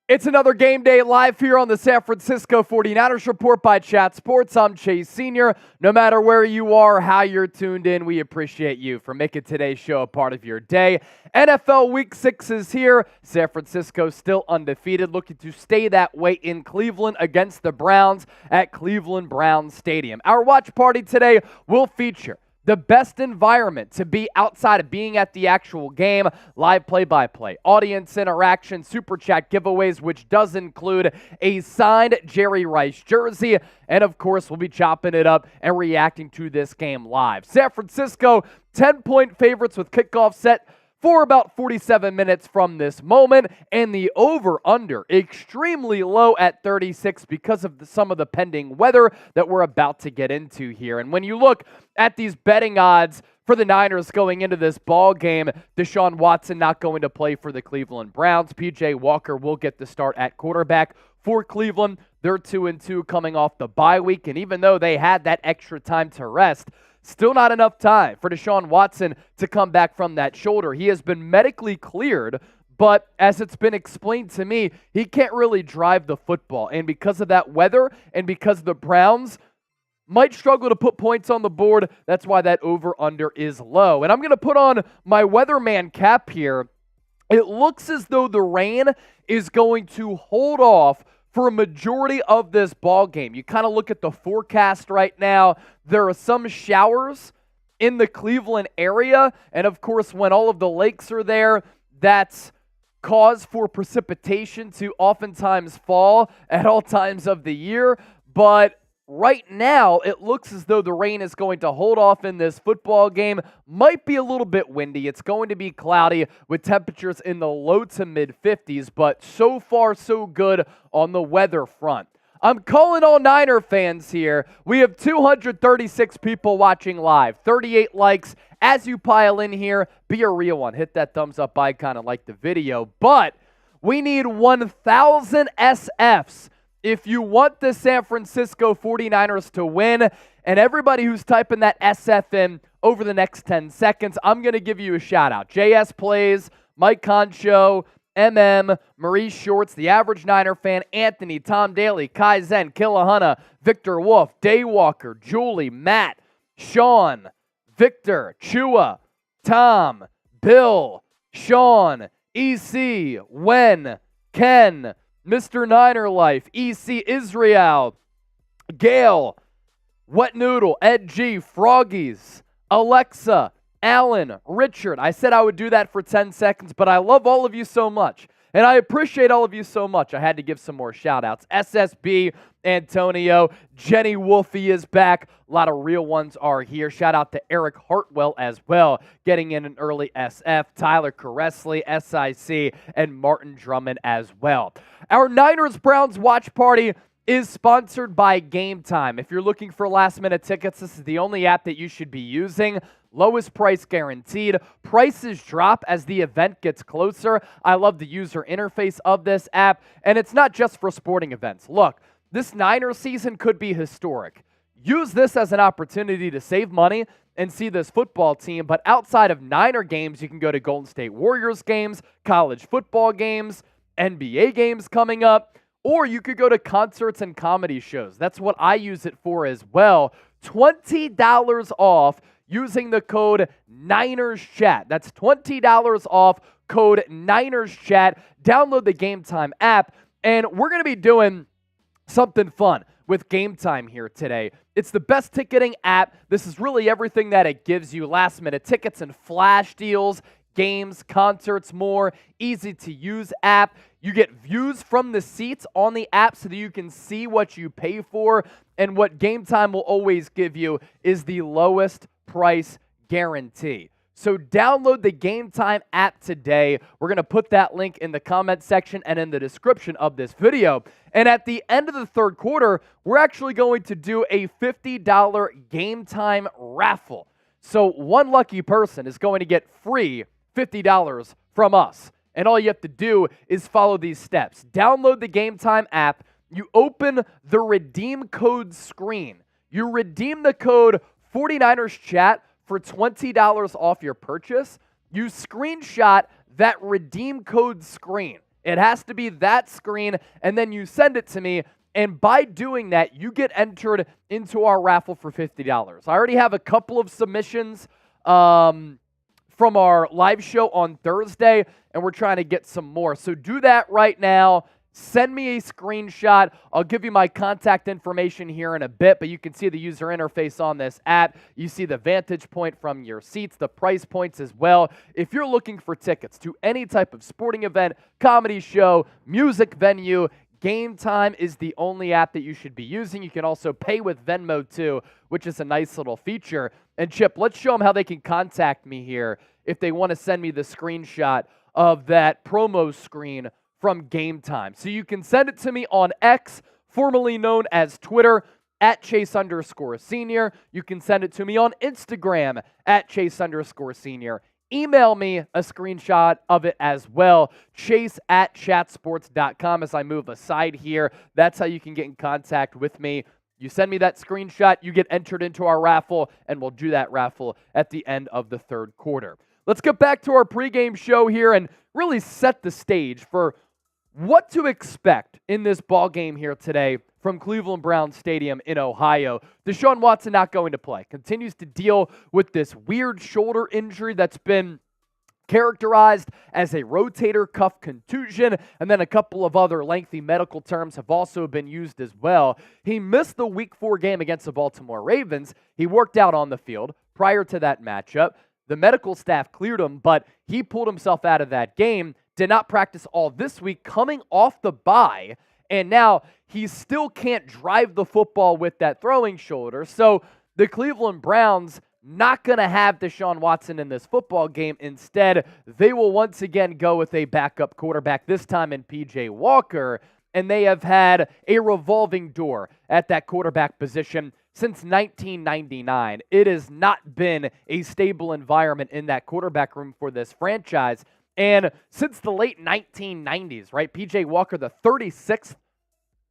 It's another game day live here on the San Francisco 49ers Report by Chat Sports. I'm Chase Sr. No matter where you are, how you're tuned in, we appreciate you for making today's show a part of your day. NFL Week 6 is here. San Francisco still undefeated, looking to stay that way in Cleveland against the Browns at Cleveland Browns Stadium. Our watch party today will feature the best environment to be outside of being at the actual game, live play-by-play, audience interaction, super chat giveaways, which does include a signed Jerry Rice jersey, and of course, we'll be chopping it up and reacting to this game live. San Francisco, 10-point favorites with kickoff set for about 47 minutes from this moment, and the over-under extremely low at 36 because of some of the pending weather that we're about to get into here. And when you look at these betting odds for the Niners going into this ball game, Deshaun Watson not going to play for the Cleveland Browns. P.J. Walker will get the start at quarterback for Cleveland. They're 2-2 coming off the bye week, and even though they had that extra time to rest, still not enough time for Deshaun Watson to come back from that shoulder. He has been medically cleared, but as it's been explained to me, he can't really drive the football. And because of that weather and because the Browns might struggle to put points on the board, that's why that over-under is low. And I'm going to put on my weatherman cap here. It looks as though the rain is going to hold off for a majority of this ball game. You kind of look at the forecast right now. There are some showers in the Cleveland area, and of course, when all of the lakes are there, that's cause for precipitation to oftentimes fall at all times of the year. But right now, it looks as though the rain is going to hold off in this football game. Might be a little bit windy. It's going to be cloudy with temperatures in the low to mid-50s, but so far so good on the weather front. I'm calling all Niner fans here. We have 236 people watching live, 38 likes. As you pile in here, be a real one. Hit that thumbs up icon and like the video. But we need 1,000 SFs if you want the San Francisco 49ers to win. And everybody who's typing that SF in over the next 10 seconds, I'm going to give you a shout out. JS Plays, Mike Concho, Maurice Shorts, The Average Niner Fan, Anthony, Tom Daly, Kai Zen, Killahunna, Victor Wolf, Daywalker, Julie, Matt, Sean, Victor, Chua, Tom, Bill, Sean, EC, Wen, Ken, Mr. Niner Life, EC Israel, Gail, Wet Noodle, Ed G, Froggies, Alexa, Alan, Richard. I said I would do that for 10 seconds, but I love all of you so much, and I appreciate all of you so much. I had to give some more shout-outs. SSB, Antonio, Jenny Wolfie is back. A lot of real ones are here. Shout out to Eric Hartwell as well, getting in an early SF. Tyler Caressley, SIC, and Martin Drummond as well. Our Niners-Browns watch party is sponsored by Game Time. If you're looking for last-minute tickets, this is the only app that you should be using. Lowest price guaranteed. Prices drop as the event gets closer. I love the user interface of this app, and it's not just for sporting events. Look, this Niners season could be historic. Use this as an opportunity to save money and see this football team, but outside of Niner games, you can go to Golden State Warriors games, college football games, NBA games coming up, or you could go to concerts and comedy shows. That's what I use it for as well. $20 off using the code NinersChat. That's $20 off, code NinersChat. Download the Game Time app, and we're going to be doing something fun with Game Time here today. It's the best ticketing app. This is really everything that it gives you. Last-minute tickets and flash deals, games, concerts, more. Easy-to-use app. You get views from the seats on the app so that you can see what you pay for. And what Game Time will always give you is the lowest price guarantee. So download the Game Time app today. We're going to put that link in the comment section and in the description of this video. And at the end of the third quarter, we're actually going to do a $50 Game Time raffle. So one lucky person is going to get free $50 from us. And all you have to do is follow these steps. Download the Game Time app. You open the redeem code screen. You redeem the code 49ers Chat for $20 off your purchase. You screenshot that redeem code screen It has to be that screen, and then you send it to me. And by doing that, you get entered into our raffle for $50. I already have a couple of submissions from our live show on Thursday, and we're trying to get some more. So do that right now. Send me a screenshot. I'll give you my contact information here in a bit, but you can see the user interface on this app. You see the vantage point from your seats, the price points as well. If you're looking for tickets to any type of sporting event, comedy show, music venue, Game Time is the only app that you should be using. You can also pay with Venmo too, which is a nice little feature. And Chip, let's show them how they can contact me here if they want to send me the screenshot of that promo screen from Game Time. So you can send it to me on X, formerly known as Twitter, at Chase_Senior. You can send it to me on Instagram at Chase_Senior. Email me a screenshot of it as well, chase@chatsports.com. As I move aside here, that's how you can get in contact with me. You send me that screenshot, you get entered into our raffle, and we'll do that raffle at the end of the third quarter. Let's get back to our pregame show here and really set the stage for what to expect in this ball game here today from Cleveland Browns Stadium in Ohio. Deshaun Watson not going to play. Continues to deal with this weird shoulder injury that's been characterized as a rotator cuff contusion, and then a couple of other lengthy medical terms have also been used as well. He missed the Week 4 game against the Baltimore Ravens. He worked out on the field prior to that matchup. The medical staff cleared him, but he pulled himself out of that game, did not practice all this week, coming off the bye, and now he still can't drive the football with that throwing shoulder. So the Cleveland Browns not going to have Deshaun Watson in this football game. Instead, they will once again go with a backup quarterback, this time in P.J. Walker, and they have had a revolving door at that quarterback position since 1999. It has not been a stable environment in that quarterback room for this franchise. And since the late 1990s, right, P.J. Walker, the 36th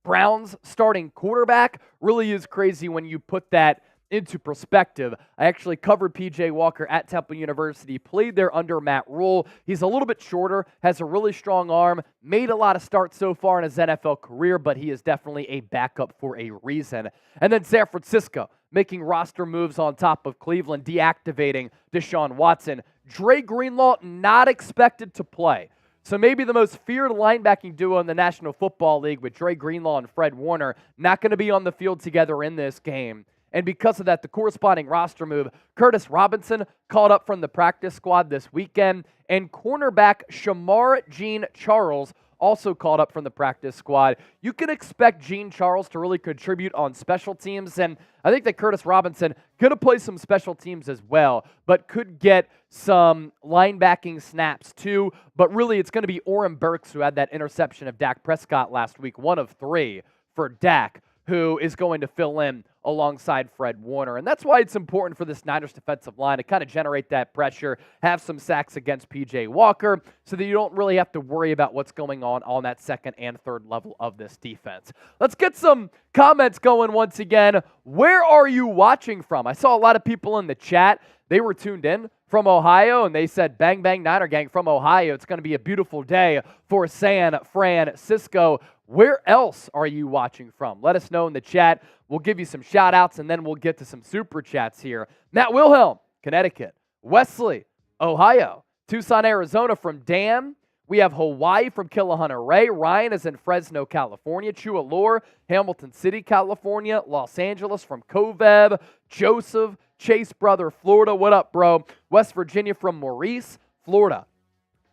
Browns starting quarterback, really is crazy when you put that into perspective. I actually covered P.J. Walker at Temple University, played there under Matt Rule. He's a little bit shorter, has a really strong arm, made a lot of starts so far in his NFL career, but he is definitely a backup for a reason. And then San Francisco making roster moves on top of Cleveland, deactivating Deshaun Watson. Dre Greenlaw not expected to play. So maybe the most feared linebacking duo in the National Football League with Dre Greenlaw and Fred Warner not going to be on the field together in this game. And because of that, the corresponding roster move, Curtis Robinson called up from the practice squad this weekend, and cornerback Shamar Jean-Charles also called up from the practice squad. You can expect Jean-Charles to really contribute on special teams, and I think that Curtis Robinson could have played some special teams as well, but could get some linebacking snaps too. But really, it's going to be Oren Burks who had that interception of Dak Prescott last week, one of 3 for Dak, who is going to fill in alongside Fred Warner. And that's why it's important for this Niners defensive line to kind of generate that pressure, have some sacks against P.J. Walker, so that you don't really have to worry about what's going on that second and third level of this defense. Let's get some comments going once again. Where are you watching from? I saw a lot of people in the chat. They were tuned in from Ohio, and they said, bang, bang, Niner gang from Ohio. It's going to be a beautiful day for San Francisco. Where else are you watching from? Let us know in the chat. We'll give you some shout-outs, and then we'll get to some super chats here. Matt Wilhelm, Connecticut. Wesley, Ohio. Tucson, Arizona from Dan. We have Hawaii from Killahunter Ray. Ryan is in Fresno, California. Chua Lore, Hamilton City, California. Los Angeles from Koveb. Joseph, Chase Brother, Florida. What up, bro? West Virginia from Maurice, Florida.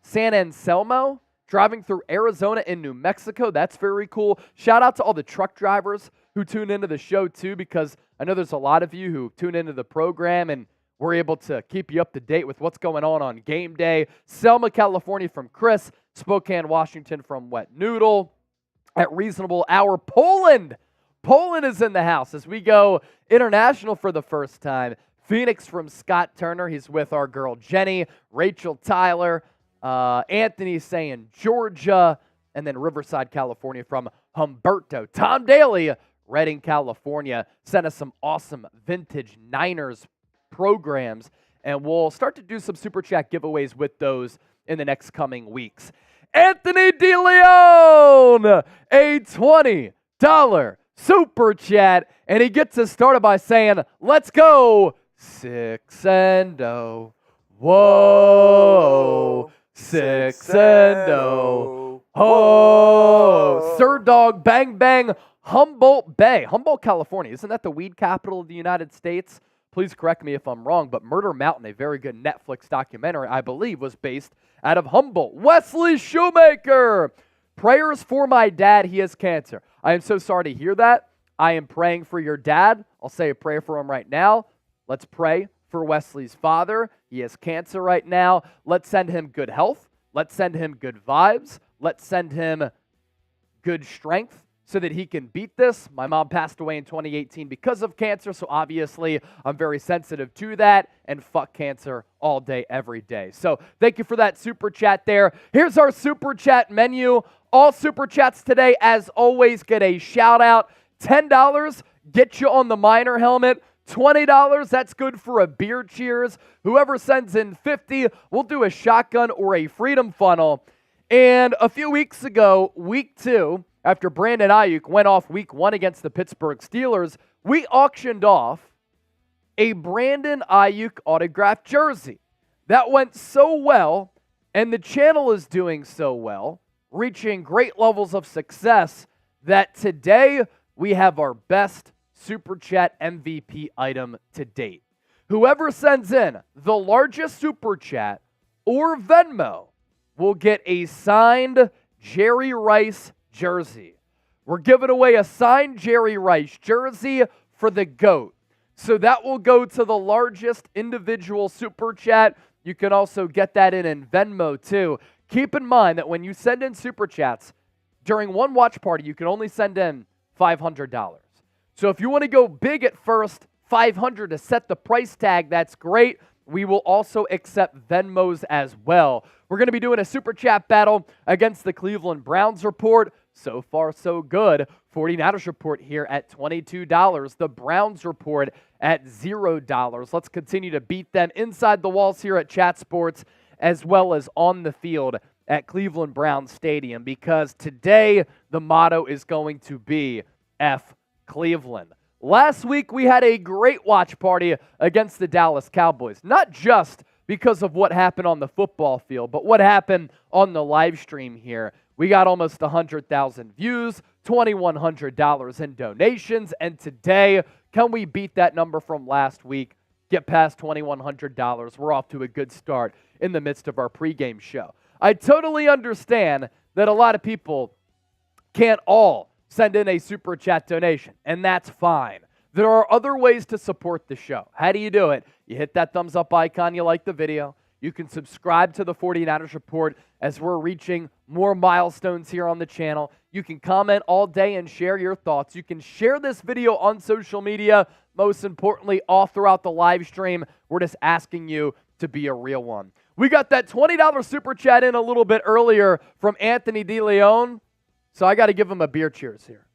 San Anselmo, driving through Arizona and New Mexico. That's very cool. Shout out to all the truck drivers who tune into the show too, because I know there's a lot of you who tune into the program and we're able to keep you up to date with what's going on game day. Selma, California from Chris. Spokane, Washington from Wet Noodle. At Reasonable Hour, Poland. Poland is in the house as we go international for the first time. Phoenix from Scott Turner. He's with our girl Jenny. Rachel Tyler. Anthony saying Georgia. And then Riverside, California from Humberto. Tom Daly, Redding, California, sent us some awesome vintage Niners programs, and we'll start to do some Super Chat giveaways with those in the next coming weeks. Anthony DeLeon, a $20 super chat. And he gets us started by saying, let's go 6-0. Whoa, 6-0. Oh, Sir Dog Bang Bang, Humboldt Bay. Humboldt, California. Isn't that the weed capital of the United States? Please correct me if I'm wrong, but Murder Mountain, a very good Netflix documentary, I believe, was based out of Humboldt. Wesley Shoemaker. Prayers for my dad. He has cancer. I am so sorry to hear that. I am praying for your dad. I'll say a prayer for him right now. Let's pray for Wesley's father. He has cancer right now. Let's send him good health. Let's send him good vibes. Let's send him good strength so that he can beat this. My mom passed away in 2018 because of cancer, so obviously I'm very sensitive to that, and fuck cancer all day, every day. So thank you for that super chat there. Here's our super chat menu. All super chats today, as always, get a shout out. $10, get you on the Miner helmet. $20, that's good for a beer cheers. Whoever sends in $50, we'll do a shotgun or a freedom funnel. And a few weeks ago, week 2, after Brandon Aiyuk went off week 1 against the Pittsburgh Steelers, we auctioned off a Brandon Aiyuk autographed jersey. That went so well, and the channel is doing so well, reaching great levels of success, that today we have our best Super Chat MVP item to date. Whoever sends in the largest Super Chat or Venmo will get a signed Jerry Rice jersey. We're giving away a signed Jerry Rice jersey for the GOAT. So that will go to the largest individual Super Chat. You can also get that in Venmo too. Keep in mind that when you send in Super Chats, during one watch party, you can only send in $500. So if you want to go big at first, $500 to set the price tag, that's great. We will also accept Venmos as well. We're going to be doing a Super Chat battle against the Cleveland Browns report. So far, so good. 49ers report here at $22. The Browns report at $0. Let's continue to beat them inside the walls here at Chat Sports, as well as on the field at Cleveland Browns Stadium, because today the motto is going to be F Cleveland. Last week, we had a great watch party against the Dallas Cowboys, not just because of what happened on the football field, but what happened on the live stream here. We got almost 100,000 views, $2,100 in donations, and today, can we beat that number from last week, get past $2,100? We're off to a good start in the midst of our pregame show. I totally understand that a lot of people can't all send in a Super Chat donation, and that's fine. There are other ways to support the show. How do you do it? You hit that thumbs up icon, you like the video. You can subscribe to the 49ers Report as we're reaching more milestones here on the channel. You can comment all day and share your thoughts. You can share this video on social media. Most importantly, all throughout the live stream, we're just asking you to be a real one. We got that $20 Super Chat in a little bit earlier from Anthony DeLeon. So I got to give him a beer cheers here.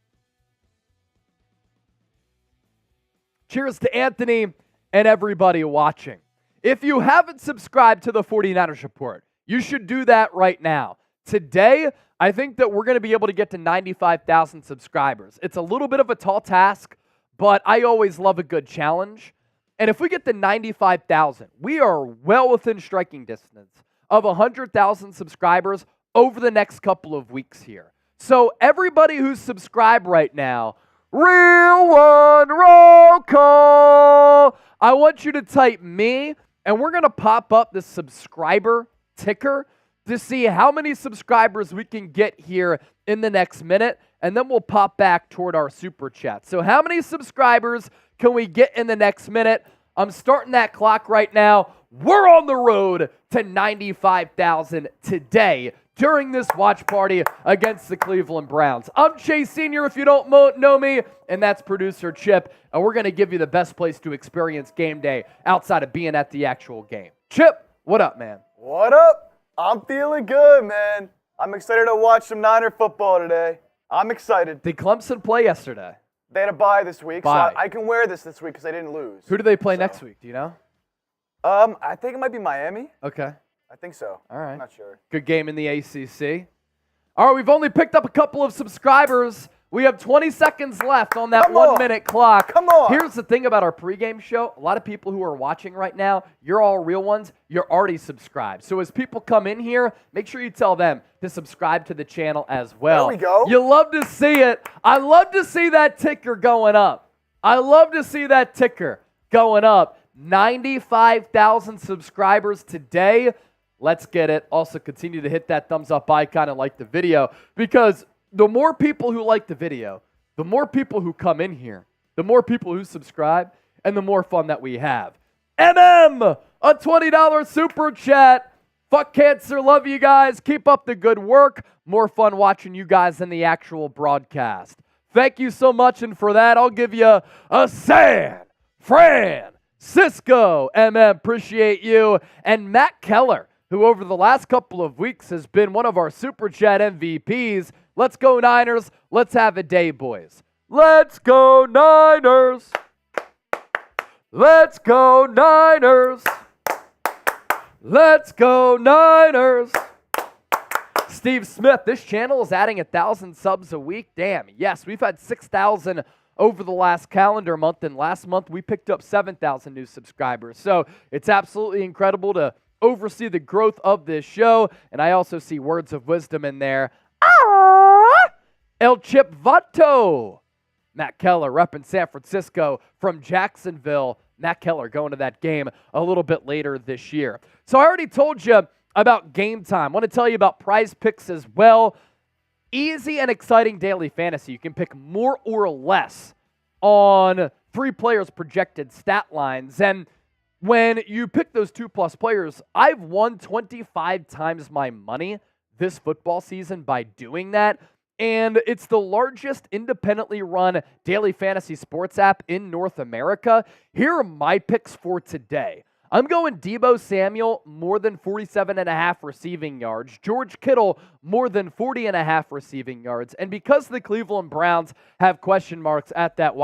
Cheers to Anthony and everybody watching. If you haven't subscribed to the 49ers Report, you should do that right now. Today, I think that we're going to be able to get to 95,000 subscribers. It's a little bit of a tall task, but I always love a good challenge. And if we get to 95,000, we are well within striking distance of 100,000 subscribers over the next couple of weeks here. So everybody who's subscribed right now, real one roll call. I want you to type me, and we're going to pop up the subscriber ticker to see how many subscribers we can get here in the next minute, and then we'll pop back toward our Super Chat. So how many subscribers can we get in the next minute? I'm starting that clock right now. We're on the road to 95,000 today during this watch party against the Cleveland Browns. I'm Chase Sr., if you don't know me, and that's producer Chip, and we're going to give you the best place to experience game day outside of being at the actual game. Chip, what up, man? What up? I'm feeling good, man. I'm excited to watch some Niner football today. I'm excited. Did Clemson play yesterday? They had a bye this week, Bye. so I can wear this week because they didn't lose. Who do they play next week? Do you know? I think it might be Miami. Okay. I think so. All right. I'm not sure. Good game in the ACC. All right, we've only picked up a couple of subscribers. We have 20 seconds left on that 1 minute clock. Come on. Here's the thing about our pregame show. A lot of people who are watching right now, you're all real ones. You're already subscribed. So as people come in here, make sure you tell them to subscribe to the channel as well. There we go. You love to see it. I love to see that ticker going up. I love to see that ticker going up. 95,000 subscribers today. Let's get it. Also, continue to hit that thumbs up icon and like the video, because the more people who like the video, the more people who come in here, the more people who subscribe, and the more fun that we have. MM, a $20 super chat. Fuck cancer. Love you guys. Keep up the good work. More fun watching you guys in the actual broadcast. Thank you so much. And for that, I'll give you a San Francisco. MM, appreciate you. And Matt Keller, who over the last couple of weeks has been one of our super chat MVPs. Let's go Niners. Let's have a day, boys. Let's go Niners. Let's go Niners. Let's go Niners. Steve Smith, this channel is adding 1,000 subs a week. Damn, yes, we've had 6,000 over the last calendar month, and last month we picked up 7,000 new subscribers. So it's absolutely incredible to oversee the growth of this show, and I also see words of wisdom in there. El Chip Vato. Matt Keller repping San Francisco from Jacksonville. Matt Keller going to that game a little bit later this year. So I already told you about game time. I want to tell you about Prize Picks as well. Easy and exciting daily fantasy. You can pick more or less on 3 players' projected stat lines. And when you pick those 2+ players, I've won 25 times my money this football season by doing that. And it's the largest independently run daily fantasy sports app in North America. Here are my picks for today. I'm going Deebo Samuel, more than 47.5 receiving yards. George Kittle, more than 40.5 receiving yards. And because the Cleveland Browns have question marks at that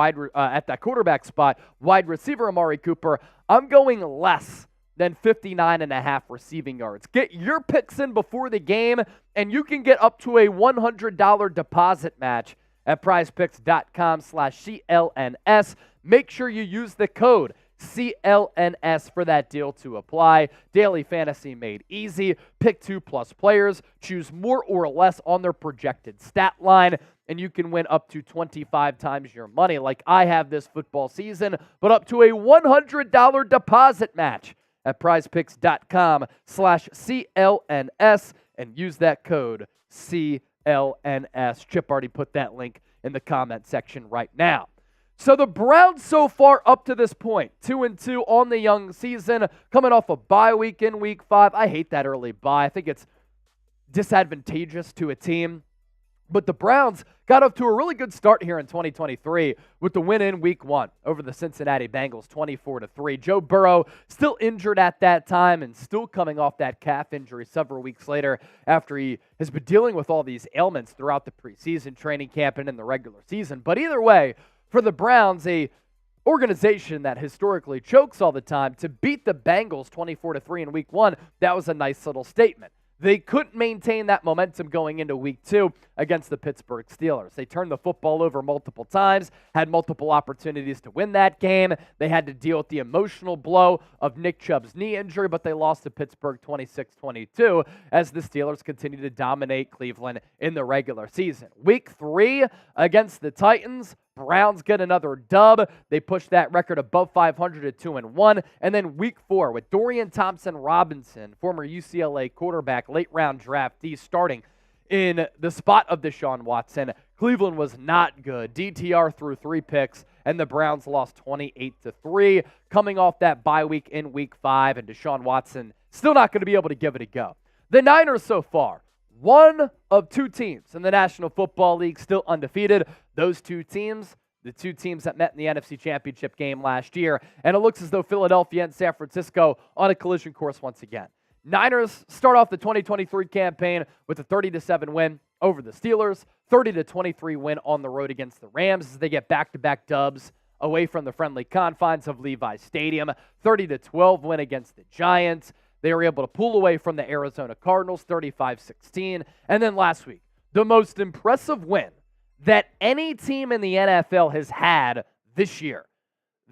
quarterback spot, wide receiver Amari Cooper, I'm going less than 59.5 receiving yards. Get your picks in before the game, and you can get up to a $100 deposit match at prizepicks.com/CLNS. Make sure you use the code CLNS for that deal to apply. Daily fantasy made easy. Pick 2+ players. Choose more or less on their projected stat line, and you can win up to 25 times your money like I have this football season, but up to a $100 deposit match at prizepicks.com/CLNS and use that code CLNS. Chip already put that link in the comment section right now. So the Browns so far up to this point, 2-2 on the young season, coming off a bye week in week 5. I hate that early bye. I think it's disadvantageous to a team. But the Browns got off to a really good start here in 2023 with the win in week 1 over the Cincinnati Bengals, 24-3. Joe Burrow still injured at that time and still coming off that calf injury several weeks later after he has been dealing with all these ailments throughout the preseason training camp and in the regular season. But either way, for the Browns, a organization that historically chokes all the time, to beat the Bengals 24-3 in week 1, that was a nice little statement. They couldn't maintain that momentum going into week 2 against the Pittsburgh Steelers. They turned the football over multiple times, had multiple opportunities to win that game. They had to deal with the emotional blow of Nick Chubb's knee injury, but they lost to Pittsburgh 26-22 as the Steelers continued to dominate Cleveland in the regular season. Week 3 against the Titans, Browns get another dub. They push that record above 500 at 2-1. And then week 4 with Dorian Thompson-Robinson, former UCLA quarterback, late round draftee, starting in the spot of Deshaun Watson. Cleveland was not good. DTR threw 3 picks, and the Browns lost 28-3, coming off that bye week in week 5, and Deshaun Watson still not going to be able to give it a go. The Niners so far, one of 2 teams in the National Football League still undefeated. Those 2 teams, the 2 teams that met in the NFC Championship game last year, and it looks as though Philadelphia and San Francisco on a collision course once again. Niners start off the 2023 campaign with a 30-7 win over the Steelers, 30-23 win on the road against the Rams as they get back-to-back dubs away from the friendly confines of Levi Stadium, 30-12 win against the Giants. They were able to pull away from the Arizona Cardinals 35-16. And then last week, the most impressive win that any team in the NFL has had this year.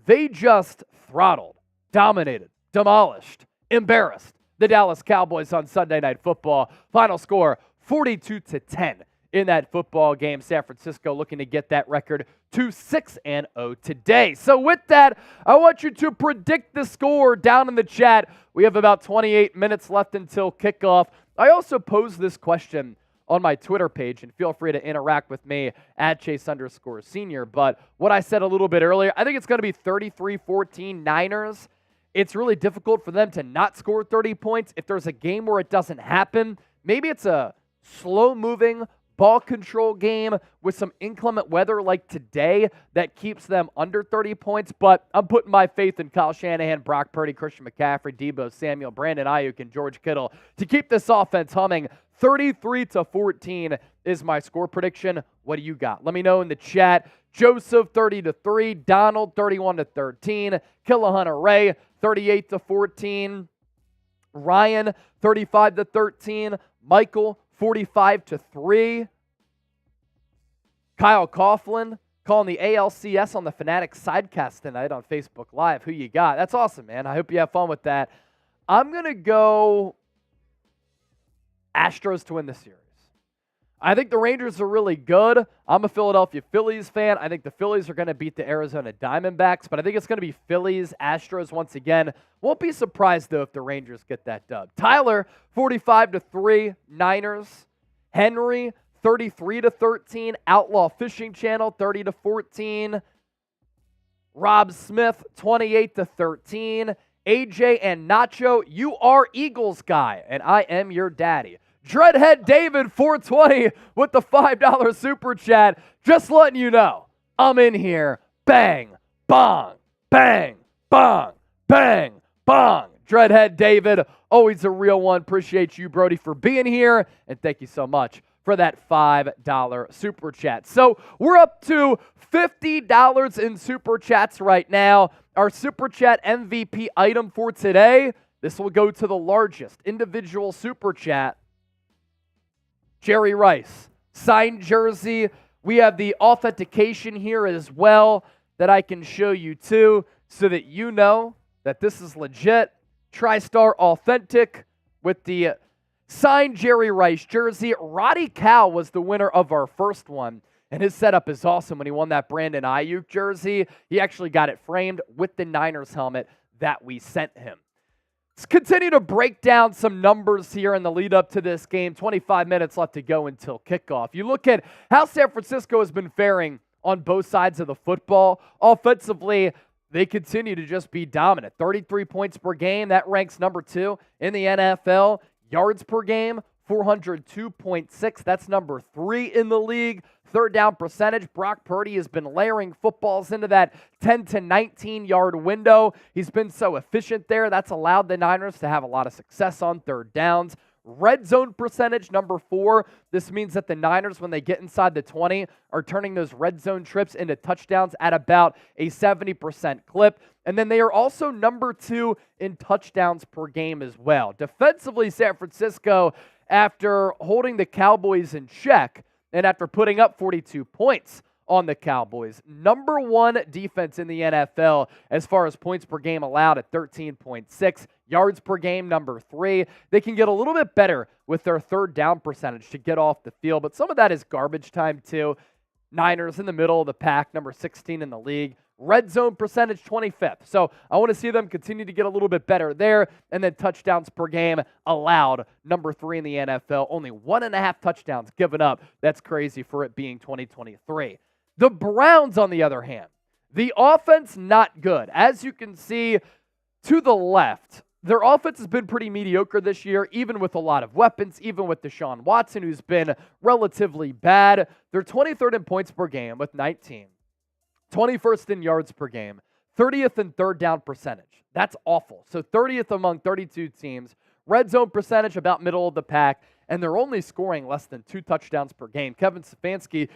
They just throttled, dominated, demolished, embarrassed the Dallas Cowboys on Sunday Night Football. Final score, 42-10 in that football game. San Francisco looking to get that record to 6-0 today. So with that, I want you to predict the score down in the chat. We have about 28 minutes left until kickoff. I also posed this question on my Twitter page, and feel free to interact with me at Chase_Senior. But what I said a little bit earlier, I think it's going to be 33-14 Niners. It's really difficult for them to not score 30 points. If there's a game where it doesn't happen, maybe it's a slow-moving ball control game with some inclement weather like today that keeps them under 30 points. But I'm putting my faith in Kyle Shanahan, Brock Purdy, Christian McCaffrey, Deebo Samuel, Brandon Aiyuk, and George Kittle to keep this offense humming. 33-14 is my score prediction. What do you got? Let me know in the chat. Joseph, 30-3. Donald, 31-13. Killahunter Ray, 38-14. Ryan, 35-13. Michael, 45-3. Kyle Coughlin calling the ALCS on the Fanatics Sidecast tonight on Facebook Live. Who you got? That's awesome, man. I hope you have fun with that. I'm going to go Astros to win the series. I think the Rangers are really good. I'm a Philadelphia Phillies fan. I think the Phillies are going to beat the Arizona Diamondbacks, but I think it's going to be Phillies, Astros once again. Won't be surprised, though, if the Rangers get that dub. Tyler, 45-3, Niners. Henry, 33-13. Outlaw Fishing Channel, 30-14. Rob Smith, 28-13. AJ and Nacho, you are Eagles guy, and I am your daddy. Dreadhead David, 420 with the $5 super chat. Just letting you know, I'm in here. Bang, bong, bang, bong, bang, bong. Dreadhead David, always a real one. Appreciate you, Brody, for being here, and thank you so much for that $5 super chat. So we're up to $50 in super chats right now. Our super chat MVP item for today, this will go to the largest individual super chat. Jerry Rice, signed jersey. We have the authentication here as well that I can show you too, so that you know that this is legit. TriStar Authentic with the signed Jerry Rice jersey. Roddy Cow was the winner of our first one, and his setup is awesome when he won that Brandon Aiyuk jersey. He actually got it framed with the Niners helmet that we sent him. Let's continue to break down some numbers here in the lead up to this game. 25 minutes left to go until kickoff. You look at how San Francisco has been faring on both sides of the football. Offensively, they continue to just be dominant. 33 points per game. That ranks number 2 in the NFL. Yards per game, 402.6. That's number 3 in the league. Third down percentage, Brock Purdy has been layering footballs into that 10 to 19-yard window. He's been so efficient there. That's allowed the Niners to have a lot of success on third downs. Red zone percentage, number 4. This means that the Niners, when they get inside the 20, are turning those red zone trips into touchdowns at about a 70% clip. And then they are also number 2 in touchdowns per game as well. Defensively, San Francisco, after holding the Cowboys in check, and after putting up 42 points on the Cowboys, number 1 defense in the NFL as far as points per game allowed at 13.6. Yards per game, number 3. They can get a little bit better with their third down percentage to get off the field, but some of that is garbage time too. Niners in the middle of the pack, number 16 in the league. Red zone percentage, 25th. So I want to see them continue to get a little bit better there. And then touchdowns per game allowed, number 3 in the NFL. Only 1.5 touchdowns given up. That's crazy for it being 2023. The Browns, on the other hand, the offense not good. As you can see to the left, their offense has been pretty mediocre this year, even with a lot of weapons, even with Deshaun Watson, who's been relatively bad. They're 23rd in points per game with 19. 21st in yards per game, 30th in third down percentage. That's awful. So 30th among 32 teams. Red zone percentage about middle of the pack, and they're only scoring less than 2 touchdowns per game. Kevin Stefanski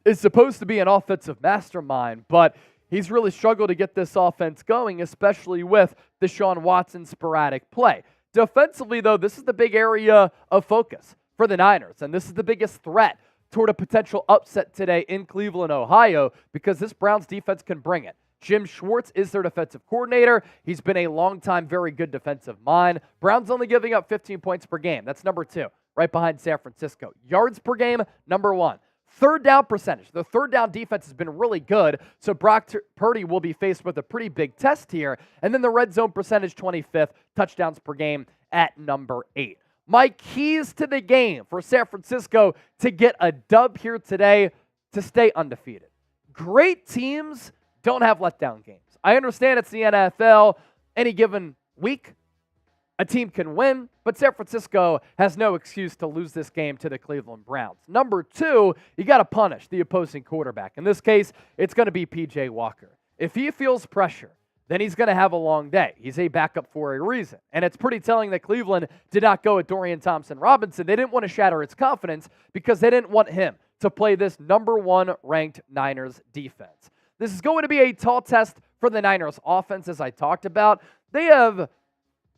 is supposed to be an offensive mastermind, but he's really struggled to get this offense going, especially with Deshaun Watson's sporadic play. Defensively, though, this is the big area of focus for the Niners, and this is the biggest threat toward a potential upset today in Cleveland, Ohio, because this Browns defense can bring it. Jim Schwartz is their defensive coordinator. He's been a long-time, very good defensive mind. Browns only giving up 15 points per game. That's number 2, right behind San Francisco. Yards per game, number 1. Third down percentage. The third down defense has been really good, so Brock Purdy will be faced with a pretty big test here. And then the red zone percentage, 25th. Touchdowns per game at number 8. My keys to the game for San Francisco to get a dub here today to stay undefeated. Great teams don't have letdown games. I understand it's the NFL. Any given week, a team can win, but San Francisco has no excuse to lose this game to the Cleveland Browns. Number 2, you got to punish the opposing quarterback. In this case, it's going to be P.J. Walker. If he feels pressure, then he's going to have a long day. He's a backup for a reason. And it's pretty telling that Cleveland did not go with Dorian Thompson-Robinson. They didn't want to shatter its confidence because they didn't want him to play this number 1 ranked Niners defense. This is going to be a tall test for the Niners offense, as I talked about. They have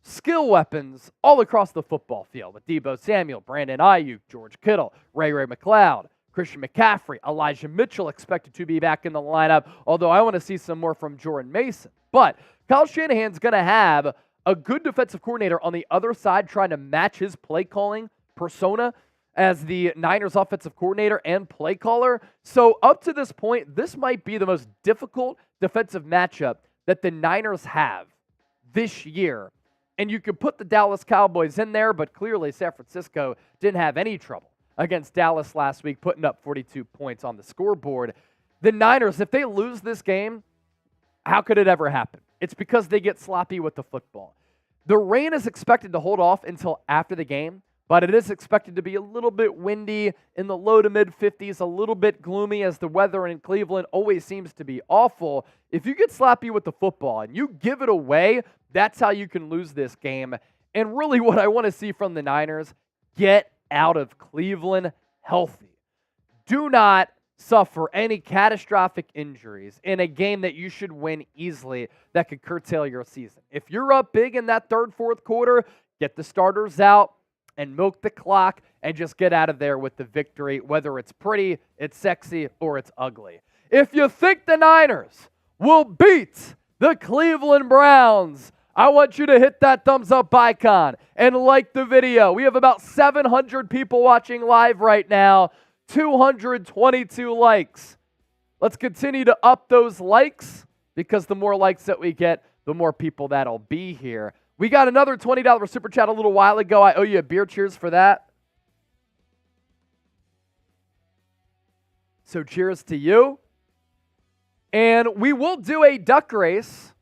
skill weapons all across the football field with Deebo Samuel, Brandon Aiyuk, George Kittle, Ray McCloud, Christian McCaffrey, Elijah Mitchell expected to be back in the lineup, although I want to see some more from Jordan Mason. But Kyle Shanahan's going to have a good defensive coordinator on the other side trying to match his play calling persona as the Niners offensive coordinator and play caller. So up to this point, this might be the most difficult defensive matchup that the Niners have this year. And you could put the Dallas Cowboys in there, but clearly San Francisco didn't have any trouble against Dallas last week, putting up 42 points on the scoreboard. The Niners, if they lose this game, how could it ever happen? It's because they get sloppy with the football. The rain is expected to hold off until after the game, but it is expected to be a little bit windy in the low to mid 50s, a little bit gloomy as the weather in Cleveland always seems to be awful. If you get sloppy with the football and you give it away, that's how you can lose this game. And really what I want to see from the Niners, get out of Cleveland healthy. Do not suffer any catastrophic injuries in a game that you should win easily that could curtail your season. If you're up big in that third, fourth quarter, get the starters out and milk the clock and just get out of there with the victory, whether it's pretty, it's sexy, or it's ugly. If you think the Niners will beat the Cleveland Browns, I want you to hit that thumbs up icon and like the video. We have about 700 people watching live right now, 222 likes. Let's continue to up those likes because the more likes that we get, the more people that'll be here. We got another $20 super chat a little while ago. I owe you a beer. Cheers for that. So cheers to you. And we will do a duck race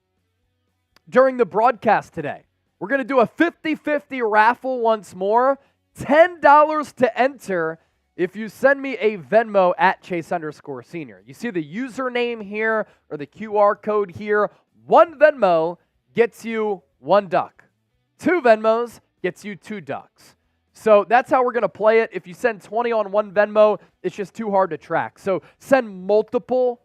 during the broadcast today. We're going to do a 50-50 raffle once more. $10 to enter if you send me a Venmo at Chase_Senior. You see the username here or the QR code here. One Venmo gets you one duck. Two Venmos gets you two ducks. So that's how we're going to play it. If you send 20 on one Venmo, it's just too hard to track. So send multiple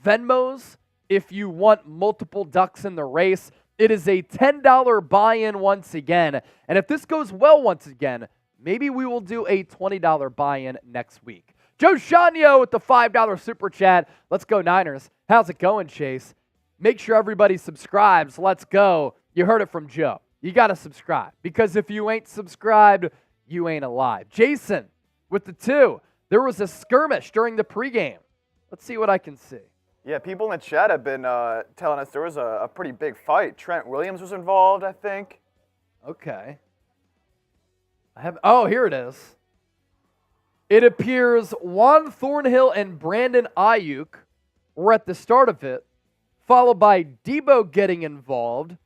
Venmos if you want multiple ducks in the race. It is a $10 buy-in once again. And if this goes well once again, maybe we will do a $20 buy-in next week. Joe Shanyo with the $5 super chat. Let's go Niners. How's it going, Chase? Make sure everybody subscribes. Let's go. You heard it from Joe. You got to subscribe because if you ain't subscribed, you ain't alive. Jason with the 2. There was a skirmish during the pregame. Let's see what I can see. Yeah, people in the chat have been telling us there was a pretty big fight. Trent Williams was involved, I think. Okay. Here it is. It appears Juan Thornhill and Brandon Aiyuk were at the start of it, followed by Deebo getting involved,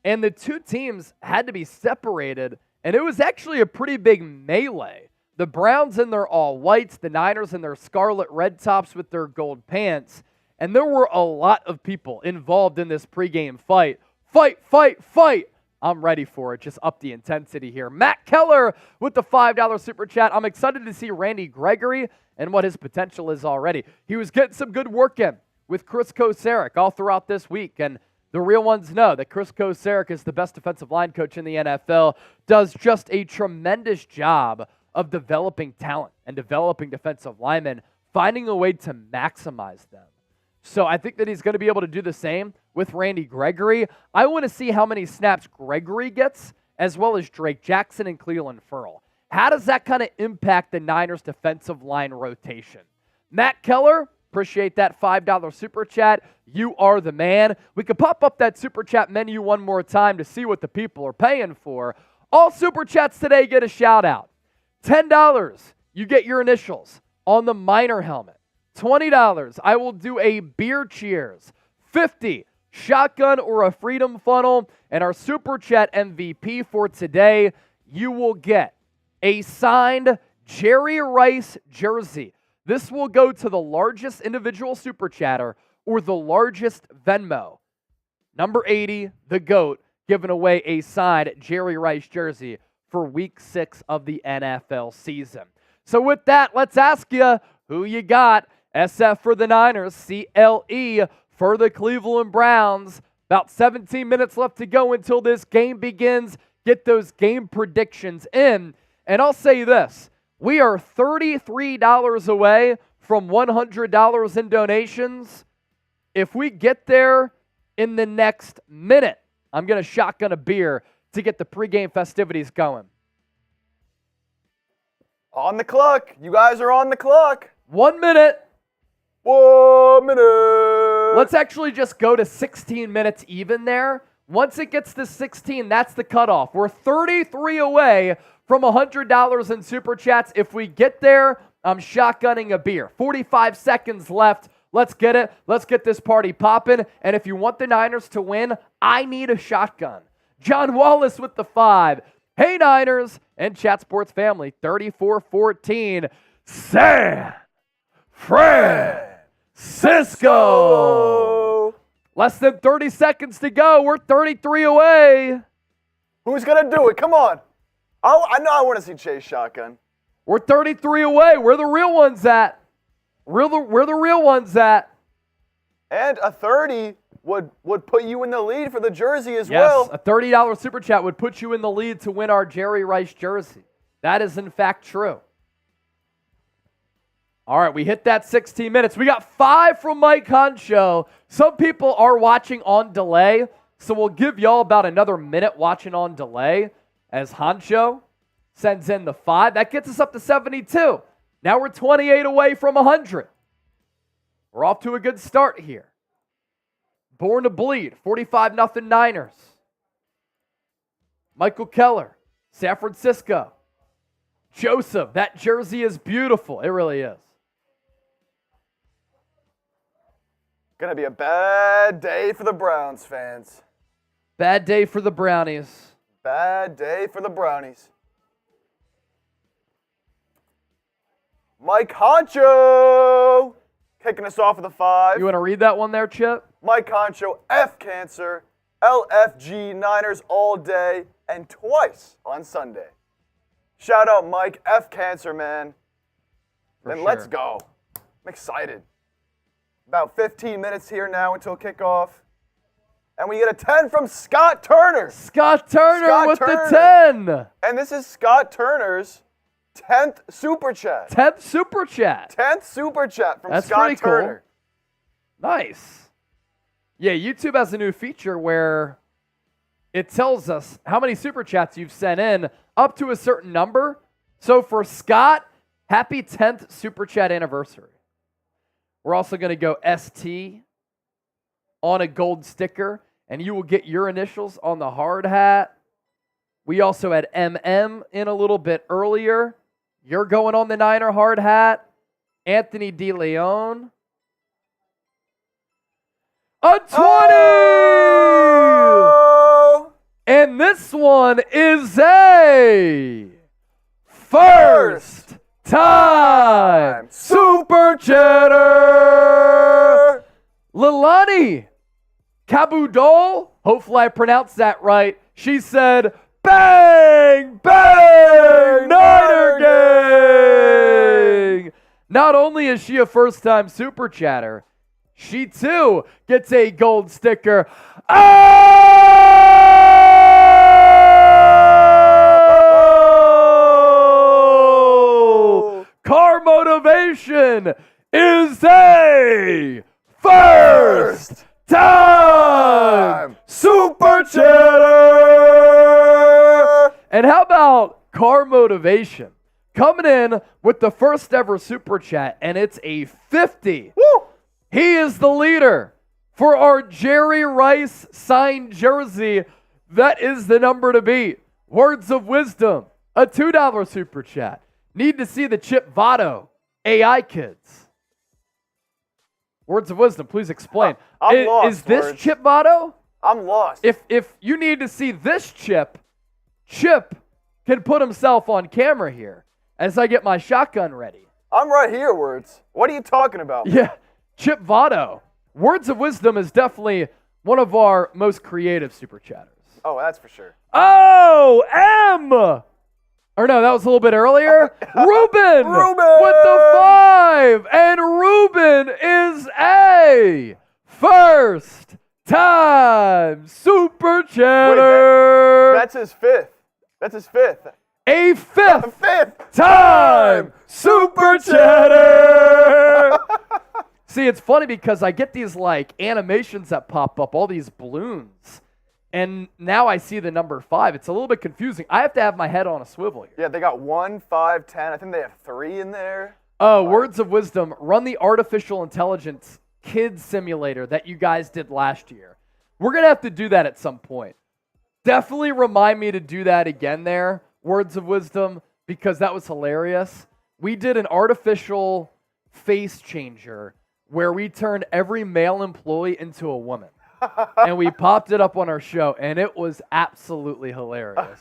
and the two teams had to be separated, and it was actually a pretty big melee. The Browns in their all whites, the Niners in their scarlet red tops with their gold pants, and there were a lot of people involved in this pregame fight. Fight, fight, fight! I'm ready for it. Just up the intensity here. Matt Keller with the $5 super chat. I'm excited to see Randy Gregory and what his potential is already. He was getting some good work in with Chris Kocurek all throughout this week, and The real ones know that Chris Kocurek is the best defensive line coach in the NFL, does just a tremendous job of developing talent and developing defensive linemen, finding a way to maximize them. So I think that he's going to be able to do the same with Randy Gregory. I want to see how many snaps Gregory gets, as well as Drake Jackson and Cleveland Ferrell. How does that kind of impact the Niners' defensive line rotation? Matt Keller, appreciate that $5 super chat. You are the man. We could pop up that super chat menu one more time to see what the people are paying for. All super chats today get a shout out. $10, you get your initials on the Miner helmet. $20, I will do a beer cheers. $50, shotgun or a freedom funnel. And our super chat MVP for today, you will get a signed Jerry Rice jersey. This will go to the largest individual super chatter or the largest Venmo. Number 80, the GOAT, giving away a signed Jerry Rice jersey for week 6 of the NFL season. So with that, let's ask you who you got. SF for the Niners, CLE for the Cleveland Browns. About 17 minutes left to go until this game begins. Get those game predictions in. And I'll say this, we are $33 away from $100 in donations. If we get there in the next minute, I'm going to shotgun a beer to get the pregame festivities going. On the clock. You guys are on the clock. 1 minute. 1 minute. Let's actually just go to 16 minutes even there. Once it gets to 16, that's the cutoff. We're 33 away from $100 in Super Chats. If we get there, I'm shotgunning a beer. 45 seconds left. Let's get it. Let's get this party popping. And if you want the Niners to win, I need a shotgun. John Wallace with the 5. Hey, Niners and Chat Sports family, 34-14. San Francisco. Less than 30 seconds to go. We're 33 away. Who's going to do it? Come on. I know I want to see Chase shotgun. We're 33 away. Where the real ones at? Where the real ones at? And a 30 would put you in the lead for the jersey as yes, well. A $30 super chat would put you in the lead to win our Jerry Rice jersey. That is in fact true. All right, we hit that 16 minutes. We got 5 from Mike Honcho. Some people are watching on delay, so we'll give y'all about another minute watching on delay as Honcho sends in the 5. That gets us up to 72. Now we're 28 away from 100. We're off to a good start here. Born to Bleed, 45-0 Niners. Michael Keller, San Francisco. Joseph, that jersey is beautiful. It really is. Gonna be a bad day for the Browns fans. Bad day for the Brownies. Bad day for the Brownies. Mike Honcho kicking us off with a 5. You want to read that one there, Chip? Mike Honcho, F Cancer, LFG Niners all day and twice on Sunday. Shout out Mike, F Cancer, man. Then let's go. I'm excited. About 15 minutes here now until kickoff. And we get a 10 from Scott Turner. Scott Turner with the 10. And this is Scott Turner's 10th Super Chat. 10th Super Chat. 10th Super Chat from That's Scott pretty Turner. Cool. Nice. Yeah, YouTube has a new feature where it tells us how many Super Chats you've sent in up to a certain number. So for Scott, happy 10th Super Chat anniversary. We're also going to go ST on a gold sticker, and you will get your initials on the hard hat. We also had MM in a little bit earlier. You're going on the Niner hard hat. Anthony DeLeon. A 20! Oh! And this one is a first time Super Chatter! Lilani Kabudol, hopefully I pronounced that right. She said, bang, bang, Niner gang! Not only is she a first-time Super Chatter, She too gets a gold sticker. Oh! Car motivation is a first time super chatter. And how about car motivation coming in with the first ever super chat, and it's a 50. Woo! He is the leader for our Jerry Rice signed jersey. That is the number to beat. Words of wisdom, a $2 super chat. Need to see the Chip Votto AI kids. Words of wisdom, please explain. I'm lost, is this Words. Chip Votto? I'm lost. If you need to see this Chip can put himself on camera here as I get my shotgun ready. I'm right here, Words. What are you talking about? Yeah, Chip Votto. Words of wisdom is definitely one of our most creative super chatters. Oh, that's for sure. Oh, M! Or no, that was a little bit earlier. Ruben! Ruben! With the 5! And Ruben is a first time super chatter. That's his fifth. That's his fifth. A fifth Fifth time super chatter. See, it's funny because I get these like animations that pop up, all these balloons. And now I see the number 5. It's a little bit confusing. I have to have my head on a swivel here. Yeah, they got 1, 5, 10. I think they have 3 in there. Words of wisdom. Run the artificial intelligence kids simulator that you guys did last year. We're going to have to do that at some point. Definitely remind me to do that again there, words of wisdom, because that was hilarious. We did an artificial face changer where we turned every male employee into a woman. And we popped it up on our show, and it was absolutely hilarious.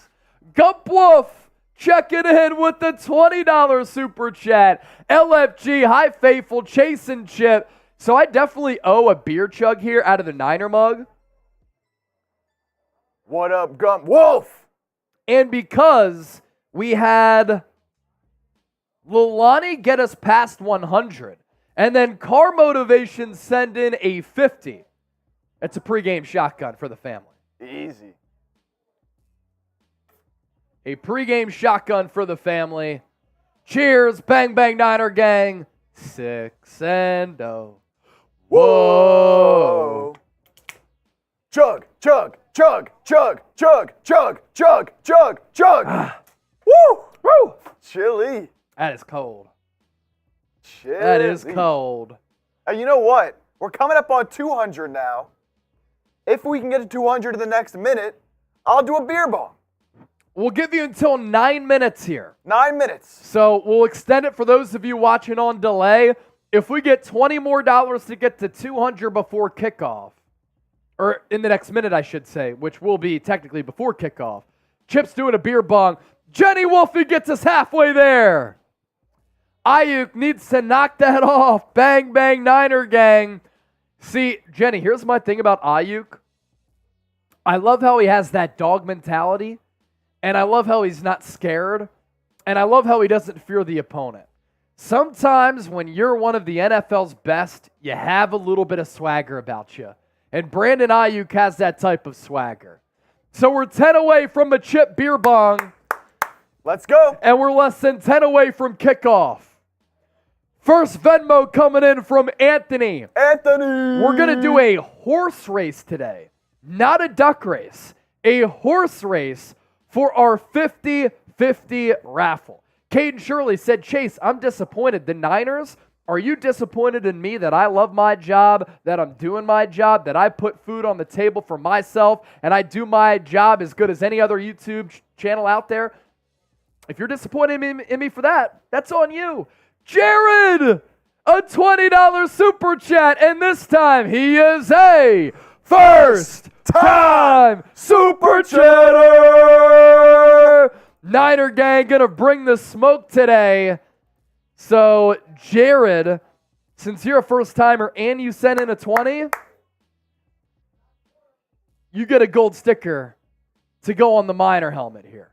Gump Wolf checking in with the $20 super chat. LFG, Hi Faithful, Chase and Chip. So I definitely owe a beer chug here out of the Niner mug. What up, Gump Wolf? And because we had Lilani get us past 100, and then Car Motivation send in a 50. It's a pregame shotgun for the family. Easy. A pregame shotgun for the family. Cheers, bang, bang, Niner gang. 6-0. Whoa. Chug, chug, chug, chug, chug, chug, chug, chug, chug. Woo! Woo! Chilly. That is cold. Chilly. That is cold. Hey, you know what? We're coming up on 200 now. If we can get to 200 in the next minute, I'll do a beer bong. We'll give you until 9 minutes here. 9 minutes. So we'll extend it for those of you watching on delay. If we get $20 more to get to 200 before kickoff, or in the next minute, I should say, which will be technically before kickoff, Chip's doing a beer bong. Jenny Wolfie gets us halfway there. Aiyuk needs to knock that off. Bang, bang, Niner gang. See, Jenny, here's my thing about Aiyuk. I love how he has that dog mentality, and I love how he's not scared, and I love how he doesn't fear the opponent. Sometimes when you're one of the NFL's best, you have a little bit of swagger about you, and Brandon Aiyuk has that type of swagger. So we're 10 away from a Chip beer bong. Let's go. And we're less than 10 away from kickoff. First Venmo coming in from Anthony. Anthony. We're going to do a horse race today. Not a duck race. A horse race for our 50-50 raffle. Caden Shirley said, Chase, I'm disappointed. The Niners, are you disappointed in me that I love my job, that I'm doing my job, that I put food on the table for myself, and I do my job as good as any other YouTube channel out there? If you're disappointed in me for that, that's on you. Jared, a $20 super chat, and this time he is a first time super chatter. Niner gang gonna bring the smoke today. So Jared, since you're a first timer and you sent in a 20, you get a gold sticker to go on the Miner helmet here.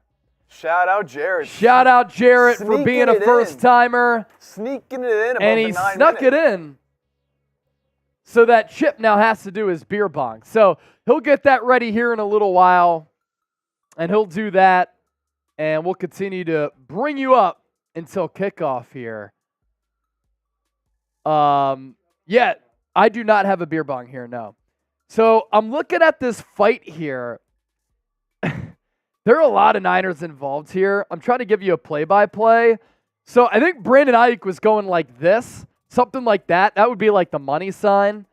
Shout out Jared. Shout out Jarrett for Sneaking being a it first timer. Sneaking it in above And he the 9 snuck minute. it in. So that Chip now has to do his beer bong. So he'll get that ready here in a little while, and he'll do that, and we'll continue to bring you up until kickoff here. Yeah, I do not have a beer bong here, no. So I'm looking at this fight here. There are a lot of Niners involved here. I'm trying to give you a play-by-play. So I think Brandon Aiyuk was going like this, something like that. That would be like the money sign.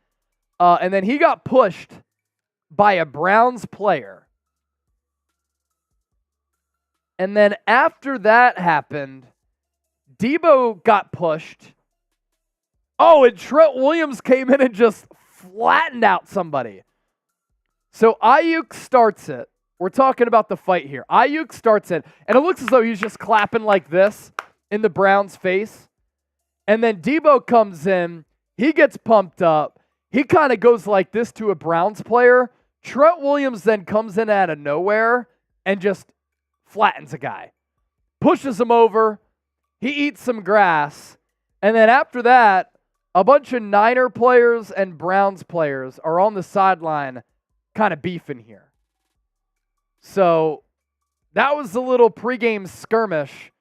And then he got pushed by a Browns player. And then after that happened, Deebo got pushed. Oh, and Trent Williams came in and just flattened out somebody. So Aiyuk starts it. We're talking about the fight here. Aiyuk starts it, and it looks as though he's just clapping like this in the Browns' face. And then Deebo comes in. He gets pumped up. He kind of goes like this to a Browns player. Trent Williams then comes in out of nowhere and just flattens a guy. Pushes him over. He eats some grass. And then after that, a bunch of Niner players and Browns players are on the sideline kind of beefing here. So that was a little pregame skirmish.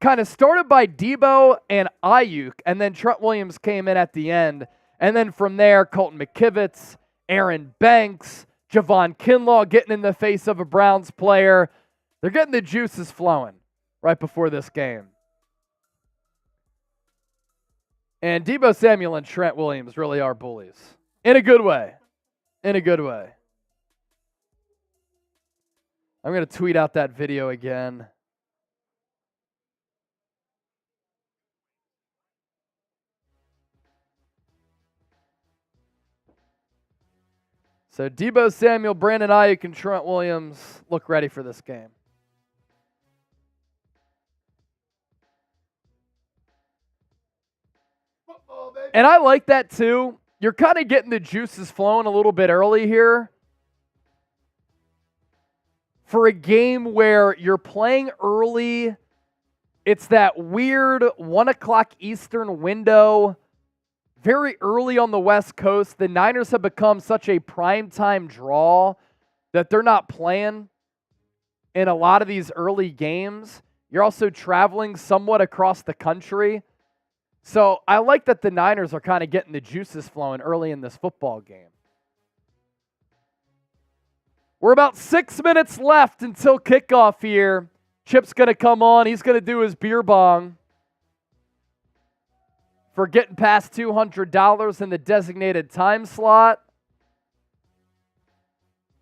Kind of started by Deebo and Aiyuk, and then Trent Williams came in at the end. And then from there, Colton McKivitz, Aaron Banks, Javon Kinlaw getting in the face of a Browns player. They're getting the juices flowing right before this game. And Deebo Samuel and Trent Williams really are bullies. In a good way. In a good way. I'm going to tweet out that video again. So Deebo Samuel, Brandon Aiyuk, and Trent Williams look ready for this game. And I like that too. You're kind of getting the juices flowing a little bit early here. For a game where you're playing early, it's that weird 1 o'clock Eastern window, very early on the West Coast. The Niners have become such a primetime draw that they're not playing in a lot of these early games. You're also traveling somewhat across the country. So I like that the Niners are kind of getting the juices flowing early in this football game. We're about 6 minutes left until kickoff here. Chip's going to come on. He's going to do his beer bong for getting past $200 in the designated time slot.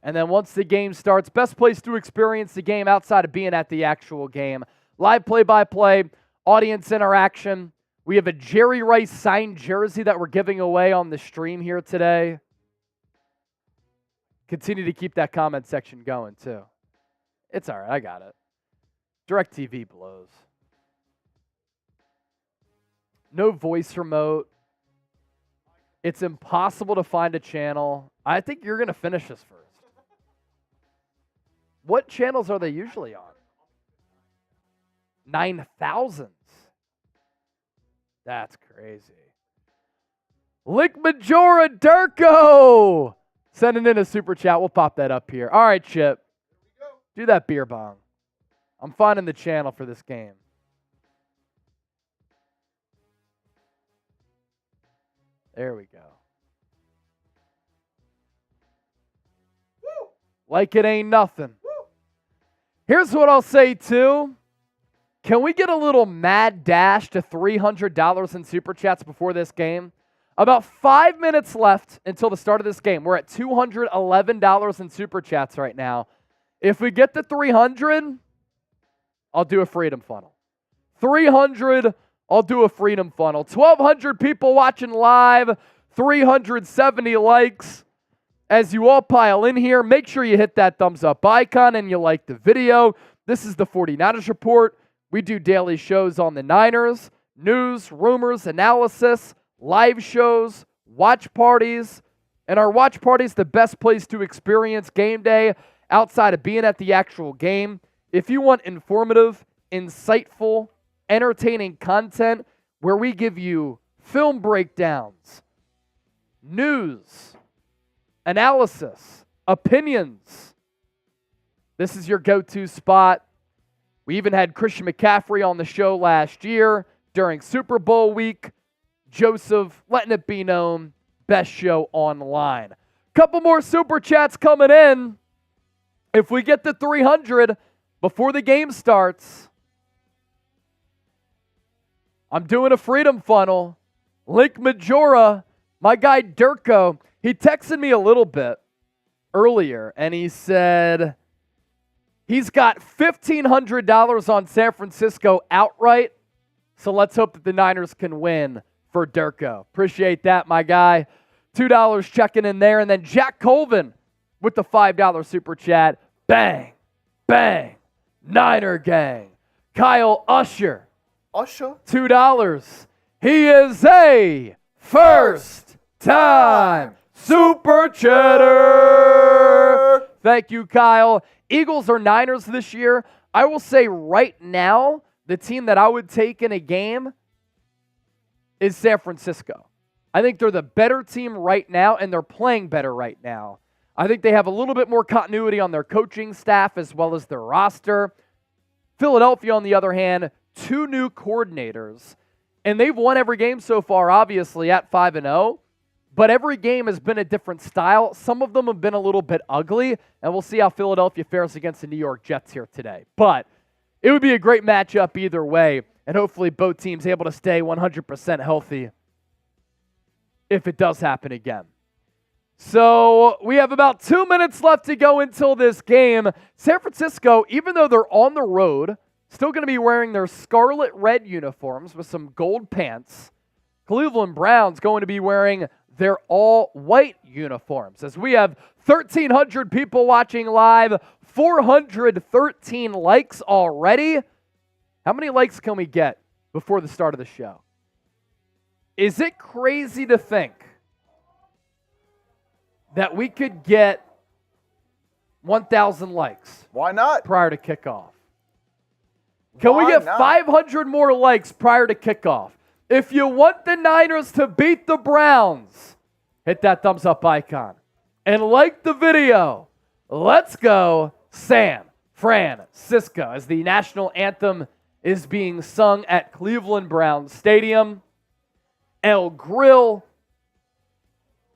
And then once the game starts, best place to experience the game outside of being at the actual game. Live play-by-play, audience interaction. We have a Jerry Rice signed jersey that we're giving away on the stream here today. Continue to keep that comment section going, too. It's all right. I got it. DirecTV blows. No voice remote. It's impossible to find a channel. I think you're going to finish this first. What channels are they usually on? 9,000s. That's crazy. Lick Majora Durko sending in a super chat. We'll pop that up here. All right, Chip. Do that beer bong. I'm finding the channel for this game. There we go. Woo! Like it ain't nothing. Woo! Here's what I'll say, too. Can we get a little mad dash to $300 in super chats before this game? About 5 minutes left until the start of this game. We're at $211 in super chats right now. If we get to 300, I'll do a freedom funnel. 300, I'll do a freedom funnel. 1,200 people watching live, 370 likes. As you all pile in here, make sure you hit that thumbs up icon and you like the video. This is the 49ers Report. We do daily shows on the Niners, news, rumors, analysis, live shows, watch parties. And our watch party is the best place to experience game day outside of being at the actual game. If you want informative, insightful, entertaining content where we give you film breakdowns, news, analysis, opinions. This is your go-to spot. We even had Christian McCaffrey on the show last year during Super Bowl week. Joseph, letting it be known, best show online. Couple more super chats coming in. If we get to 300 before the game starts, I'm doing a freedom funnel. Link Majora, my guy Durko, he texted me a little bit earlier, and he said he's got $1,500 on San Francisco outright, so let's hope that the Niners can win for Durko. Appreciate that, my guy. $2 checking in there, and then Jack Colvin with the $5 super chat. Bang, bang, Niner gang. Kyle Usher. $2. He is a first-time super chatter. Thank you, Kyle. Eagles or Niners this year? I will say right now, the team that I would take in a game is San Francisco. I think they're the better team right now, and they're playing better right now. I think they have a little bit more continuity on their coaching staff as well as their roster. Philadelphia, on the other hand, 2 new coordinators, and they've won every game so far, obviously, at 5-0, but every game has been a different style. Some of them have been a little bit ugly, and we'll see how Philadelphia fares against the New York Jets here today. But it would be a great matchup either way, and hopefully both teams able to stay 100% healthy if it does happen again. So we have about 2 minutes left to go until this game. San Francisco, even though they're on the road, still going to be wearing their scarlet red uniforms with some gold pants. Cleveland Browns going to be wearing their all white uniforms. As we have 1,300 people watching live, 413 likes already. How many likes can we get before the start of the show? Is it crazy to think that we could get 1,000 likes? Why not? Prior to kickoff. Can we get 500 more likes prior to kickoff? If you want the Niners to beat the Browns, hit that thumbs up icon and like the video. Let's go San Francisco as the national anthem is being sung at Cleveland Browns Stadium. El Grill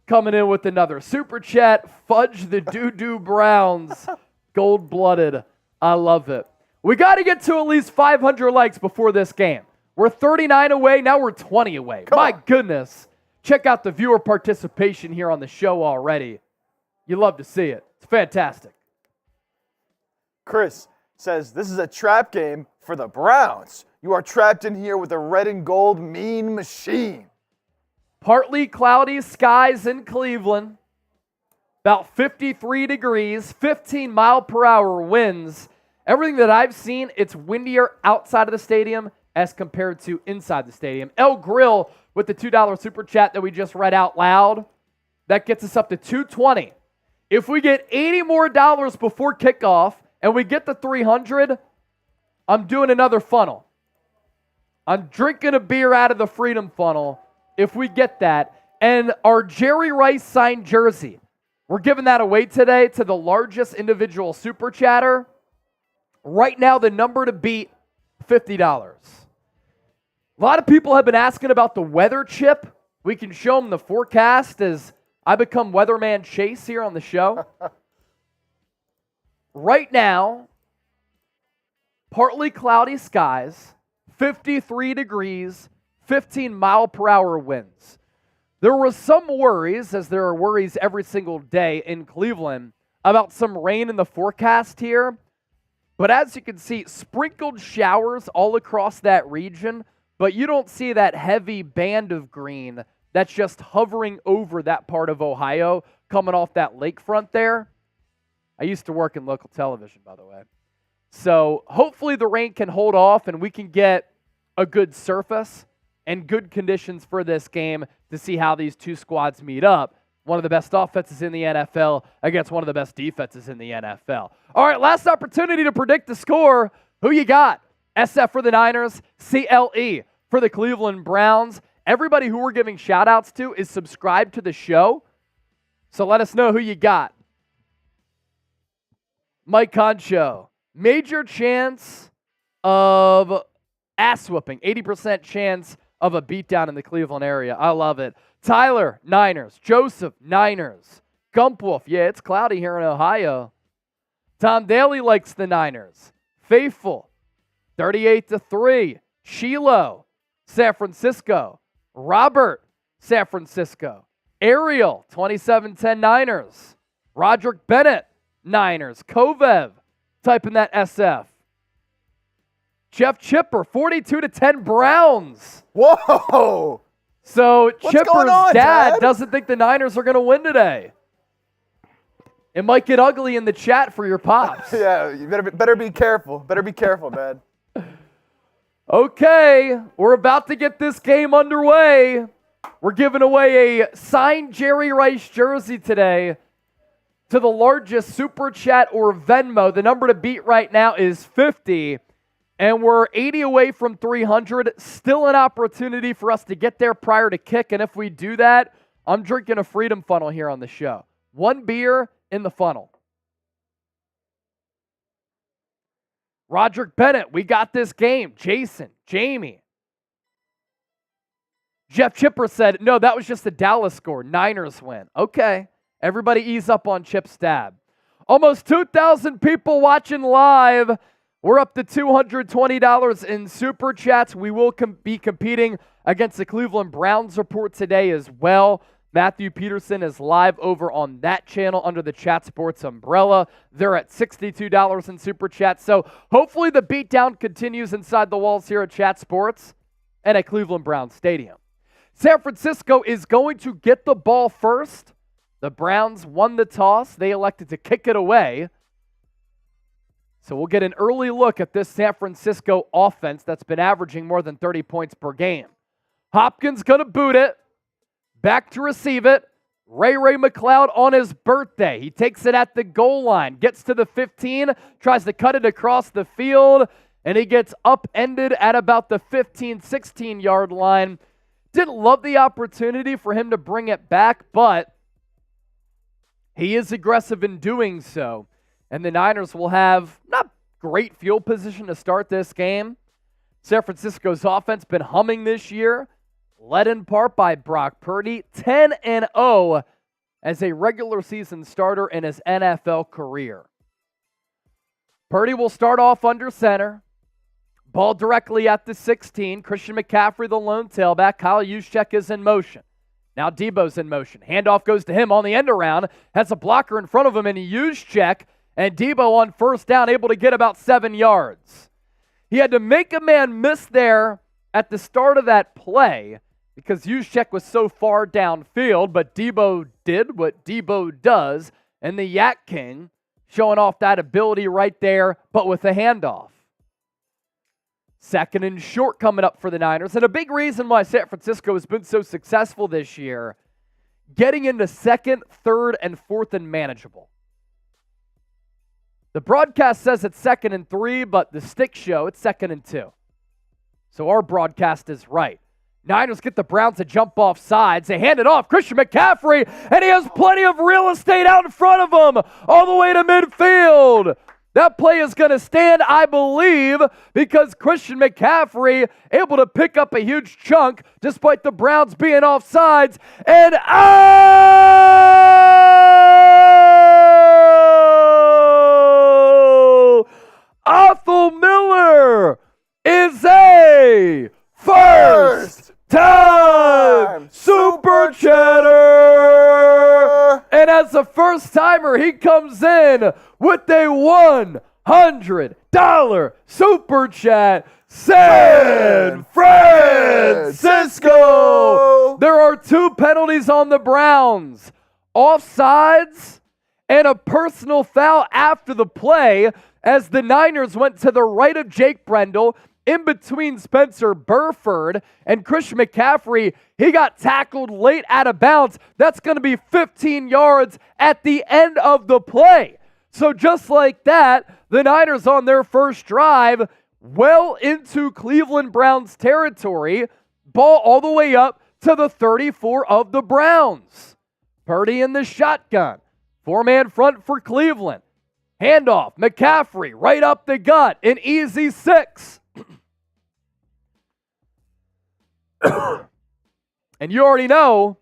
coming in with another super chat. Fudge the doo-doo Browns. Gold-blooded. I love it. We got to get to at least 500 likes before this game. We're 39 away. Now we're 20 away. My goodness. Check out the viewer participation here on the show already. You love to see it. It's fantastic. Chris says, this is a trap game for the Browns. You are trapped in here with a red and gold mean machine. Partly cloudy skies in Cleveland. About 53 degrees, 15 mile per hour winds. Everything that I've seen, it's windier outside of the stadium as compared to inside the stadium. El Grill with the $2 super chat that we just read out loud. That gets us up to $220. If we get $80 more before kickoff and we get the 300, I'm doing another funnel. I'm drinking a beer out of the Freedom Funnel if we get that. And our Jerry Rice signed jersey, we're giving that away today to the largest individual super chatter. Right now, the number to beat, $50. A lot of people have been asking about the weather chip. We can show them the forecast as I become Weatherman Chase here on the show. Right now, partly cloudy skies, 53 degrees, 15 mile per hour winds. There were some worries, as there are worries every single day in Cleveland, about some rain in the forecast here. But as you can see, sprinkled showers all across that region, but you don't see that heavy band of green that's just hovering over that part of Ohio coming off that lakefront there. I used to work in local television, by the way. So hopefully the rain can hold off and we can get a good surface and good conditions for this game to see how these two squads meet up. One of the best offenses in the NFL against one of the best defenses in the NFL. All right, last opportunity to predict the score. Who you got? SF for the Niners, CLE for the Cleveland Browns. Everybody who we're giving shout-outs to is subscribed to the show. So let us know who you got. Mike Concho, major chance of ass whooping, 80% chance of a beatdown in the Cleveland area. I love it. Tyler, Niners. Joseph, Niners. Gumpwolf, yeah, it's cloudy here in Ohio. Tom Daly likes the Niners. Faithful, 38-3. Chilo, San Francisco. Robert, San Francisco. Ariel, 27-10 Niners. Roderick Bennett, Niners. Kovev, typing that SF. Jeff Chipper, 42-10 Browns. Whoa! So What's Chipper's going on, dad Dad? doesn't think the Niners are going to win today. It might get ugly in the chat for your pops. Yeah, you better be careful. Better be careful, Dad. Okay, we're about to get this game underway. We're giving away a signed Jerry Rice jersey today to the largest Super Chat or Venmo. The number to beat right now is 50, and we're 80 away from 300. Still an opportunity for us to get there prior to kick, and if we do that, I'm drinking a Freedom Funnel here on the show. One beer in the funnel. Roderick Bennett, we got this game. Jason, Jamie. Jeff Chipper said, no, that was just the Dallas score. Niners win. Okay. Everybody ease up on Chip's stab. Almost 2,000 people watching live. We're up to $220 in Super Chats. We will be competing against the Cleveland Browns report today as well. Matthew Peterson is live over on that channel under the Chat Sports umbrella. They're at $62 in Super Chat. So hopefully the beatdown continues inside the walls here at Chat Sports and at Cleveland Browns Stadium. San Francisco is going to get the ball first. The Browns won the toss. They elected to kick it away. So we'll get an early look at this San Francisco offense that's been averaging more than 30 points per game. Hopkins going to boot it. Back to receive it. Ray McCloud on his birthday. He takes it at the goal line. Gets to the 15. Tries to cut it across the field. And he gets upended at about the 15, 16-yard line. Didn't love the opportunity for him to bring it back, but he is aggressive in doing so. And the Niners will have not great field position to start this game. San Francisco's offense been humming this year, led in part by Brock Purdy, 10-0 as a regular season starter in his NFL career. Purdy will start off under center. Ball directly at the 16. Christian McCaffrey, the lone tailback. Kyle Juszczyk is in motion. Now Deebo's in motion. Handoff goes to him on the end around. Has a blocker in front of him in Juszczyk. And Deebo on first down, able to get about 7 yards. He had to make a man miss there at the start of that play because Juszczyk was so far downfield, but Deebo did what Deebo does, and the Yak King showing off that ability right there, but with a handoff. Second and short coming up for the Niners, and a big reason why San Francisco has been so successful this year, getting into second, third, and fourth and manageable. The broadcast says it's 2nd and 3, but the stick show, it's 2nd and 2. So our broadcast is right. Niners get the Browns to jump off sides. They hand it off. Christian McCaffrey, and he has plenty of real estate out in front of him, all the way to midfield. That play is going to stand, I believe, because Christian McCaffrey able to pick up a huge chunk despite the Browns being off sides. And Athel Miller is a first time Super Chatter. And as a first timer, he comes in with a $100 Super Chat. San Francisco. There are 2 penalties on the Browns. Offsides and a personal foul after the play as the Niners went to the right of Jake Brendel in between Spencer Burford and Christian McCaffrey. He got tackled late out of bounds. That's going to be 15 yards at the end of the play. So just like that, the Niners on their first drive, well into Cleveland Browns territory, Ball all the way up to the 34 of the Browns. Purdy in the shotgun. 4-man front for Cleveland. Handoff, McCaffrey right up the gut, an easy 6. And you already know,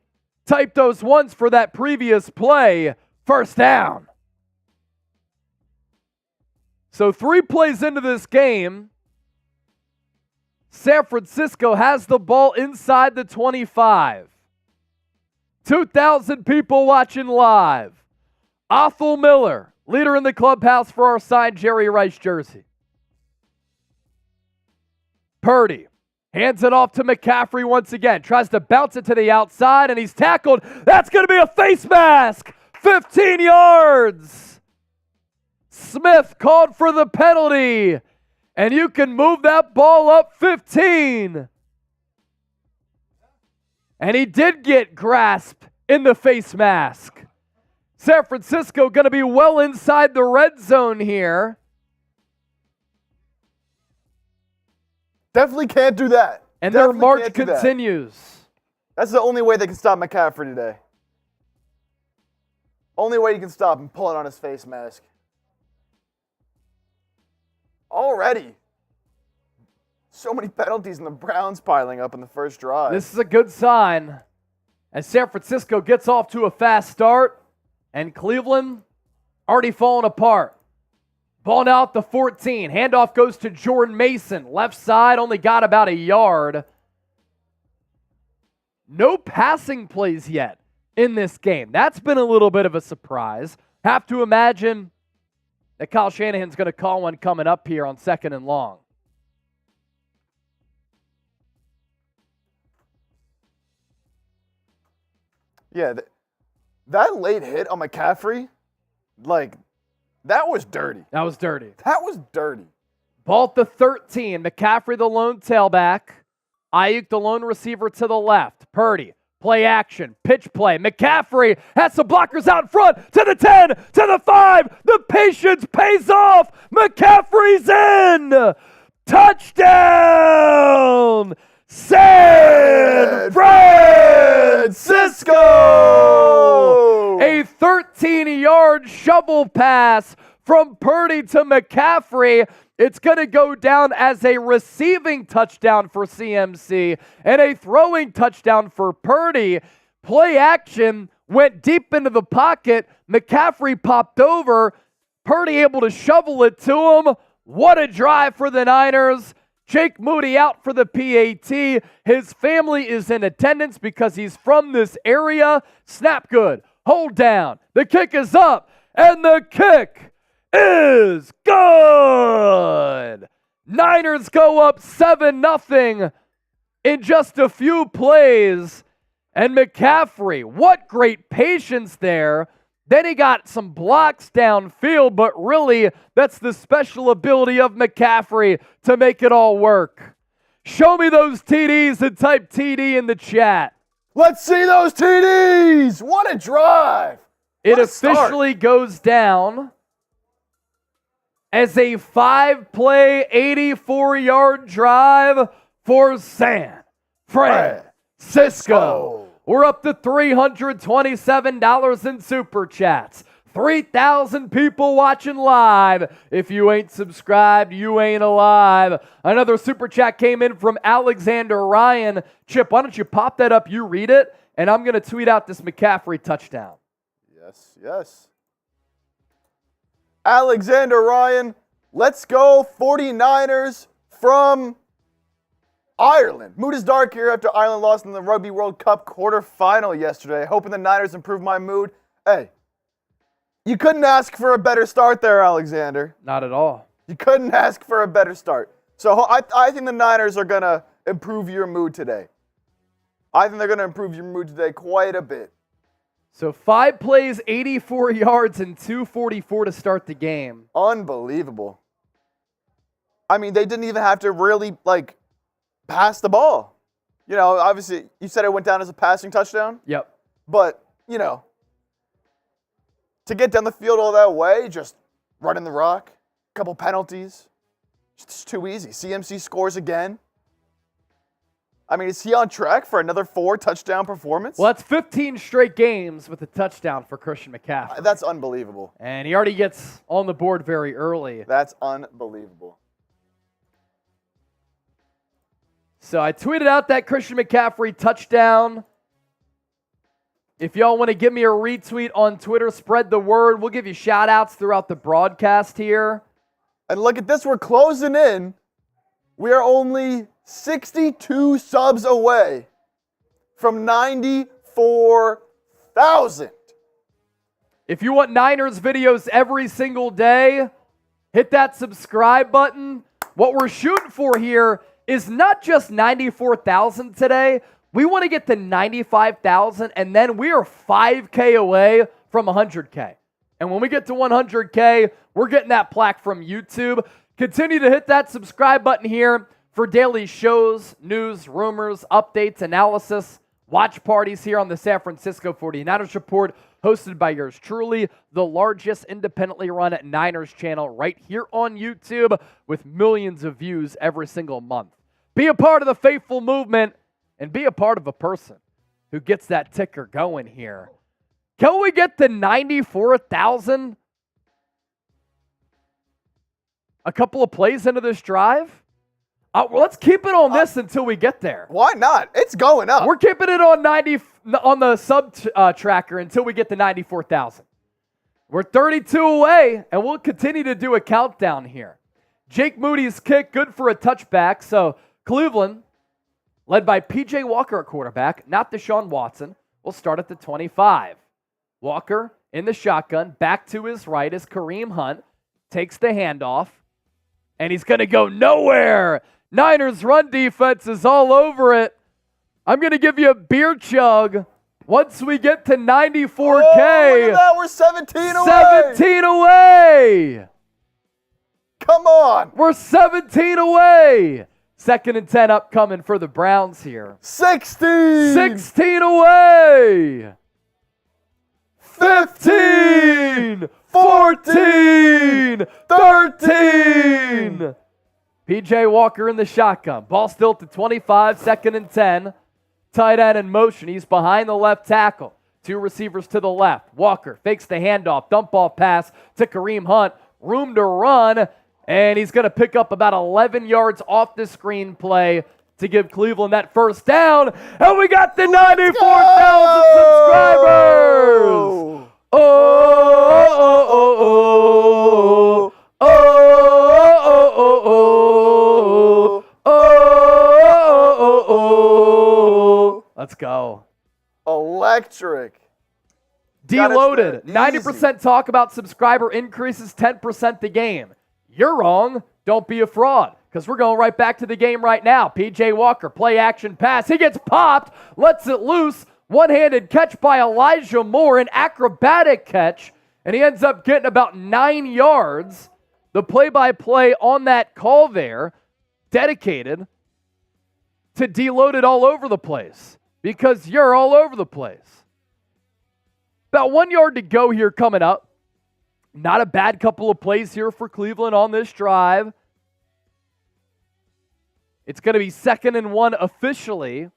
type those ones for that previous play, first down. So 3 plays into this game, San Francisco has the ball inside the 25. 2,000 people watching live. Athel Miller, leader in the clubhouse for our signed Jerry Rice jersey. Purdy hands it off to McCaffrey once again. Tries to bounce it to the outside, and he's tackled. That's going to be a face mask. 15 yards. Smith called for the penalty, and you can move that ball up 15. And he did get grasped in the face mask. San Francisco going to be well inside the red zone here. Definitely can't do that. And their march continues. That's the only way they can stop McCaffrey today. Only way you can stop him pulling on his face mask. Already. So many penalties and the Browns piling up in the first drive. This is a good sign as San Francisco gets off to a fast start and Cleveland already falling apart. Ball now at the 14. Handoff goes to Jordan Mason. Left side, only got about a yard. No passing plays yet in this game. That's been a little bit of a surprise. Have to imagine that Kyle Shanahan's going to call one coming up here on 2nd and long. Yeah, that late hit on McCaffrey, that was dirty. That was dirty. That was dirty. Ball at the 13. McCaffrey, the lone tailback. Aiyuk, the lone receiver to the left. Purdy, play action, pitch play. McCaffrey has some blockers out in front. To the 10, to the 5. The patience pays off. McCaffrey's in. Touchdown. San Francisco! A 13-yard shovel pass from Purdy to McCaffrey. It's going to go down as a receiving touchdown for CMC and a throwing touchdown for Purdy. Play action went deep into the pocket. McCaffrey popped over. Purdy able to shovel it to him. What a drive for the Niners. Jake Moody out for the PAT. His family is in attendance because he's from this area. Snap good. Hold down. The kick is up. And the kick is good. Niners go up 7-0 in just a few plays. And McCaffrey, what great patience there. Then he got some blocks downfield, but really, that's the special ability of McCaffrey to make it all work. Show me those TDs and type TD in the chat. Let's see those TDs. What a drive. It officially goes down as a 5-play, 84-yard drive for San Francisco. We're up to $327 in Super Chats. 3,000 people watching live. If you ain't subscribed, you ain't alive. Another Super Chat came in from Alexander Ryan. Chip, why don't you pop that up, you read it, and I'm going to tweet out this McCaffrey touchdown. Yes. Alexander Ryan, let's go 49ers from Ireland. Mood is dark here after Ireland lost in the Rugby World Cup quarterfinal yesterday. Hoping the Niners improve my mood. Hey, you couldn't ask for a better start there, Alexander. Not at all. You couldn't ask for a better start. So I think the Niners are going to improve your mood today. I think they're going to improve your mood today quite a bit. So 5 plays, 84 yards, and 244 to start the game. Unbelievable. I mean, they didn't even have to really, pass the ball. You know, obviously, you said it went down as a passing touchdown. Yep. But, to get down the field all that way, just running the rock, a couple penalties, it's too easy. CMC scores again. I mean, is he on track for another 4-touchdown performance? Well, that's 15 straight games with a touchdown for Christian McCaffrey. That's unbelievable. And he already gets on the board very early. That's unbelievable. So I tweeted out that Christian McCaffrey touchdown. If y'all want to give me a retweet on Twitter, spread the word. We'll give you shout-outs throughout the broadcast here. And look at this. We're closing in. We are only 62 subs away from 94,000. If you want Niners videos every single day, hit that subscribe button. What we're shooting for here is not just 94,000 today. We want to get to 95,000, and then we are 5K away from 100K. And when we get to 100K, we're getting that plaque from YouTube. Continue to hit that subscribe button here for daily shows, news, rumors, updates, analysis, watch parties here on the San Francisco 49ers Report, hosted by yours truly, the largest independently run Niners channel right here on YouTube with millions of views every single month. Be a part of the faithful movement and be a part of a person who gets that ticker going here. Can we get to 94,000 a couple of plays into this drive? Well, let's keep it on this until we get there. Why not? It's going up. We're keeping it on on the sub tracker until we get to 94,000. We're 32 away, and we'll continue to do a countdown here. Jake Moody's kick, good for a touchback. So Cleveland, led by P.J. Walker at quarterback, not Deshaun Watson, will start at the 25. Walker in the shotgun, back to his right as Kareem Hunt takes the handoff, and he's going to go nowhere. Niners run defense is all over it. I'm going to give you a beer chug once we get to 94K. Oh, look at that. We're 17 away. 17 away. Come on. We're 17 away. 2nd and 10 upcoming for the Browns here. 16. 16 away. 15. 14. 13. P.J. Walker in the shotgun. Ball still to 25, 2nd and 10. Tight end in motion. He's behind the left tackle. 2 receivers to the left. Walker fakes the handoff. Dump off pass to Kareem Hunt. Room to run. And he's going to pick up about 11 yards off the screen play to give Cleveland that first down. And we got the 94,000 subscribers. Oh, oh, oh, oh, oh, oh, oh, oh, oh. Let's go. Electric. Deloaded. 90% talk about subscriber increases, 10% the game. You're wrong. Don't be a fraud, because we're going right back to the game right now. P.J. Walker, play action pass. He gets popped, lets it loose. One-handed catch by Elijah Moore, an acrobatic catch, and he ends up getting about 9 yards. The play-by-play on that call there, dedicated to deloaded all over the place, because you're all over the place. About 1 yard to go here coming up. Not a bad couple of plays here for Cleveland on this drive. It's going to be 2nd and 1 officially.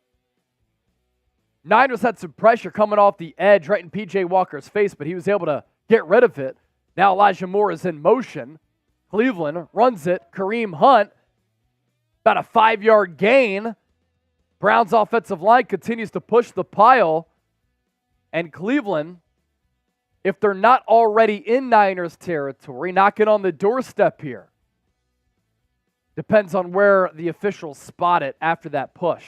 Niners had some pressure coming off the edge right in P.J. Walker's face, but he was able to get rid of it. Now Elijah Moore is in motion. Cleveland runs it. Kareem Hunt, about a 5-yard gain. Browns offensive line continues to push the pile. And Cleveland, if they're not already in Niners territory, knocking on the doorstep here. Depends on where the officials spot it after that push.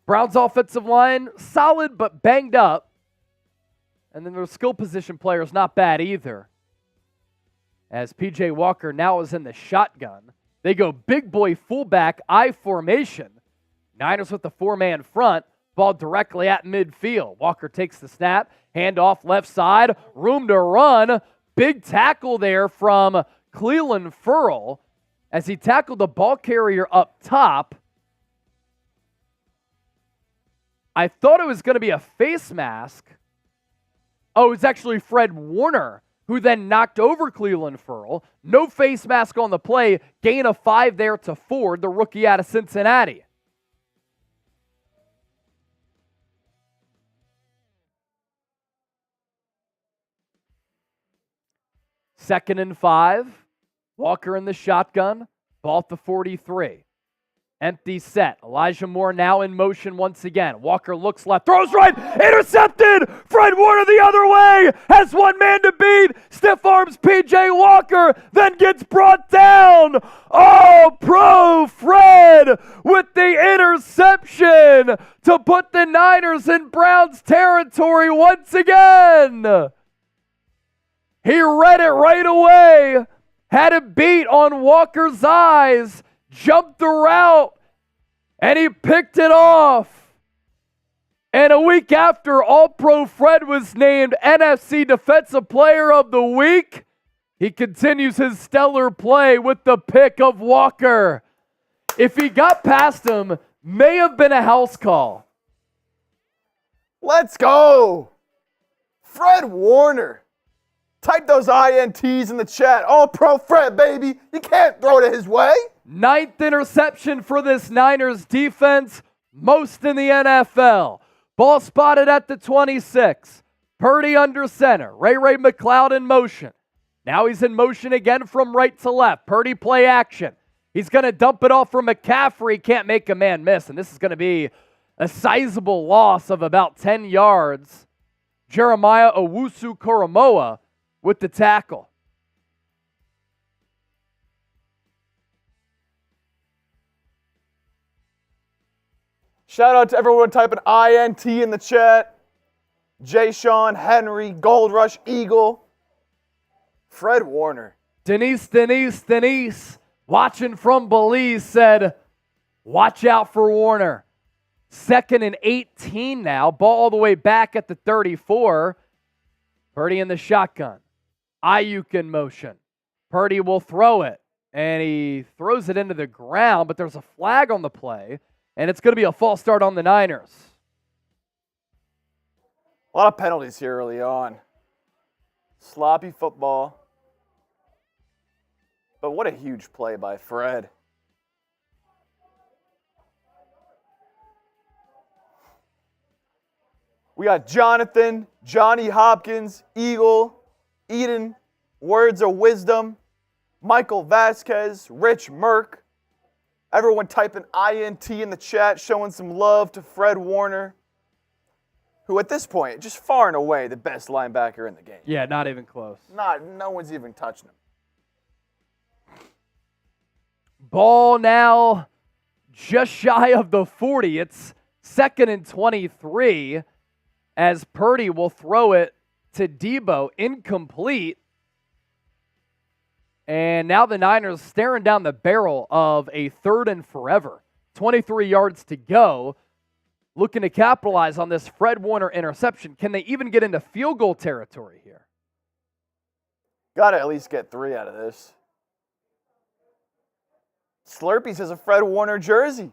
Browns offensive line, solid but banged up. And then their skill position players not bad either. As P.J. Walker now is in the shotgun. They go big boy fullback, I formation. Niners with the 4-man front, ball directly at midfield. Walker takes the snap, handoff left side, room to run. Big tackle there from Cleland Furl as he tackled the ball carrier up top. I thought it was going to be a face mask. Oh, it's actually Fred Warner who then knocked over Cleveland Ferrell. No face mask on the play. Gain of 5 there to Ford, the rookie out of Cincinnati. Second and 5. Walker in the shotgun. Ball at the 43. Empty set. Elijah Moore now in motion once again. Walker looks left, throws right, intercepted! Fred Warner the other way, has one man to beat. Stiff arms P.J. Walker, then gets brought down. Oh, pro Fred with the interception to put the Niners in Browns territory once again. He read it right away, had it beat on Walker's eyes, jumped the route, and he picked it off. And a week after All-Pro Fred was named NFC Defensive Player of the Week, he continues his stellar play with the pick of Walker. If he got past him, may have been a house call. Let's go. Fred Warner. Type those INTs in the chat. All-Pro Fred, baby. You can't throw it his way. 9th interception for this Niners defense, most in the NFL. Ball spotted at the 26. Purdy under center. Ray McCloud in motion. Now he's in motion again from right to left. Purdy play action. He's going to dump it off for McCaffrey. Can't make a man miss, and this is going to be a sizable loss of about 10 yards. Jeremiah Owusu-Koramoah with the tackle. Shout out to everyone typing INT in the chat. Jay Sean, Henry, Gold Rush, Eagle, Fred Warner. Denise, watching from Belize, said, watch out for Warner. 2nd and 18 now. Ball all the way back at the 34. Purdy in the shotgun. Aiyuk in motion. Purdy will throw it. And he throws it into the ground, but there's a flag on the play. And it's going to be a false start on the Niners. A lot of penalties here early on. Sloppy football. But what a huge play by Fred. We got Jonathan, Johnny Hopkins, Eagle, Eden, Words of Wisdom, Michael Vasquez, Rich Merck. Everyone typing INT in the chat, showing some love to Fred Warner, who at this point, just far and away the best linebacker in the game. Yeah, not even close. No one's even touching him. Ball now just shy of the 40. It's 2nd and 23 as Purdy will throw it to Deebo, incomplete. And now the Niners staring down the barrel of a 3rd and forever. 23 yards to go. Looking to capitalize on this Fred Warner interception. Can they even get into field goal territory here? Got to at least get 3 out of this. Slurpee says a Fred Warner jersey.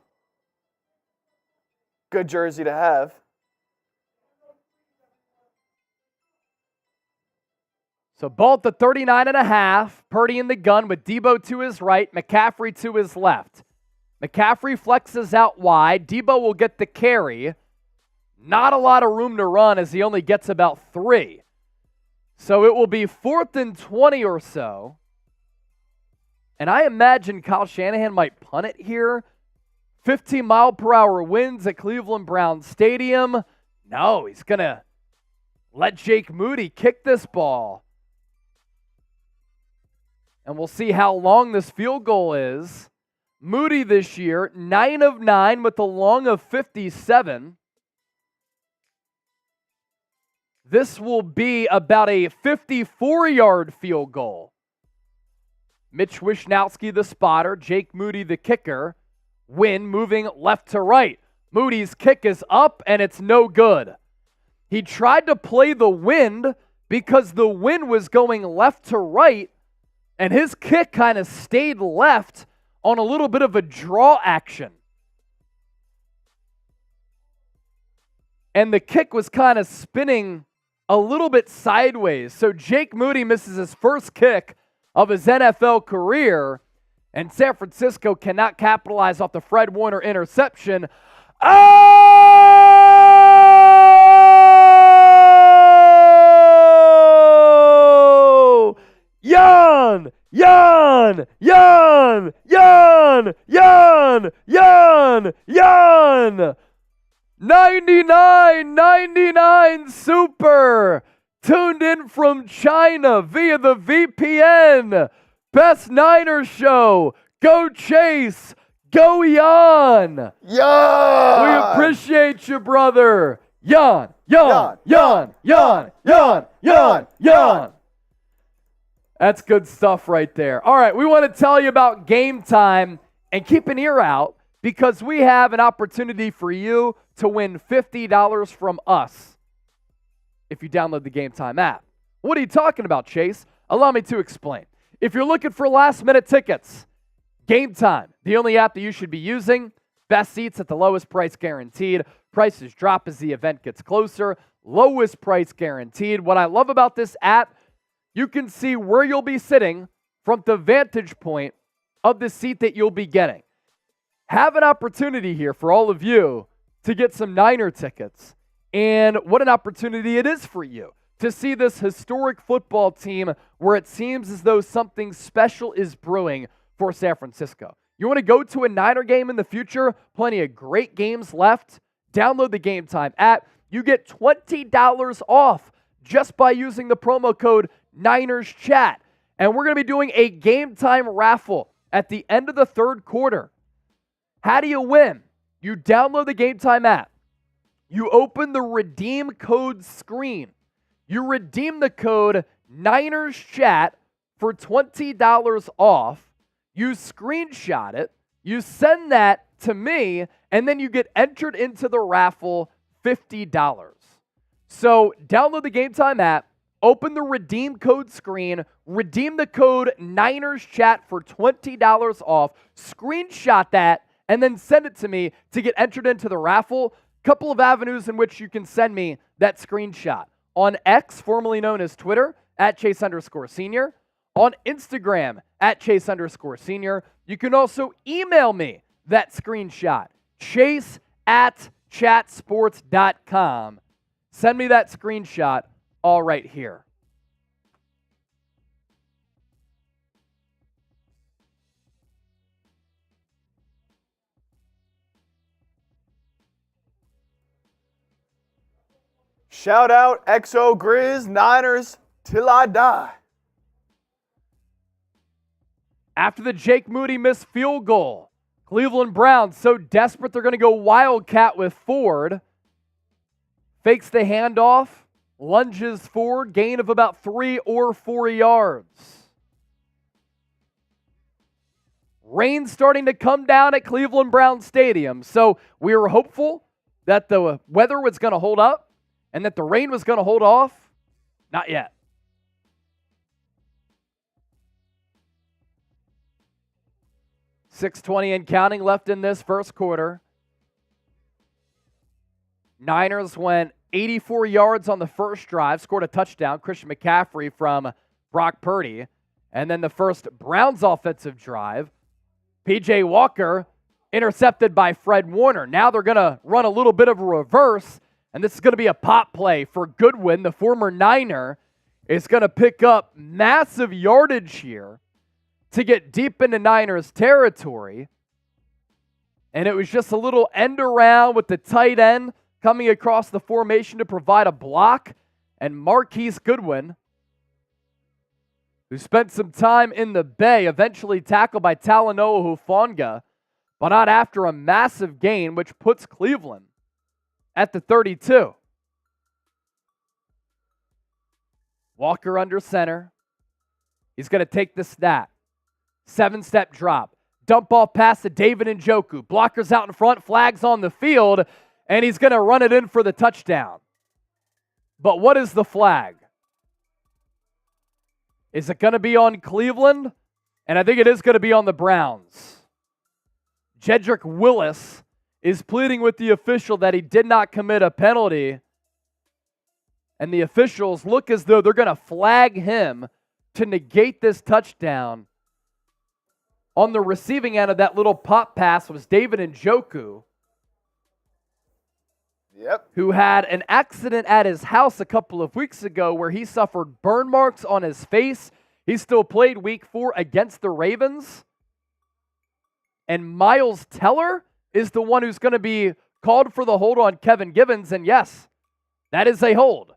Good jersey to have. So ball at the 39.5. Purdy in the gun with Deebo to his right, McCaffrey to his left. McCaffrey flexes out wide. Deebo will get the carry. Not a lot of room to run as he only gets about 3. So it will be 4th and 20 or so. And I imagine Kyle Shanahan might punt it here. 15-mile-per-hour winds at Cleveland Browns Stadium. No, he's going to let Jake Moody kick this ball. And we'll see how long this field goal is. Moody this year, 9 of 9 with a long of 57. This will be about a 54-yard field goal. Mitch Wishnowsky, the spotter. Jake Moody, the kicker. Win moving left to right. Moody's kick is up, and it's no good. He tried to play the wind because the wind was going left to right, and his kick kind of stayed left on a little bit of a draw action. And the kick was kind of spinning a little bit sideways. So Jake Moody misses his first kick of his NFL career, and San Francisco cannot capitalize off the Fred Warner interception. Oh! Yan! 99 Super, tuned in from China via the VPN. Best Niners show. Go Chase. Go Yan. Yan. We appreciate you, brother. Yan. That's good stuff right there. All right, we want to tell you about Game Time, and keep an ear out because we have an opportunity for you to win $50 from us if you download the Game Time app. What are you talking about, Chase? Allow me to explain. If you're looking for last-minute tickets, Game Time, the only app that you should be using. Best seats at the lowest price guaranteed. Prices drop as the event gets closer. Lowest price guaranteed. What I love about this app, you can see where you'll be sitting from the vantage point of the seat that you'll be getting. Have an opportunity here for all of you to get some Niner tickets. And what an opportunity it is for you to see this historic football team where it seems as though something special is brewing for San Francisco. You want to go to a Niner game in the future? Plenty of great games left. Download the Game Time app. You get $20 off just by using the promo code NinersChat. And we're going to be doing a Game Time raffle at the end of the third quarter. How do you win? You download the Game Time app. You open the redeem code screen. You redeem the code NinersChat for $20 off. You screenshot it. You send that to me, and then you get entered into the raffle $50. So download the Game Time app. Open the redeem code screen, redeem the code NinersChat for $20 off, screenshot that, and then send it to me to get entered into the raffle. Couple of avenues in which you can send me that screenshot. On X, formerly known as Twitter, @Chase_Senior. On Instagram, @Chase_Senior. You can also email me that screenshot, chase@chatsports.com. Send me that screenshot all right here. Shout out XO Grizz, Niners till I die. After the Jake Moody missed field goal, Cleveland Browns so desperate they're going to go Wildcat with Ford. Fakes the handoff, lunges forward, gain of about 3 or 4 yards. Rain starting to come down at Cleveland Browns Stadium, so we were hopeful that the weather was going to hold up and that the rain was going to hold off. Not yet. .620 and counting left in this first quarter. Niners went 84 yards on the first drive, scored a touchdown, Christian McCaffrey from Brock Purdy. And then the first Browns offensive drive, P.J. Walker intercepted by Fred Warner. Now they're going to run a little bit of a reverse, and this is going to be a pop play for Goodwin. The former Niner is going to pick up massive yardage here to get deep into Niners territory. And it was just a little end around with the tight end coming across the formation to provide a block. And Marquise Goodwin, who spent some time in the Bay, eventually tackled by Talanoa Hufanga, but not after a massive gain, which puts Cleveland at the 32. Walker under center. He's going to take the snap. 7-step drop. Dump off pass to David Njoku. Blockers out in front, flags on the field, and he's going to run it in for the touchdown. But what is the flag? Is it going to be on Cleveland? And I think it is going to be on the Browns. Jedrick Willis is pleading with the official that he did not commit a penalty. And the officials look as though they're going to flag him to negate this touchdown. On the receiving end of that little pop pass was David Njoku, who had an accident at his house a couple of weeks ago where he suffered burn marks on his face. He still played week 4 against the Ravens. And Miles Teller is the one who's going to be called for the hold on Kevin Givens. And yes, that is a hold.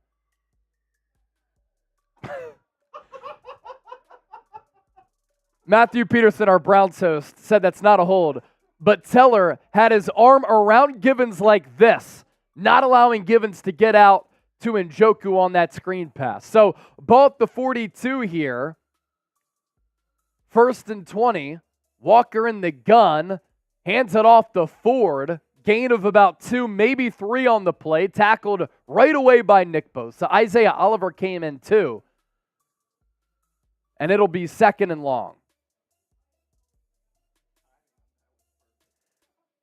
Matthew Peterson, our Browns host, said that's not a hold. But Teller had his arm around Givens like this, not allowing Givens to get out to Njoku on that screen pass. So ball at the 42 here. 1st and 20. Walker in the gun. Hands it off to Ford. Gain of about 2, maybe 3 on the play. Tackled right away by Nick Bosa. Isaiah Oliver came in too. And it'll be 2nd and long.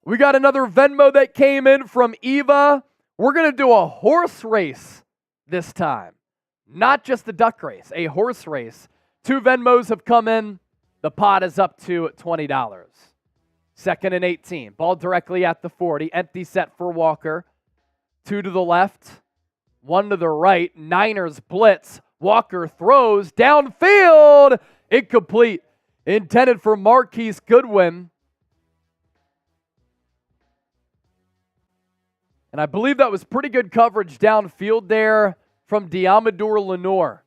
We got another Venmo that came in from Eva. We're going to do a horse race this time. Not just a duck race, a horse race. 2 Venmos have come in. The pot is up to $20. 2nd and 18. Ball directly at the 40. Empty set for Walker. 2 to the left. 1 to the right. Niners blitz. Walker throws downfield. Incomplete. Intended for Marquise Goodwin. And I believe that was pretty good coverage downfield there from Diamador Lenore.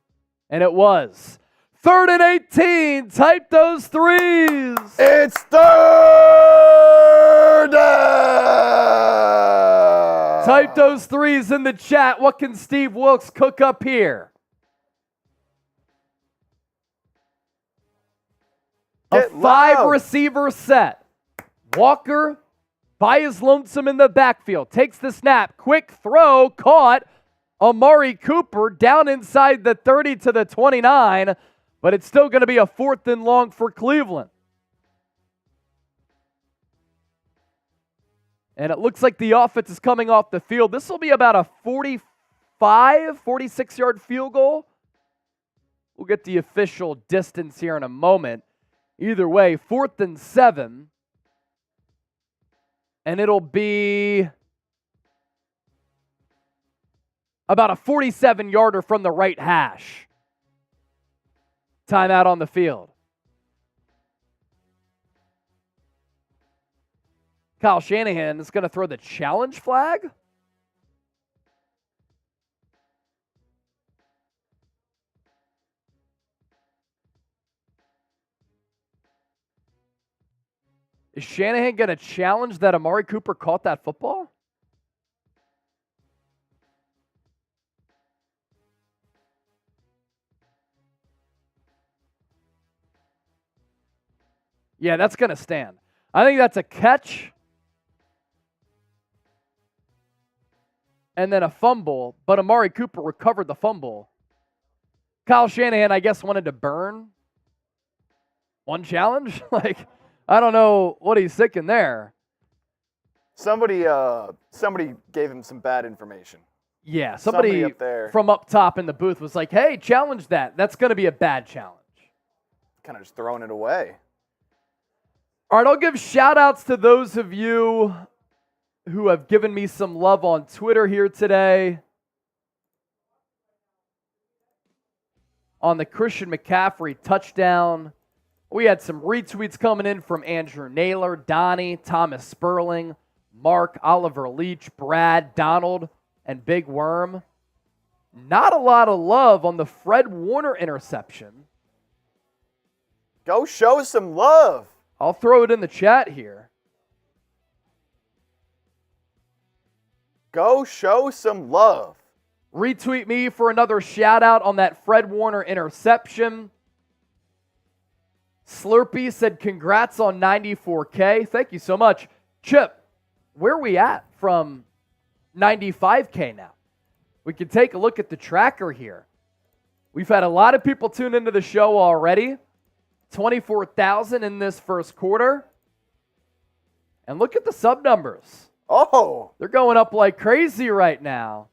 And it was. 3rd and 18. Type those threes. It's 3rd down. Type those threes in the chat. What can Steve Wilks cook up here? Get a loud. 5-receiver set. Walker by his lonesome in the backfield. Takes the snap. Quick throw. Caught. Amari Cooper down inside the 30 to the 29. But it's still going to be a 4th and long for Cleveland. And it looks like the offense is coming off the field. This will be about a 46-yard field goal. We'll get the official distance here in a moment. Either way, 4th and 7. And it'll be about a 47-yarder from the right hash. Timeout on the field. Kyle Shanahan is going to throw the challenge flag. Is Shanahan going to challenge that Amari Cooper caught that football? Yeah, that's going to stand. I think that's a catch and then a fumble, but Amari Cooper recovered the fumble. Kyle Shanahan, I guess, wanted to burn one challenge. I don't know what he's thinking there. Somebody gave him some bad information. Yeah, somebody up there from up top in the booth was like, hey, challenge that. That's going to be a bad challenge. Kind of just throwing it away. All right, I'll give shout-outs to those of you who have given me some love on Twitter here today. On the Christian McCaffrey touchdown, we had some retweets coming in from Andrew Naylor, Donnie, Thomas Sperling, Mark, Oliver Leach, Brad, Donald, and Big Worm. Not a lot of love on the Fred Warner interception. Go show some love. I'll throw it in the chat here. Go show some love. Retweet me for another shout out on that Fred Warner interception. Slurpee said, congrats on 94K. Thank you so much. Chip, where are we at from 95K now? We can take a look at the tracker here. We've had a lot of people tune into the show already. 24,000 in this first quarter. And look at the sub numbers. Oh. They're going up like crazy right now.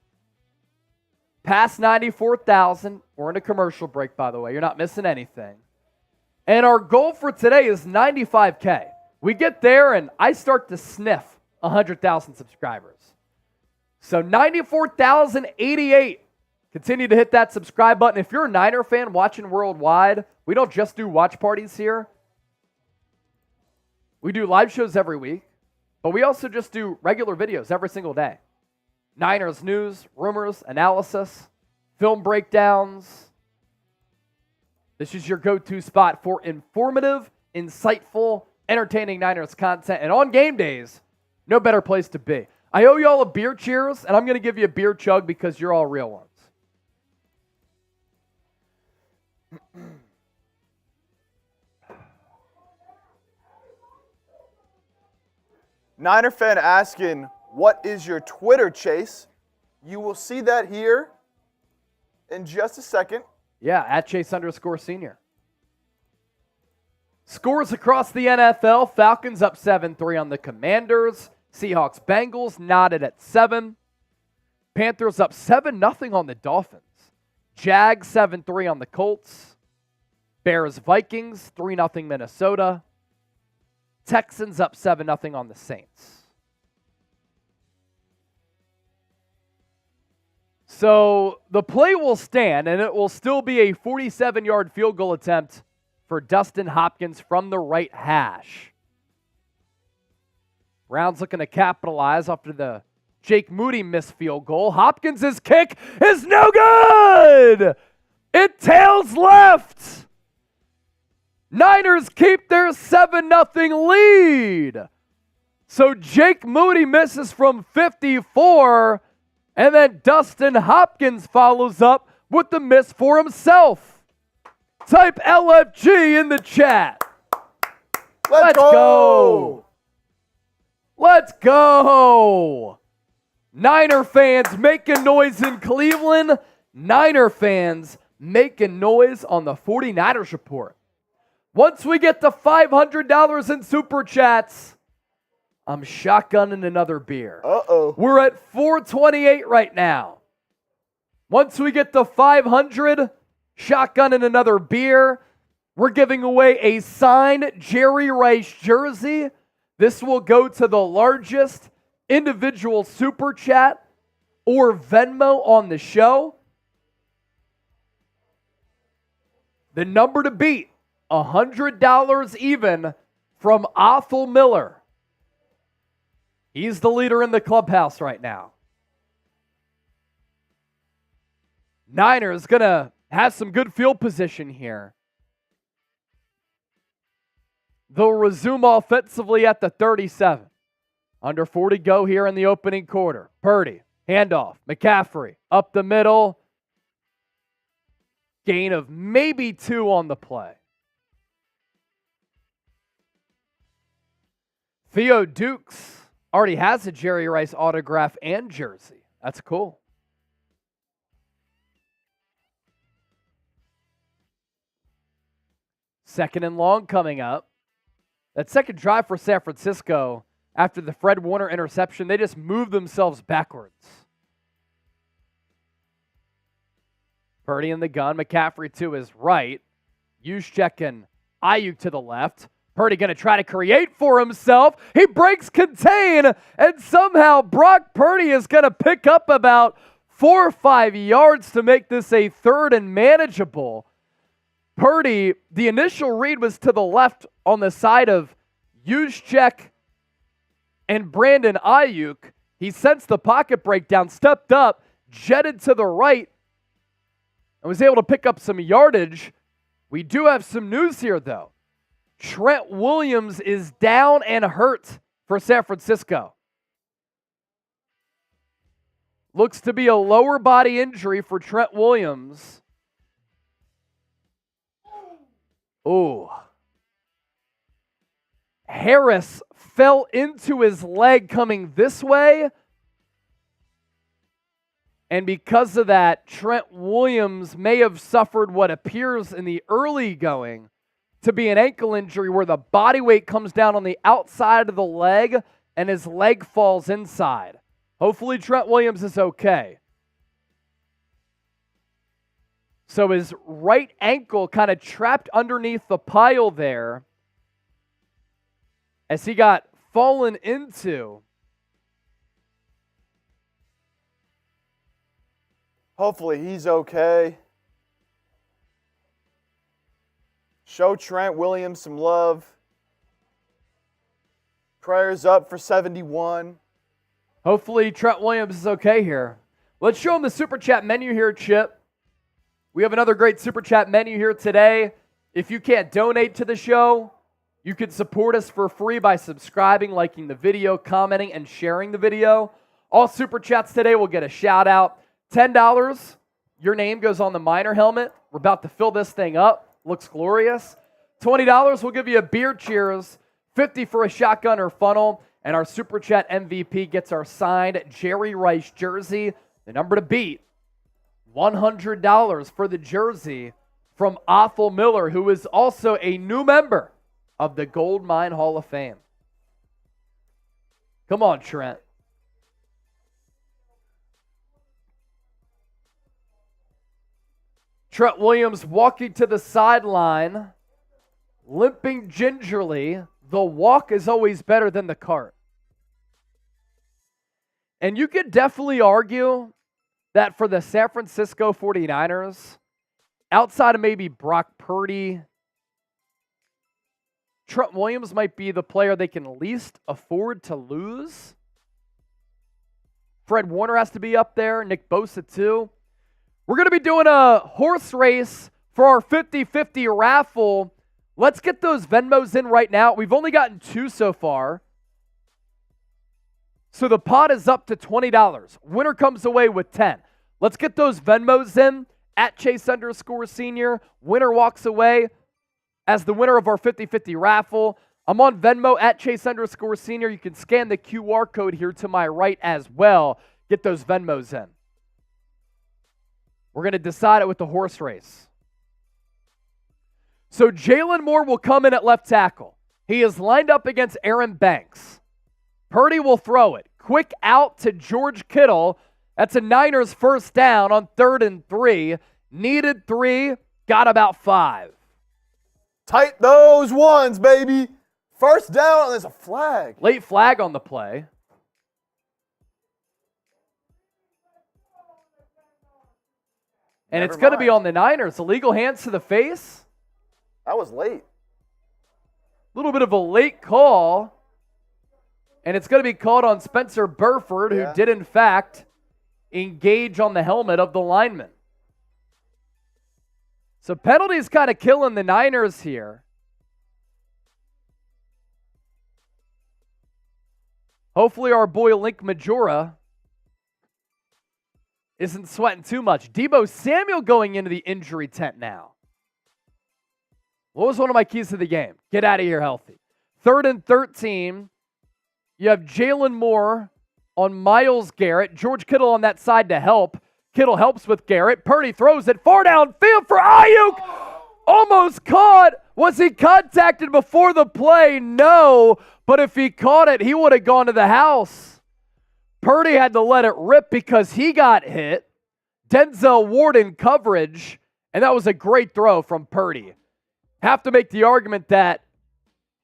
past 94,000. We're in a commercial break, by the way. You're not missing anything. And our goal for today is 95K. We get there, and I start to sniff 100,000 subscribers. So 94,088. Continue to hit that subscribe button. If you're a Niner fan watching worldwide, we don't just do watch parties here. We do live shows every week, but we also just do regular videos every single day. Niners news, rumors, analysis, film breakdowns. This is your go-to spot for informative, insightful, entertaining Niners content. And on game days, no better place to be. I owe y'all a beer cheers, and I'm going to give you a beer chug because you're all real ones. Niner fan asking, what is your Twitter, Chase? You will see that here in just a second. Yeah, at Chase_senior. Scores across the NFL. Falcons up 7-3 on the Commanders. Seahawks, Bengals knotted at 7. Panthers up 7-0 on the Dolphins. Jags 7-3 on the Colts. Bears, Vikings 3-0 Minnesota. Texans up 7-0 on the Saints. So the play will stand, and it will still be a 47-yard field goal attempt for Dustin Hopkins from the right hash. Browns looking to capitalize after the Jake Moody missed field goal. Hopkins' kick is no good! It tails left! Niners keep their 7-0 lead. So Jake Moody misses from 54, and then Dustin Hopkins follows up with the miss for himself. Type LFG in the chat. Let's go! Let's go! Niner fans making noise in Cleveland. Niner fans making noise on the 49ers report. Once we get to $500 in super chats, I'm shotgunning another beer. Uh-oh. We're at 428 right now. Once we get to 500, shotgunning another beer. We're giving away a signed Jerry Rice jersey. This will go to the largest individual super chat or Venmo on the show. The number to beat, $100 even from Othel Miller. He's the leader in the clubhouse right now. Niners going to have some good field position here. They'll resume offensively at the 37. Under 40 go here in the opening quarter. Purdy, handoff, McCaffrey, up the middle. Gain of maybe 2 on the play. Theo Dukes already has a Jerry Rice autograph and jersey. That's cool. Second and long coming up. That second drive for San Francisco after the Fred Warner interception, they just moved themselves backwards. Purdy in the gun, McCaffrey to his right. Juszczyk and Aiyuk to the left. Purdy going to try to create for himself. He breaks contain, and somehow Brock Purdy is going to pick up about 4 or 5 yards to make this a third and manageable. Purdy, the initial read was to the left on the side of Juszczyk and Brandon Aiyuk. He sensed the pocket breakdown, stepped up, jetted to the right, and was able to pick up some yardage. We do have some news here, though. Trent Williams is down and hurt for San Francisco. Looks to be a lower body injury for Trent Williams. Oh. Harris fell into his leg coming this way. And because of that, Trent Williams may have suffered what appears in the early going to be an ankle injury where the body weight comes down on the outside of the leg and his leg falls inside. Hopefully Trent Williams is okay. So his right ankle kind of trapped underneath the pile there as he got fallen into. Hopefully he's okay. Show Trent Williams some love. Prayers up for 71. Hopefully Trent Williams is okay here. Let's show him the Super Chat menu here, Chip. We have another great Super Chat menu here today. If you can't donate to the show, you can support us for free by subscribing, liking the video, commenting, and sharing the video. All Super Chats today will get a shout out. $10, your name goes on the Miner helmet. We're about to fill this thing up. Looks glorious. $20, we'll give you a beer cheers. $50 for a shotgun or funnel. And our Super Chat MVP gets our signed Jerry Rice jersey. The number to beat, $100 for the jersey from Othel Miller, who is also a new member of the Gold Mine Hall of Fame. Come on, Trent. Trent Williams walking to the sideline, limping gingerly. The walk is always better than the cart. And you could definitely argue that for the San Francisco 49ers, outside of maybe Brock Purdy, Trent Williams might be the player they can least afford to lose. Fred Warner has to be up there, Nick Bosa too. We're going to be doing a horse race for our 50-50 raffle. Let's get those Venmos in right now. We've only gotten 2 so far. So the pot is up to $20. Winner comes away with 10. Let's get those Venmos in at Chase_Senior. Winner walks away as the winner of our 50-50 raffle. I'm on Venmo at Chase_Senior. You can scan the QR code here to my right as well. Get those Venmos in. We're going to decide it with the horse race. So Jalen Moore will come in at left tackle. He is lined up against Aaron Banks. Purdy will throw it. Quick out to George Kittle. That's a Niners first down on 3rd and 3. Needed 3, got about 5. Tight those ones, baby. First down, and there's a flag. Late flag on the play. And it's going to be on the Niners. Illegal hands to the face. That was late. A little bit of a late call. And it's going to be called on Spencer Burford, who did, in fact, engage on the helmet of the lineman. So penalties kind of killing the Niners here. Hopefully our boy Link Majora isn't sweating too much. Deebo Samuel going into the injury tent now. What was one of my keys to the game? Get out of here healthy. 3rd and 13. You have Jalen Moore on Myles Garrett. George Kittle on that side to help. Kittle helps with Garrett. Purdy throws it far downfield for Aiyuk. Almost caught. Was he contacted before the play? No. But if he caught it, he would have gone to the house. Purdy had to let it rip because he got hit. Denzel Ward in coverage. And that was a great throw from Purdy. Have to make the argument that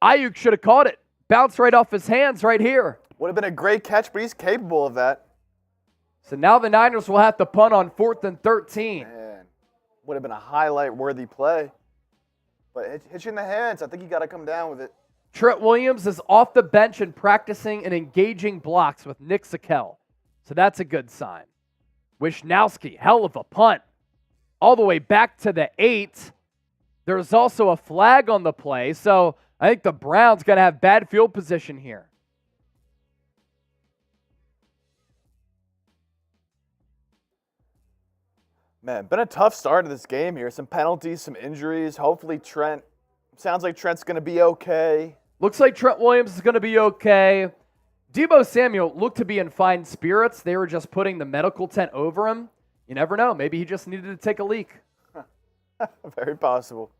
Aiyuk should have caught it. Bounced right off his hands right here. Would have been a great catch, but he's capable of that. So now the Niners will have to punt on 4th and 13. Man, would have been a highlight-worthy play. But hit you in the hands. I think you got to come down with it. Trent Williams is off the bench and practicing and engaging blocks with Nick Sakel. So that's a good sign. Wishnowski, hell of a punt. All the way back to the 8. There's also a flag on the play. So I think the Browns going to have bad field position here. Man, been a tough start to this game here. Some penalties, some injuries. Hopefully sounds like Trent's going to be okay. Looks like Trent Williams is going to be okay. Deebo Samuel looked to be in fine spirits. They were just putting the medical tent over him. You never know. Maybe he just needed to take a leak. Very possible.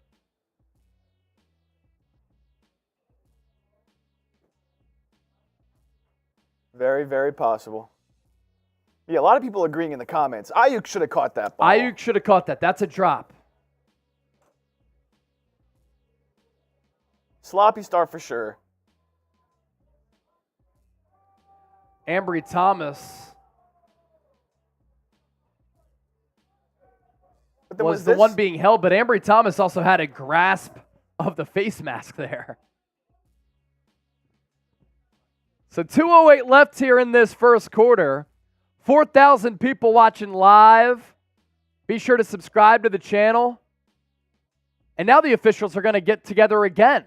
Very, very possible. Yeah, a lot of people agreeing in the comments. Aiyuk should have caught that ball. Aiyuk should have caught that. That's a drop. Sloppy start for sure. Ambry Thomas was the one being held, but Ambry Thomas also had a grasp of the face mask there. So 2:08 left here in this first quarter. 4,000 people watching live. Be sure to subscribe to the channel. And now the officials are going to get together again.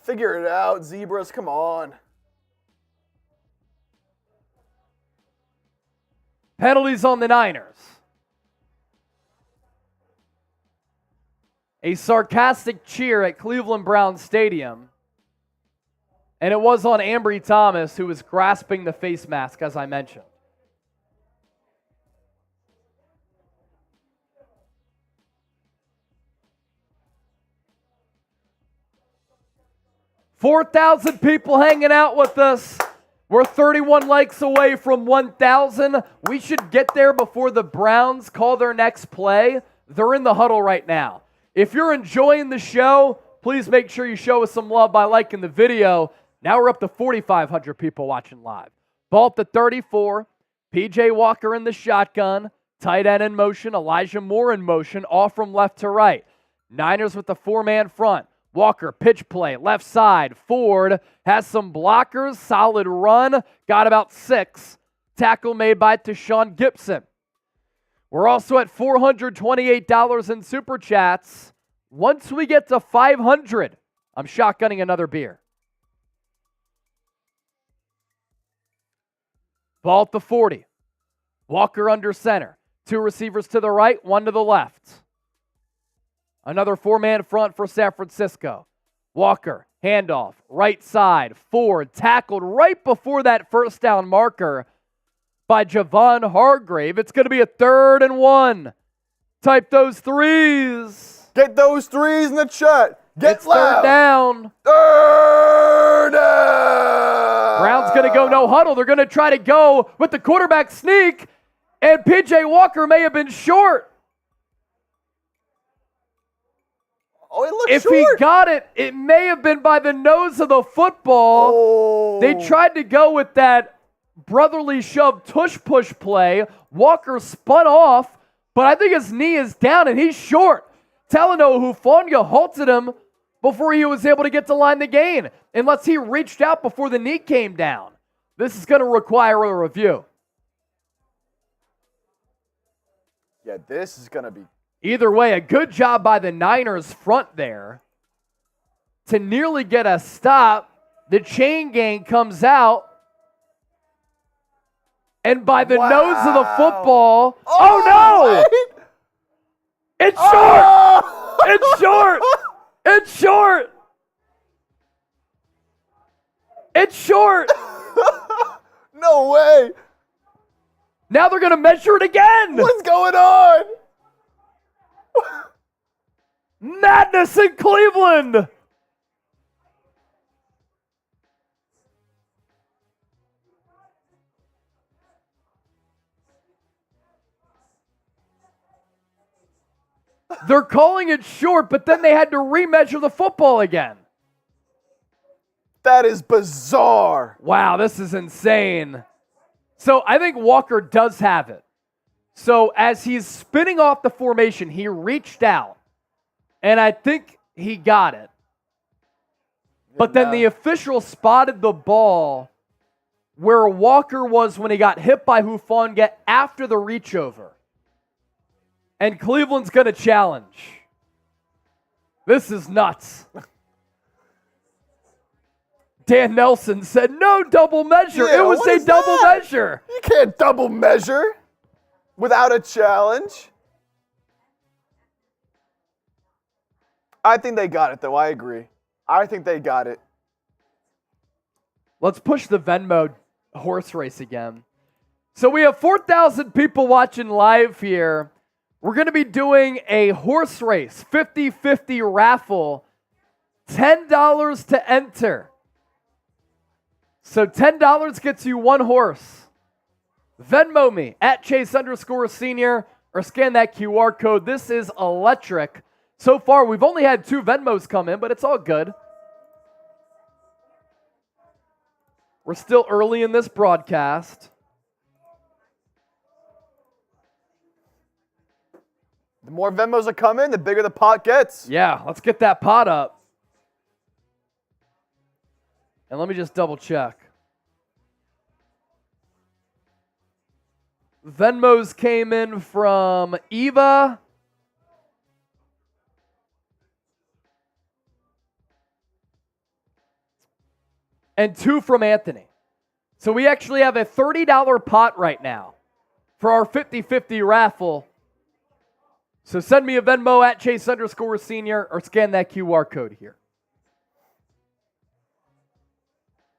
Figure it out, Zebras, come on. Penalties on the Niners. A sarcastic cheer at Cleveland Browns Stadium. And it was on Ambry Thomas, who was grasping the face mask, as I mentioned. $4,000 people hanging out with us. We're 31 likes away from 1,000. We should get there before the Browns call their next play. They're in the huddle right now. If you're enjoying the show, please make sure you show us some love by liking the video. Now we're up to 4,500 people watching live. Ball at the 34. P.J. Walker in the shotgun. Tight end in motion. Elijah Moore in motion. All from left to right. Niners with the four-man front. Walker, pitch play, left side. Ford has some blockers. Solid run. Got about 6. Tackle made by Deshaun Gibson. We're also at $428 in Super Chats. Once we get to 500, I'm shotgunning another beer. Ball at the 40. Walker under center. 2 receivers to the right, 1 to the left. Another four-man front for San Francisco. Walker, handoff, right side. Ford tackled right before that first down marker by Javon Hargrave. It's going to be a 3rd and 1. Type those 3s. Get those 3s in the chat. Get loud. 3rd down. 3rd down. Brown's going to go no huddle. They're going to try to go with the quarterback sneak, and P.J. Walker may have been short. Oh, it looks if short. He got it, it may have been by the nose of the football. Oh. They tried to go with that brotherly shove tush-push play. Walker spun off, but I think his knee is down and he's short. Talanoa Hufanga halted him before he was able to get to line the gain, unless he reached out before the knee came down. This is going to require a review. Yeah, this is going to be... Either way, a good job by the Niners front there to nearly get a stop. The chain gang comes out, and by the nose of the football, oh no! Wait. It's short! Oh. It's short! It's short! It's short! No way! Now they're going to measure it again! What's going on? Madness in Cleveland! They're calling it short, but then they had to remeasure the football again. That is bizarre. Wow, this is insane. So I think Walker does have it. So as he's spinning off the formation, he reached out, and I think he got it. But then the official spotted the ball where Walker was when he got hit by Hufanga after the reach over. And Cleveland's going to challenge. This is nuts. Dan Nelson said, no double measure. Yeah, it was a double measure. You can't double measure without a challenge. I think they got it, though. I agree. I think they got it. Let's push the Venmo horse race again. So we have 4,000 people watching live here. We're going to be doing a horse race, 50-50 raffle, $10 to enter. So $10 gets you one horse. Venmo me at Chase_senior or scan that QR code. This is electric. So far, we've only had 2 Venmos come in, but it's all good. We're still early in this broadcast. The more Venmos that come in, the bigger the pot gets. Yeah, let's get that pot up. And let me just double check. Venmos came in from Eva. And 2 from Anthony. So we actually have a $30 pot right now for our 50-50 raffle. So send me a Venmo at Chase_senior or scan that QR code here.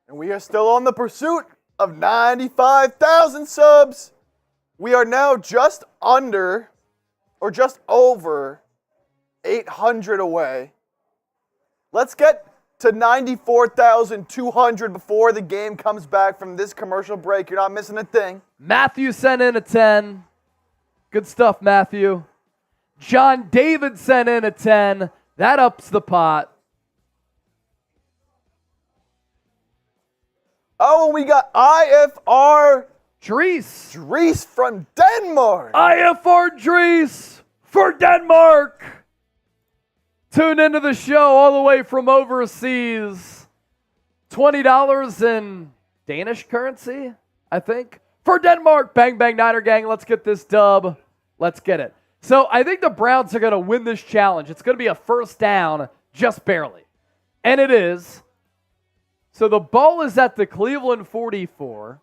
And we are still on the pursuit of 95,000 subs. We are now just under, or just over, 800 away. Let's get to 94,200 before the game comes back from this commercial break. You're not missing a thing. Matthew sent in a 10. Good stuff, Matthew. John David sent in a 10. That ups the pot. Oh, and we got IFR Dries from Denmark. IFR Dries for Denmark. Tune into the show all the way from overseas. $20 in Danish currency, I think. For Denmark. Bang, bang, Niner gang. Let's get this dub. Let's get it. So I think the Browns are going to win this challenge. It's going to be a first down, just barely. And it is. So the ball is at the Cleveland 44.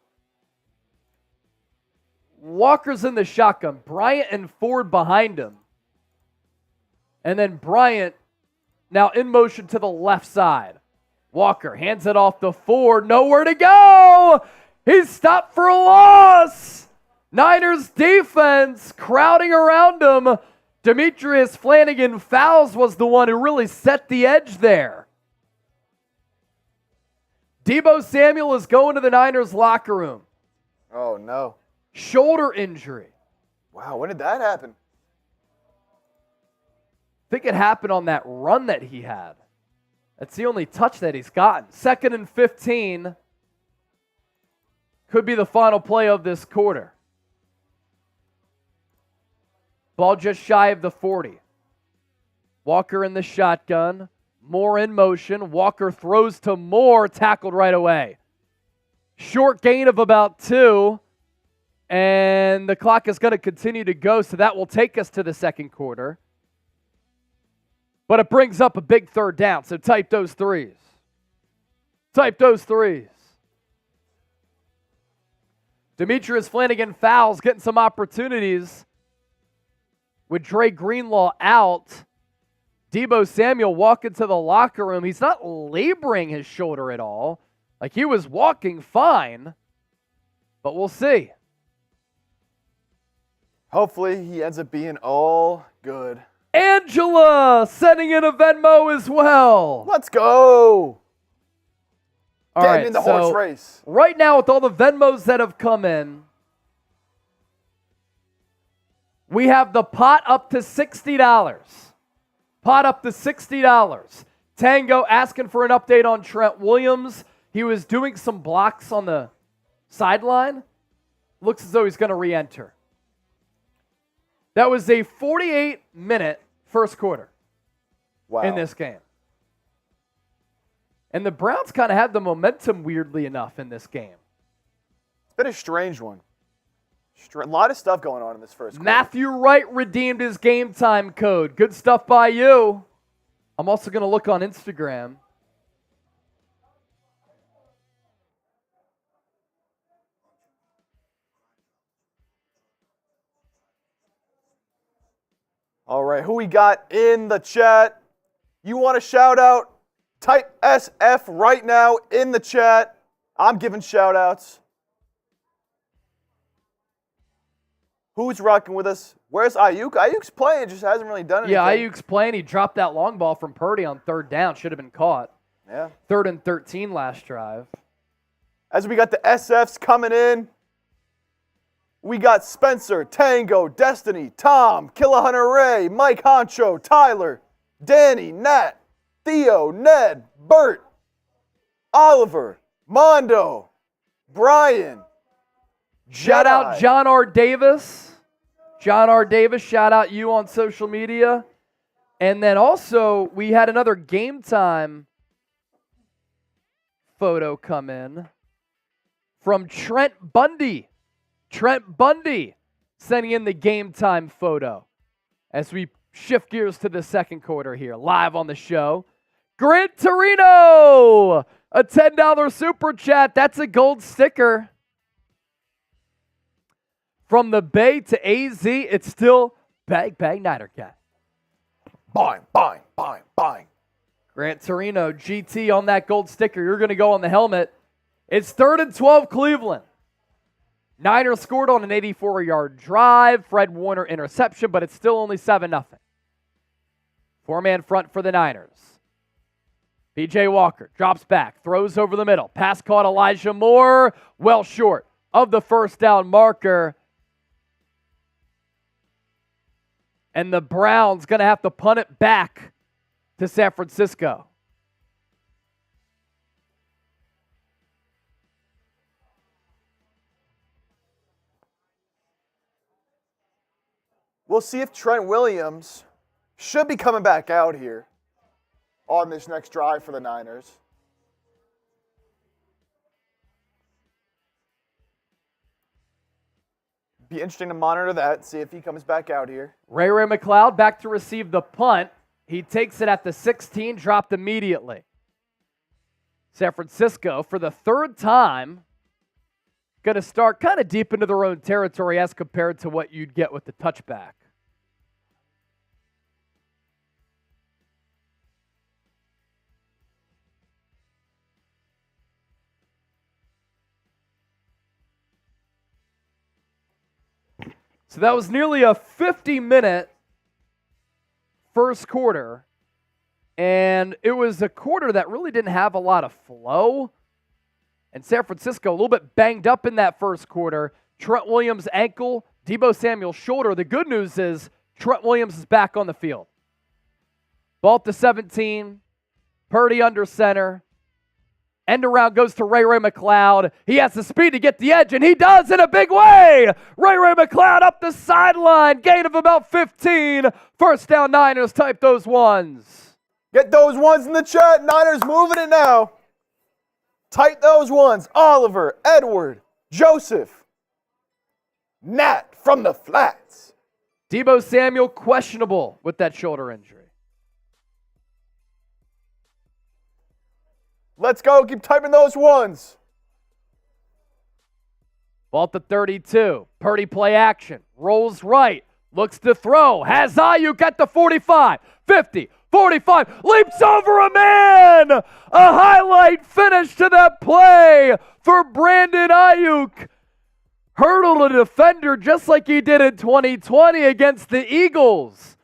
Walker's in the shotgun. Bryant and Ford behind him. And then Bryant now in motion to the left side. Walker hands it off to Ford. Nowhere to go. He's stopped for a loss. Niners defense crowding around him. Demetrius Flanagan Fowles was the one who really set the edge there. Deebo Samuel is going to the Niners locker room. Oh, no. Shoulder injury. Wow, when did that happen? I think it happened on that run that he had. That's the only touch that he's gotten. 2nd and 15. Could be the final play of this quarter. Ball just shy of the 40. Walker in the shotgun. Moore in motion. Walker throws to Moore, tackled right away. Short gain of about 2. And the clock is going to continue to go, so that will take us to the second quarter. But it brings up a big third down, so type those threes. Type those threes. Demetrius Flanagan Fowles getting some opportunities with Dre Greenlaw out. Deebo Samuel walking to the locker room. He's not laboring his shoulder at all. Like he was walking fine, but we'll see. Hopefully he ends up being all good. Angela sending in a Venmo as well. Let's go. All Getting right, in the so horse race. right now with all the Venmos that have come in, we have the pot up to $60. Pot up to $60. Tango asking for an update on Trent Williams. He was doing some blocks on the sideline. Looks as though he's going to re-enter. That was a 48-minute first quarter in this game. And the Browns kind of had the momentum, weirdly enough, in this game. It's been a strange one. A lot of stuff going on in this first quarter. Matthew Wright redeemed his game time code. Good stuff by you. I'm also going to look on Instagram. All right, who we got in the chat? You want a shout out? Type SF right now in the chat. I'm giving shout outs. Who's rocking with us? Where's Aiyuk? Aiyuk's playing, just hasn't really done anything. Yeah, Aiyuk's playing. He dropped that long ball from Purdy on third down. Should have been caught. Yeah. 3rd and 13 last drive. As we got the SFs coming in. We got Spencer, Tango, Destiny, Tom, Killahunter Ray, Mike Honcho, Tyler, Danny, Nat, Theo, Ned, Bert, Oliver, Mondo, Brian. Shout Jedi. out John R. Davis. John R. Davis, shout out you on social media. And then also, we had another Game Time photo come in from Trent Bundy. Trent Bundy sending in the Game Time photo as we shift gears to the second quarter here, live on the show. Grant Torino, a $10 super chat. That's a gold sticker. From the Bay to AZ, it's still bang, Niner Cat. Bang, bang, bang, bang. Grant Torino, GT on that gold sticker. You're going to go on the helmet. It's 3rd and 12 Cleveland. Niners scored on an 84-yard drive. Fred Warner interception, but it's still only 7-0. Four-man front for the Niners. P.J. Walker drops back, throws over the middle. Pass caught Elijah Moore, well short of the first down marker. And the Browns going to have to punt it back to San Francisco. We'll see if Trent Williams should be coming back out here on this next drive for the Niners. Be interesting to monitor that, see if he comes back out here. Ray McCloud back to receive the punt. He takes it at the 16, dropped immediately. San Francisco, for the third time, going to start kind of deep into their own territory as compared to what you'd get with the touchback. So that was nearly a 50-minute first quarter, and it was a quarter that really didn't have a lot of flow. And San Francisco a little bit banged up in that first quarter. Trent Williams' ankle, Deebo Samuel shoulder. The good news is Trent Williams is back on the field. Ball at the 17, Purdy under center. End around goes to Ray McCloud. He has the speed to get the edge, and he does in a big way. Ray McCloud up the sideline. Gain of about 15. First down, Niners. Type those ones. Get those ones in the chat. Niners moving it now. Type those ones. Oliver, Edward, Joseph, Nat from the flats. Deebo Samuel questionable with that shoulder injury. Let's go. Keep typing those ones. Ball at the 32. Purdy play action. Rolls right. Looks to throw. Has Aiyuk at the 45. 50. 45. Leaps over a man. A highlight finish to that play for Brandon Aiyuk. Hurdled a defender just like he did in 2020 against the Eagles.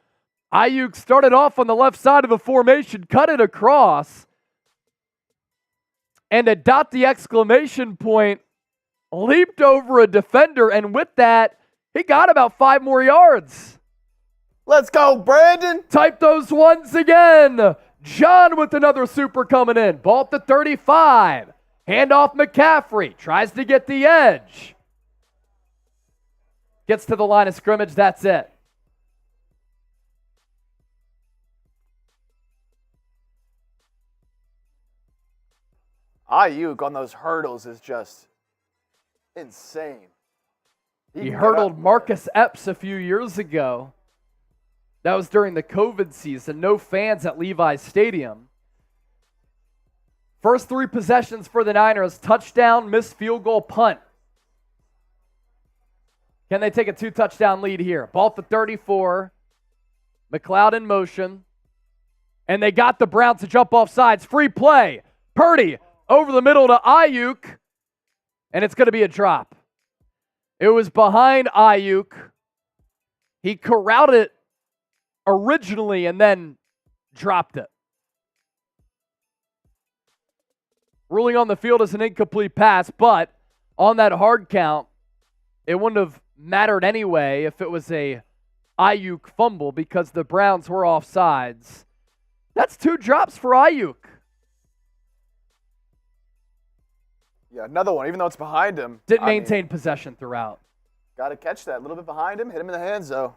Aiyuk started off on the left side of the formation, cut it across. And to dot the exclamation point, leaped over a defender, and with that, he got about 5 more yards. Let's go, Brandon. Type those ones again. John with another super coming in. Ball at the 35. Handoff McCaffrey. Tries to get the edge. Gets to the line of scrimmage. That's it. Aiyuk on those hurdles is just insane. He hurdled Marcus Epps a few years ago. That was during the COVID season. No fans at Levi Stadium. First 3 possessions for the Niners. Touchdown, missed field goal, punt. Can they take a 2-touchdown lead here? Ball at the 34. McCloud in motion. And they got the Browns to jump off sides. Free play. Purdy over the middle to Aiyuk. And it's going to be a drop. It was behind Aiyuk. He corralled it originally and then dropped it. Ruling on the field as an incomplete pass, but on that hard count, it wouldn't have mattered anyway if it was a Aiyuk fumble because the Browns were offsides. That's 2 drops for Aiyuk. Yeah, another one, even though it's behind him. Didn't maintain possession throughout. Got to catch that. A little bit behind him. Hit him in the hands, though.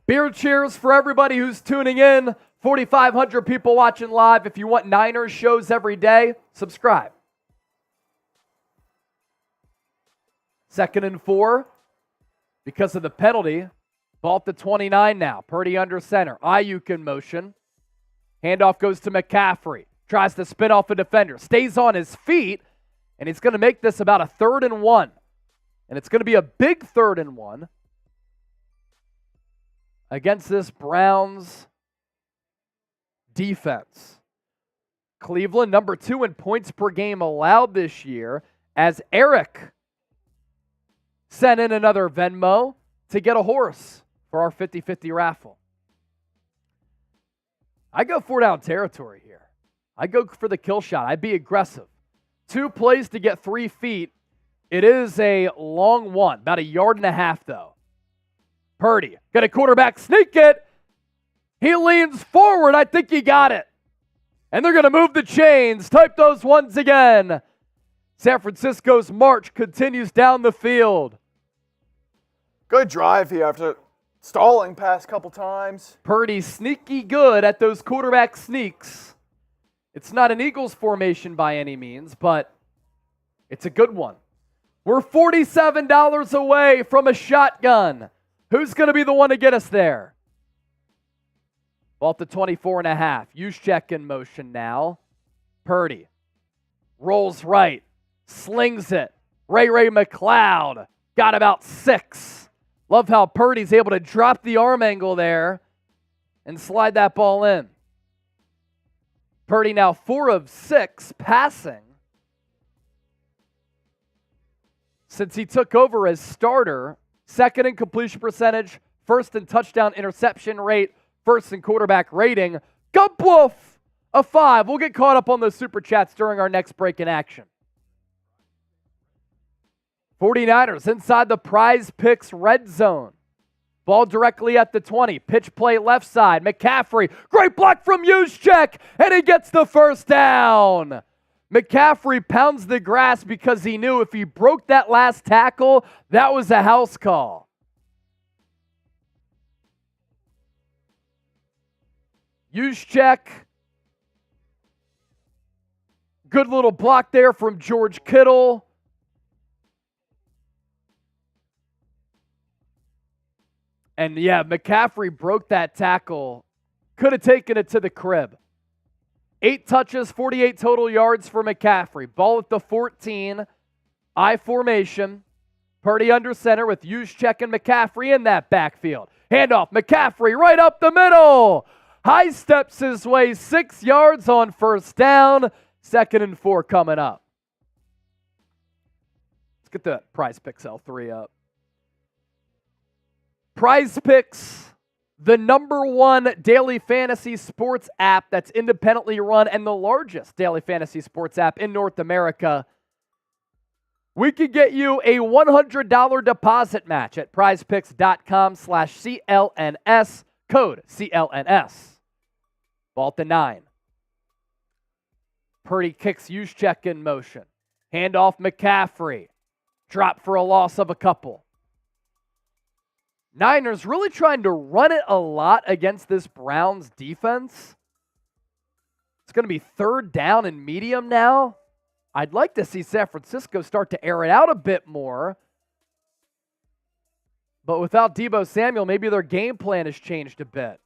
Beer cheers for everybody who's tuning in. 4,500 people watching live. If you want Niners shows every day, subscribe. 2nd and 4. Because of the penalty, ball at the 29 now. Purdy under center. Aiyuk in motion. Handoff goes to McCaffrey. Tries to spin off a defender. Stays on his feet. And he's going to make this about a 3rd and 1. And it's going to be a big 3rd and 1 against this Browns defense. Cleveland, number 2 in points per game allowed this year, as Eric sent in another Venmo to get a horse for our 50-50 raffle. I go 4-down territory here. I go for the kill shot. I'd be aggressive. 2 plays to get 3 feet. It is a long one, about 1.5 yards though. Purdy, got a quarterback sneak it. He leans forward. I think he got it. And they're going to move the chains. Type those ones again. San Francisco's march continues down the field. Good drive here after stalling past couple times. Purdy sneaky good at those quarterback sneaks. It's not an Eagles formation by any means, but it's a good one. We're $47 away from a shotgun. Who's going to be the one to get us there? Ball at the 24.5. Juszczyk in motion now. Purdy rolls right, slings it. Ray McCloud got about 6. Love how Purdy's able to drop the arm angle there and slide that ball in. Purdy now 4 of 6 passing since he took over as starter. 2nd in completion percentage, 1st in touchdown interception rate, 1st in quarterback rating. Gumpwolf, a 5. We'll get caught up on those super chats during our next break in action. 49ers inside the Prize Picks red zone. Ball directly at the 20. Pitch play left side. McCaffrey. Great block from Juszczyk. And he gets the 1st down. McCaffrey pounds the grass because he knew if he broke that last tackle, that was a house call. Juszczyk. Good little block there from George Kittle. And yeah, McCaffrey broke that tackle. Could have taken it to the crib. 8 touches, 48 total yards for McCaffrey. Ball at the 14. I formation. Purdy under center with Juszczyk and McCaffrey in that backfield. Handoff, McCaffrey right up the middle. High steps his way 6 yards on 1st down. 2nd and 4 coming up. Let's get the Prize Picks L3 up. Prize Picks, the number 1 daily fantasy sports app that's independently run and the largest daily fantasy sports app in North America. We could get you a $100 deposit match at prizepicks.com/CLNS, code CLNS. Ball at the 9. Purdy kicks Juszczyk in motion. Handoff McCaffrey. Drop for a loss of a couple. Niners really trying to run it a lot against this Browns defense. It's going to be 3rd down and medium now. I'd like to see San Francisco start to air it out a bit more. But without Deebo Samuel, maybe their game plan has changed a bit.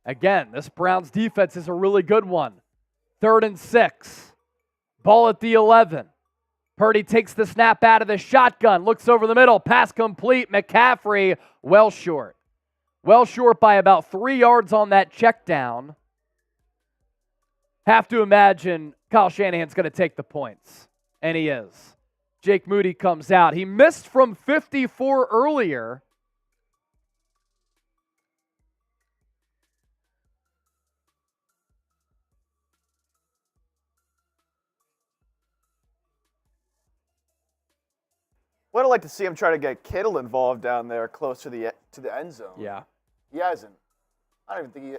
Again, this Browns defense is a really good one. 3rd and 6. Ball at the 11. Purdy takes the snap out of the shotgun, looks over the middle, pass complete. McCaffrey, well short. Well short by about 3 yards on that check down. Have to imagine Kyle Shanahan's going to take the points, and he is. Jake Moody comes out. He missed from 54 earlier. Would have liked to see him try to get Kittle involved down there close to the end zone. Yeah. He hasn't. I don't even think he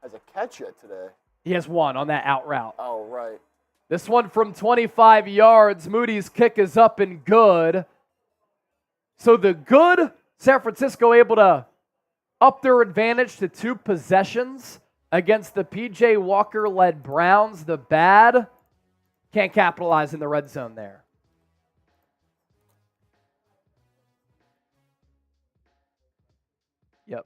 has a catch yet today. He has one on that out route. Oh, right. This one from 25 yards. Moody's kick is up and good. So the good, San Francisco able to up their advantage to 2 possessions against the P.J. Walker-led Browns. The bad, can't capitalize in the red zone there. Yep.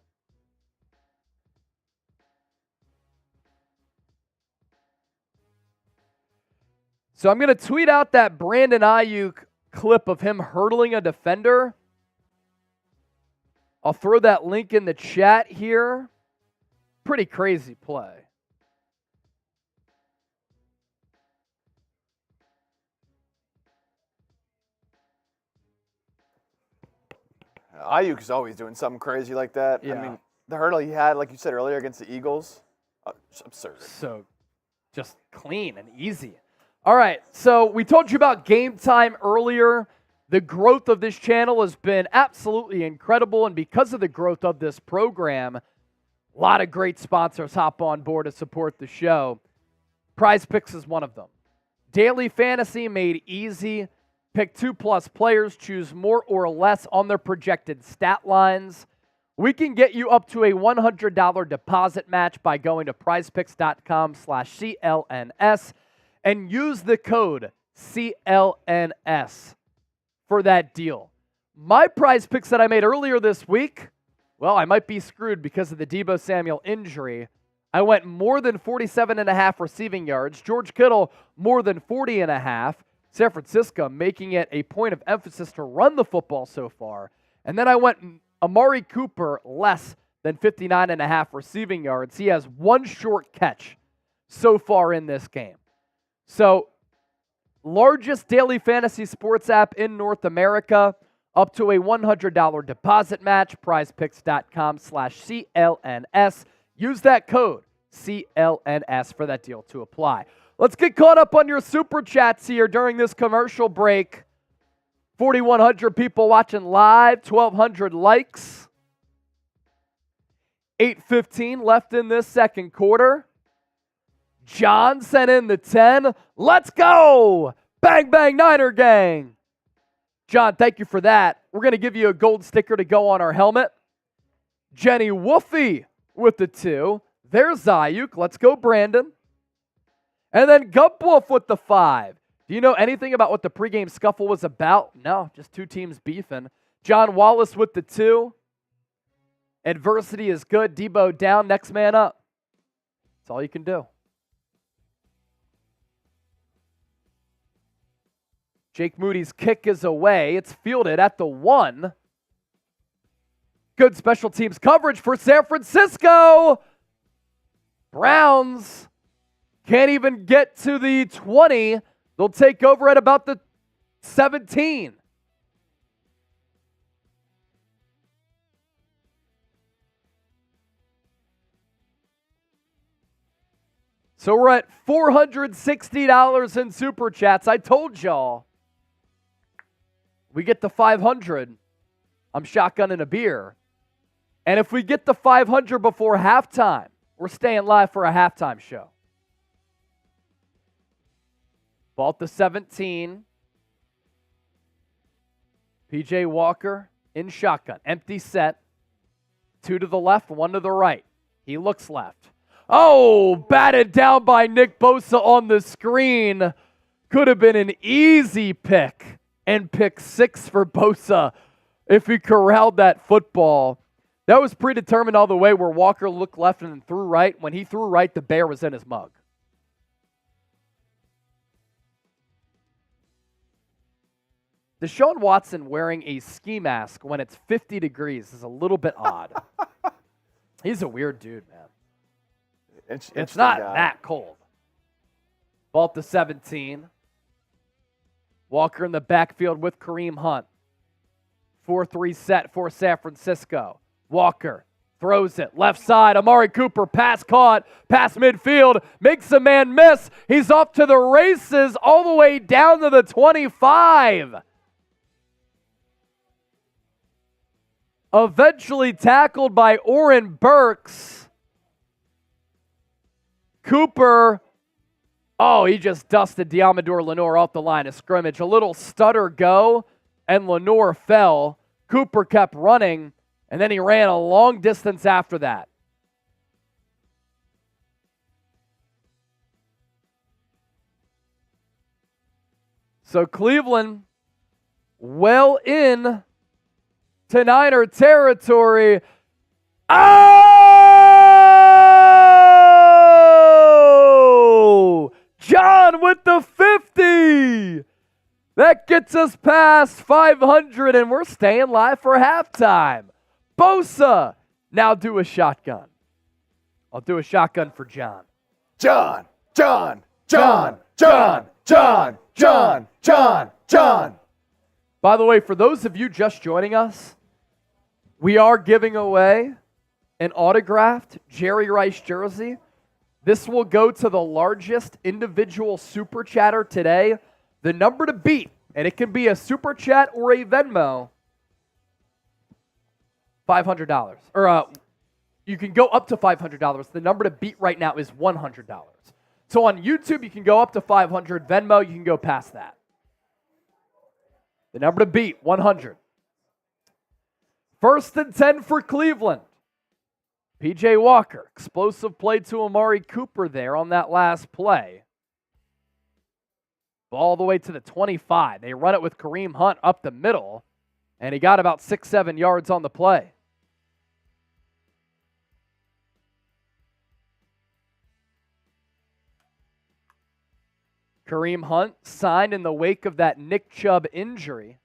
So I'm going to tweet out that Brandon Aiyuk clip of him hurdling a defender. I'll throw that link in the chat here. Pretty crazy play. Aiyuk is always doing something crazy like that. Yeah. I mean, the hurdle he had, like you said earlier, against the Eagles, it's absurd. So just clean and easy. All right, so we told you about Game Time earlier. The growth of this channel has been absolutely incredible, and because of the growth of this program, a lot of great sponsors hop on board to support the show. Prize Picks is one of them. Daily fantasy made easy. Pick 2+ players, choose more or less on their projected stat lines. We can get you up to a $100 deposit match by going to prizepicks.com/CLNS and use the code CLNS for that deal. My prize picks that I made earlier this week, well, I might be screwed because of the Deebo Samuel injury. I went more than 47.5 receiving yards. George Kittle, more than 40.5. San Francisco making it a point of emphasis to run the football so far. And then I went Amari Cooper, less than 59.5 receiving yards. He has one short catch so far in this game. So, largest daily fantasy sports app in North America, up to a $100 deposit match, prizepicks.com/CLNS. Use that code CLNS for that deal to apply. Let's get caught up on your super chats here during this commercial break. 4,100 people watching live, 1,200 likes. 8:15 left in this second quarter. John sent in the 10. Let's go! Bang, bang, Niner gang. John, thank you for that. We're going to give you a gold sticker to go on our helmet. Jenny Wolfie with the 2. There's Aiyuk. Let's go, Brandon. And then Gump with the 5. Do you know anything about what the pregame scuffle was about? No, just 2 teams beefing. John Wallace with the 2. Adversity is good. Deebo down. Next man up. That's all you can do. Jake Moody's kick is away. It's fielded at the 1. Good special teams coverage for San Francisco. Browns can't even get to the 20. They'll take over at about the 17. So we're at $460 in super chats. I told y'all. We get the 500. I'm shotgunning a beer. And if we get the 500 before halftime, we're staying live for a halftime show. Ball at the 17. P.J. Walker in shotgun. Empty set. 2 to the left, 1 to the right. He looks left. Oh, batted down by Nick Bosa on the screen. Could have been an easy pick. And pick 6 for Bosa if he corralled that football. That was predetermined all the way where Walker looked left and then threw right. When he threw right, the bear was in his mug. Deshaun Watson wearing a ski mask when it's 50 degrees is a little bit odd. He's a weird dude, man. It's not that cold. Ball at the 17. Walker in the backfield with Kareem Hunt. 4-3 set for San Francisco. Walker Throws it. Left side. Amari Cooper. Pass caught. Pass midfield. Makes a man miss. He's off to the races all the way down to the 25. Eventually tackled by Oren Burks. Cooper, he just dusted Diamador Lenoir off the line of scrimmage. A little stutter go, and Lenoir fell. Cooper kept running, and then he ran a long distance after that. So Cleveland well in to Niner territory. Oh! John with the 50! That gets us past 500, and we're staying live for halftime. Bosa, now do a shotgun. I'll do a shotgun for John. John. By the way, for those of you just joining us, we are giving away an autographed Jerry Rice jersey. This will go to the largest individual super chatter today. The number to beat, and it can be a super chat or a Venmo, $500. Or you can go up to $500. The number to beat right now is $100. So on YouTube, you can go up to $500. Venmo, you can go past that. The number to beat, 100. 1st and 10 for Cleveland. P.J. Walker, explosive play to Amari Cooper there on that last play. Ball all the way to the 25. They run it with Kareem Hunt up the middle, and he got about 6-7 yards on the play. Kareem Hunt signed in the wake of that Nick Chubb injury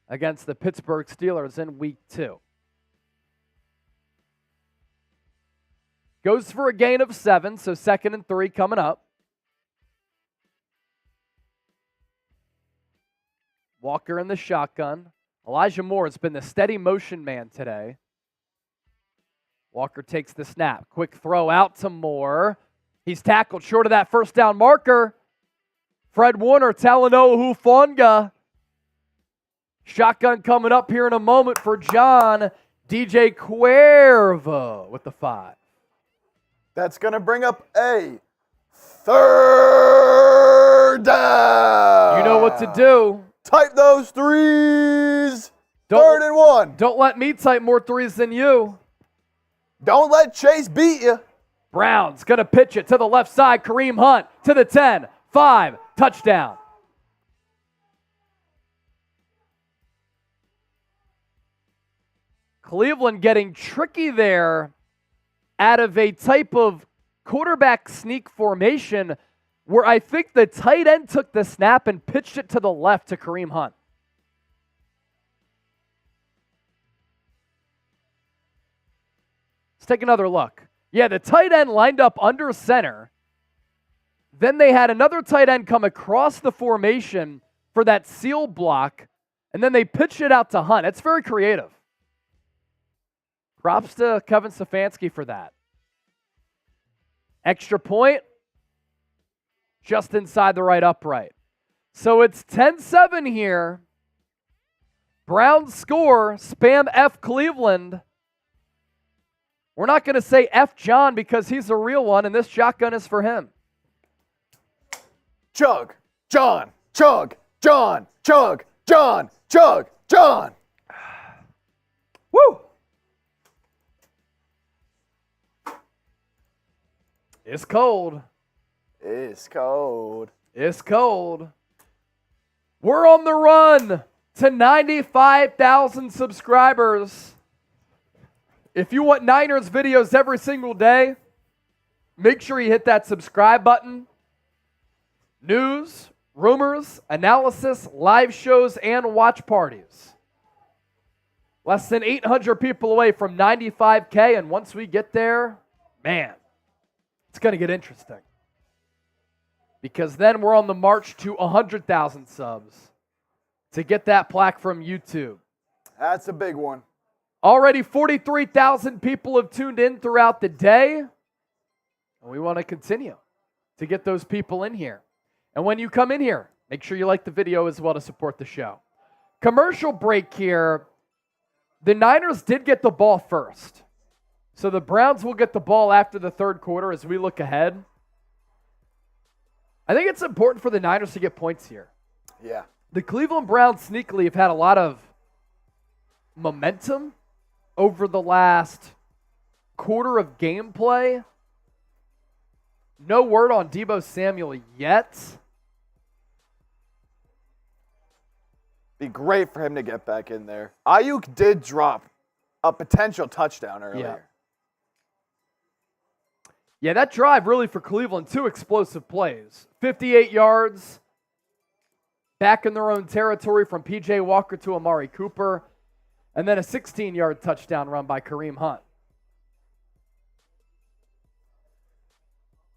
against the Pittsburgh Steelers in Week 2. Goes for a gain of 7, so 2nd and 3 coming up. Walker in the shotgun. Elijah Moore has been the steady motion man today. Walker takes the snap. Quick throw out to Moore. He's tackled short of that first down marker. Fred Warner, Talanoa Hufanga. Shotgun coming up here in a moment for John. DJ Cuervo with the 5. That's going to bring up a 3rd down. You know what to do. Type those 3s. 3rd and 1. Don't let me type more 3s than you. Don't let Chase beat you. Brown's going to pitch it to the left side. Kareem Hunt to the 10. 5. Touchdown. Cleveland getting tricky there out of a type of quarterback sneak formation where I think the tight end took the snap and pitched it to the left to Kareem Hunt. Let's take another look. Yeah, the tight end lined up under center. Then they had another tight end come across the formation for that seal block, and then they pitched it out to Hunt. It's very creative. Props to Kevin Stefanski for that. Extra point, just inside the right upright. So it's 10-7 here. Browns score, spam F Cleveland. We're not going to say F John because he's the real one, and this shotgun is for him. Chug, John, chug, John, chug, John, chug, John. Woo! It's cold. It's cold. It's cold. We're on the run to 95,000 subscribers. If you want Niners videos every single day, make sure you hit that subscribe button. News, rumors, analysis, live shows, and watch parties. Less than 800 people away from 95K, and once we get there, man, it's going to get interesting. Because then we're on the march to 100,000 subs to get that plaque from YouTube. That's a big one. Already 43,000 people have tuned in throughout the day. And we want to continue to get those people in here. And when you come in here, make sure you like the video as well to support the show. Commercial break here. The Niners did get the ball first. So the Browns will get the ball after the third quarter as we look ahead. I think it's important for the Niners to get points here. Yeah. The Cleveland Browns sneakily have had a lot of momentum over the last quarter of gameplay. No word on Deebo Samuel yet. Be great for him to get back in there. Aiyuk did drop a potential touchdown earlier. Yeah, that drive really for Cleveland, 2 explosive plays. 58 yards back in their own territory from P.J. Walker to Amari Cooper, and then a 16-yard touchdown run by Kareem Hunt.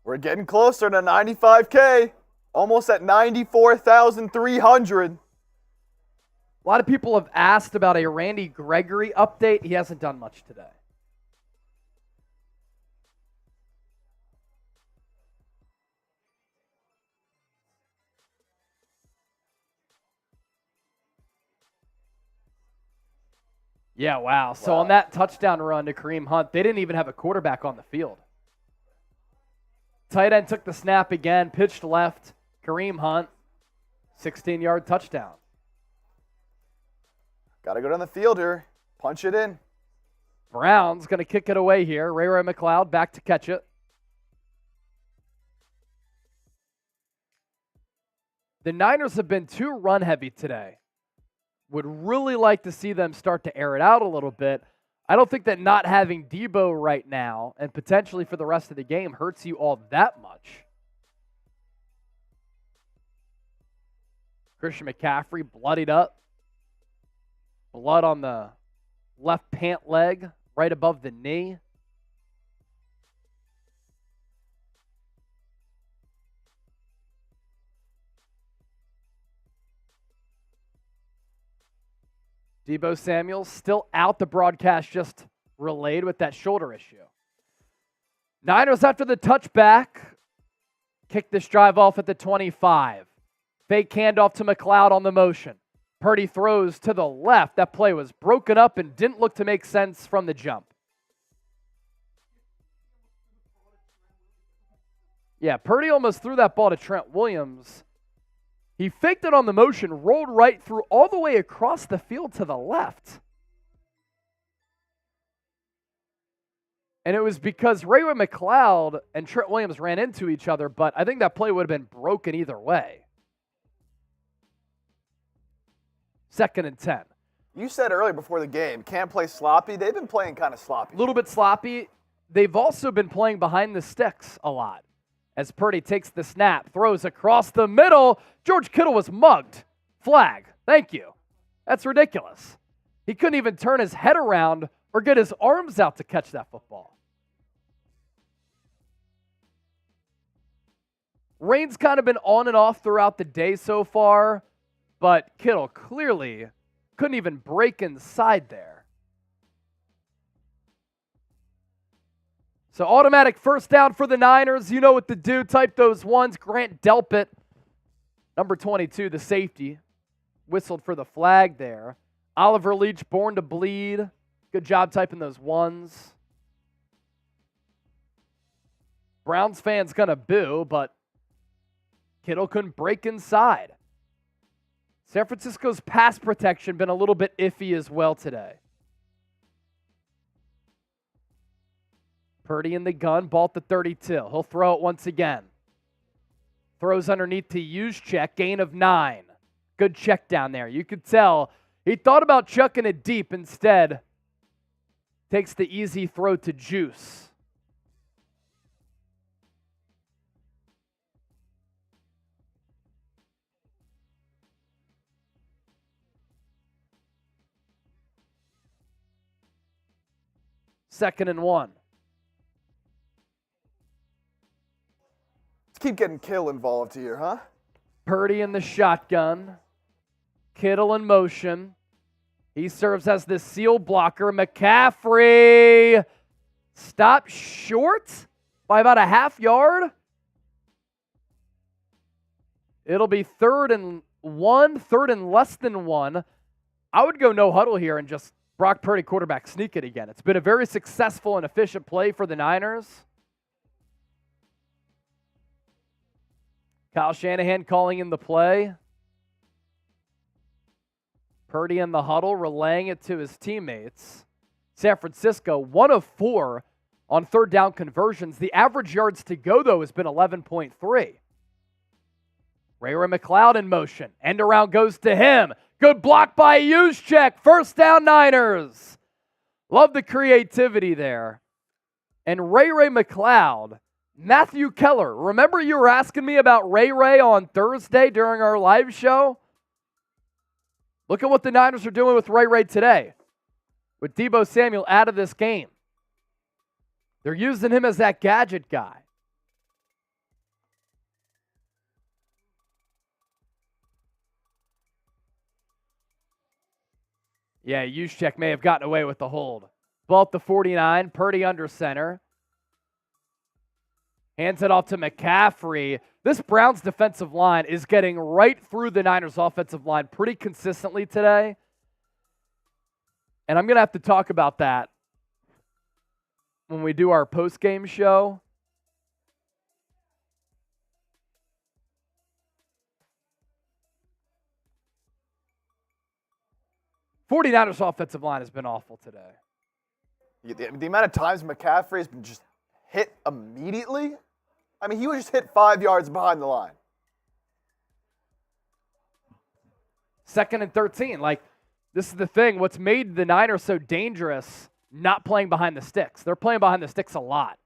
We're getting closer to 95K, almost at 94,300. A lot of people have asked about a Randy Gregory update. He hasn't done much today. Yeah, wow. So on that touchdown run to Kareem Hunt, they didn't even have a quarterback on the field. Tight end took the snap again, pitched left. Kareem Hunt, 16-yard touchdown. Got to go down the field here. Punch it in. Browns going to kick it away here. Ray McCloud back to catch it. The Niners have been too run-heavy today. Would really like to see them start to air it out a little bit. I don't think that not having Deebo right now and potentially for the rest of the game hurts you all that much. Christian McCaffrey bloodied up. Blood on the left pant leg, right above the knee. Deebo Samuel still out. The broadcast just relayed with that shoulder issue. Niners after the touchback. Kick this drive off at the 25. Fake handoff to McCloud on the motion. Purdy throws to the left. That play was broken up and didn't look to make sense from the jump. Yeah, Purdy almost threw that ball to Trent Williams. He faked it on the motion, rolled right through all the way across the field to the left. And it was because Ray McCloud and Trent Williams ran into each other, but I think that play would have been broken either way. 2nd and 10. You said earlier before the game, can't play sloppy. They've been playing kind of sloppy. A little bit sloppy. They've also been playing behind the sticks a lot. As Purdy takes the snap, throws across the middle. George Kittle was mugged. Flag. Thank you. That's ridiculous. He couldn't even turn his head around or get his arms out to catch that football. Rain's kind of been on and off throughout the day so far, but Kittle clearly couldn't even break inside there. So automatic first down for the Niners. You know what to do. Type those ones. Grant Delpit, number 22, the safety, whistled for the flag there. Oliver Leach, born to bleed. Good job typing those ones. Browns fans going to boo, but Kittle couldn't break inside. San Francisco's pass protection been a little bit iffy as well today. Purdy in the gun, ball at the 32. He'll throw it once again. Throws underneath to Juszczyk, gain of 9. Good check down there. You could tell he thought about chucking it deep. Instead, takes the easy throw to Juice. Second and 1. Keep getting Kittle involved here, huh? Purdy in the shotgun. Kittle in motion. He serves as the seal blocker. McCaffrey stopped short by about a half yard. It'll be 3rd and 1, 3rd and less than 1. I would go no huddle here and just Brock Purdy quarterback sneak it again. It's been a very successful and efficient play for the Niners. Kyle Shanahan calling in the play. Purdy in the huddle, relaying it to his teammates. San Francisco, 1 of 4 on 3rd down conversions. The average yards to go, though, has been 11.3. Ray McCloud in motion. End around goes to him. Good block by Juszczyk. 1st down Niners. Love the creativity there. And Ray McCloud, Matthew Keller. Remember you were asking me about Ray on Thursday during our live show? Look at what the Niners are doing with Ray today. With Deebo Samuel out of this game. They're using him as that gadget guy. Yeah, Juszczyk may have gotten away with the hold. Ball at the 49, Purdy under center. Hands it off to McCaffrey. This Browns defensive line is getting right through the Niners offensive line pretty consistently today. And I'm going to have to talk about that when we do our post-game show. '49ers offensive line has been awful today. The amount of times McCaffrey has been just hit immediately. I mean, he was just hit 5 yards behind the line. 2nd and 13. Like, this is the thing. What's made the Niners so dangerous, not playing behind the sticks. They're playing behind the sticks a lot.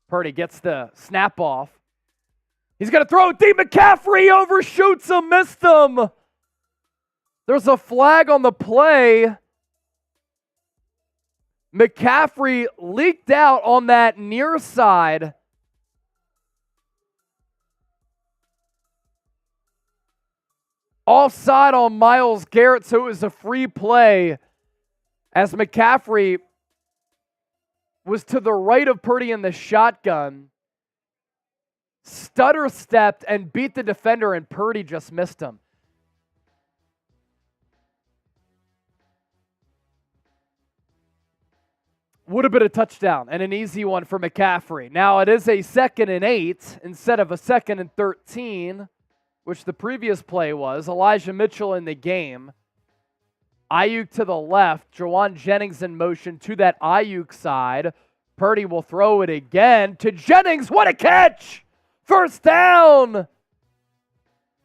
Purdy gets the snap off. He's going to throw it deep. McCaffrey overshoots him, missed him. There's a flag on the play. McCaffrey leaked out on that near side. Offside on Myles Garrett, so it was a free play as McCaffrey was to the right of Purdy in the shotgun, stutter stepped and beat the defender, and Purdy just missed him. Would have been a touchdown and an easy one for McCaffrey. Now it is a 2nd and 8 instead of a 2nd and 13, which the previous play was. Elijah Mitchell in the game. Aiyuk to the left. Jawan Jennings in motion to that Aiyuk side. Purdy will throw it again to Jennings. What a catch! 1st down.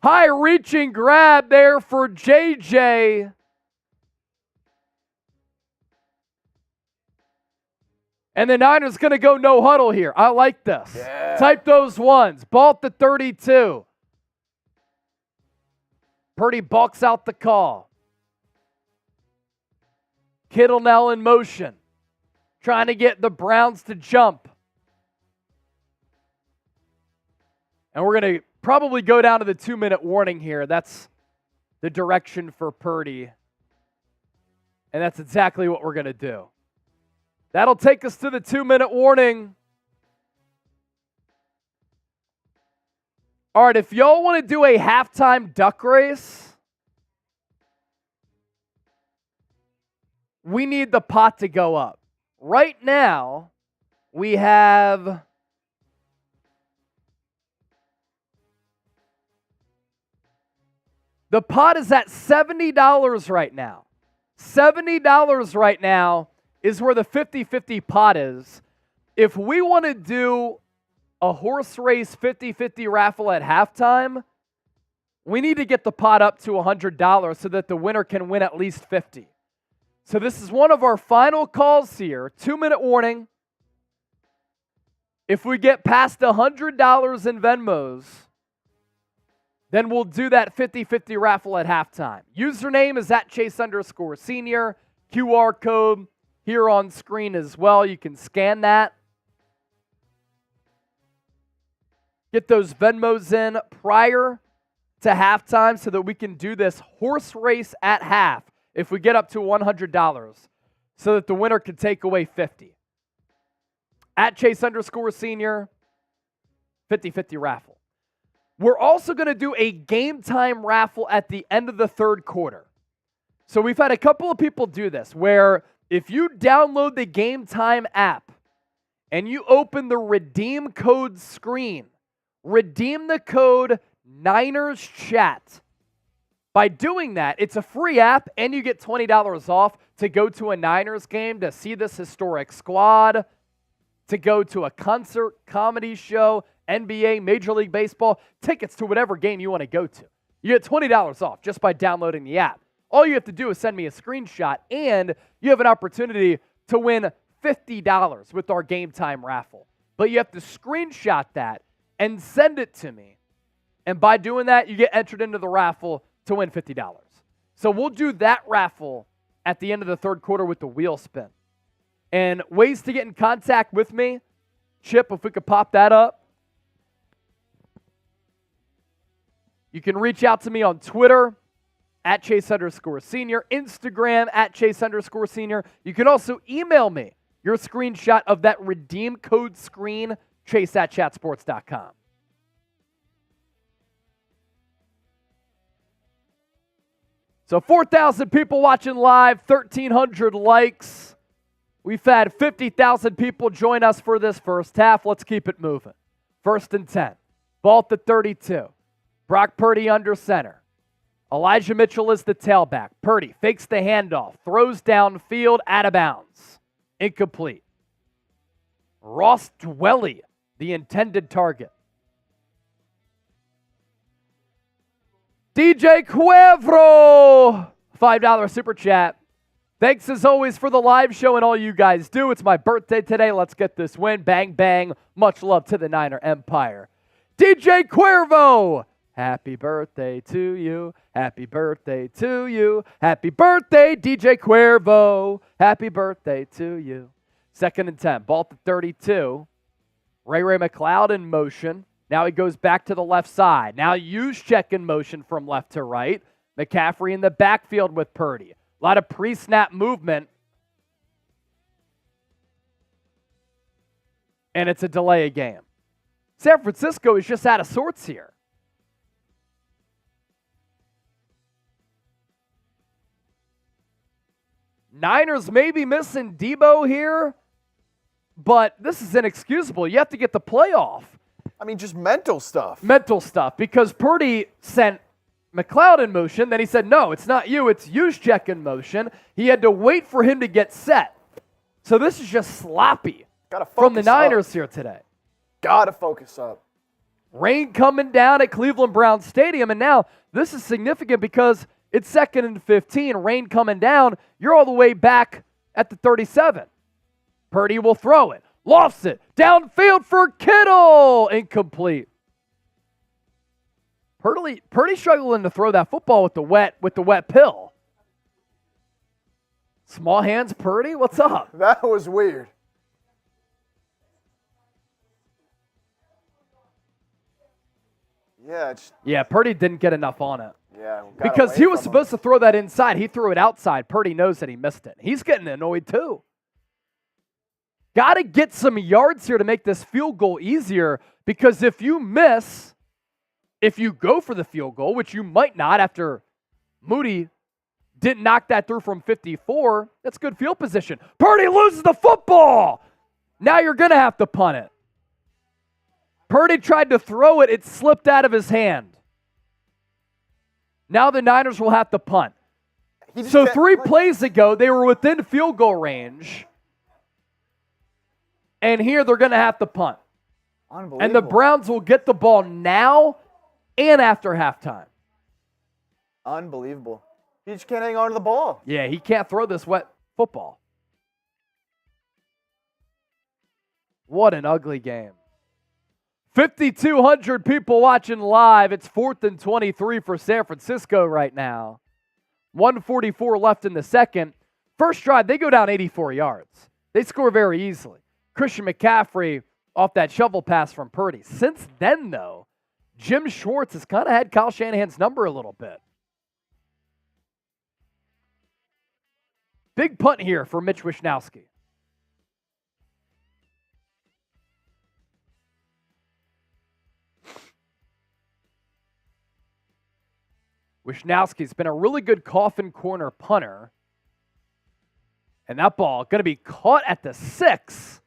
High reaching grab there for JJ. And the Niners going to go no huddle here. I like this. Yeah. Type those ones. Ball at the 32. Purdy balks out the call. Kittle now in motion. Trying to get the Browns to jump. And we're going to probably go down to the 2-minute warning here. That's the direction for Purdy. And that's exactly what we're going to do. That'll take us to the 2-minute warning. All right, if y'all want to do a halftime duck race, we need the pot to go up. Right now, we have the pot is at $70 right now. $70 right now is where the 50-50 pot is. If we want to do a horse race 50-50 raffle at halftime, we need to get the pot up to $100 so that the winner can win at least $50. So this is one of our final calls here. 2-minute warning. If we get past $100 in Venmos, then we'll do that 50-50 raffle at halftime. Username is @Chase_Senior. QR code here on screen as well. You can scan that. Get those Venmos in prior to halftime so that we can do this horse race at half. if we get up to $100 so that the winner could take away 50. At Chase_senior, 50-50 raffle. We're also going to do a game time raffle at the end of the third quarter. So we've had a couple of people do this where if you download the Game Time app and you open the redeem code screen, redeem the code Niners Chat. By doing that, it's a free app and you get $20 off to go to a Niners game, to see this historic squad, to go to a concert, comedy show, NBA, Major League Baseball, tickets to whatever game you want to go to. You get $20 off just by downloading the app. All you have to do is send me a screenshot, and you have an opportunity to win $50 with our Game Time raffle. But you have to screenshot that and send it to me. And by doing that, you get entered into the raffle to win $50. So we'll do that raffle at the end of the third quarter with the wheel spin. And ways to get in contact with me, Chip, if we could pop that up. You can reach out to me on Twitter, at Chase_senior, Instagram, at Chase_senior. You can also email me your screenshot of that redeem code screen, chase@chatsports.com. So 4,000 people watching live, 1,300 likes. We've had 50,000 people join us for this first half. Let's keep it moving. 1st and 10. Ball at the 32. Brock Purdy under center. Elijah Mitchell is the tailback. Purdy fakes the handoff, throws downfield, out of bounds. Incomplete. Ross Dwelly, the intended target. DJ Cuevro, $5 super chat. Thanks as always for the live show and all you guys do. It's my birthday today. Let's get this win. Bang, bang. Much love to the Niner Empire. DJ Cuervo, happy birthday to you. Happy birthday to you. Happy birthday, DJ Cuervo. Happy birthday to you. 2nd and 10. Ball at the 32. Ray McCloud in motion. Now he goes back to the left side. Now Juszczyk in motion from left to right. McCaffrey in the backfield with Purdy. A lot of pre-snap movement. And it's a delay of game. San Francisco is just out of sorts here. Niners may be missing Deebo here, but this is inexcusable. You have to get the playoff. I mean, just mental stuff. Mental stuff, because Purdy sent McCloud in motion. Then he said, no, it's not you, it's Juszczyk in motion. He had to wait for him to get set. So this is just sloppy from the Niners here today. Gotta focus up. Rain coming down at Cleveland Browns Stadium, and now this is significant because it's 2nd and 15. Rain coming down. You're all the way back at the 37. Purdy will throw it. Lofts it. Downfield for Kittle. Incomplete. Purdy struggling to throw that football with the wet pill. Small hands Purdy? What's up? That was weird. Yeah, Purdy didn't get enough on it. Yeah, because he was supposed to throw that inside. He threw it outside. Purdy knows that he missed it. He's getting annoyed too. Got to get some yards here to make this field goal easier, because if you miss, if you go for the field goal, which you might not after Moody didn't knock that through from 54, that's good field position. Purdy loses the football. Now you're going to have to punt it. Purdy tried to throw it. It slipped out of his hand. Now the Niners will have to punt. So 3 plays ago, they were within field goal range. And here they're going to have to punt. Unbelievable. And the Browns will get the ball now and after halftime. Unbelievable. He just can't hang on to the ball. Yeah, he can't throw this wet football. What an ugly game. 5,200 people watching live. It's 4th and 23 for San Francisco right now. 1:44 left in the second. First drive, they go down 84 yards. They score very easily. Christian McCaffrey off that shovel pass from Purdy. Since then, though, Jim Schwartz has kind of had Kyle Shanahan's number a little bit. Big punt here for Mitch Wishnowsky. Wishnowski's been a really good coffin corner punter. And that ball going to be caught at the 6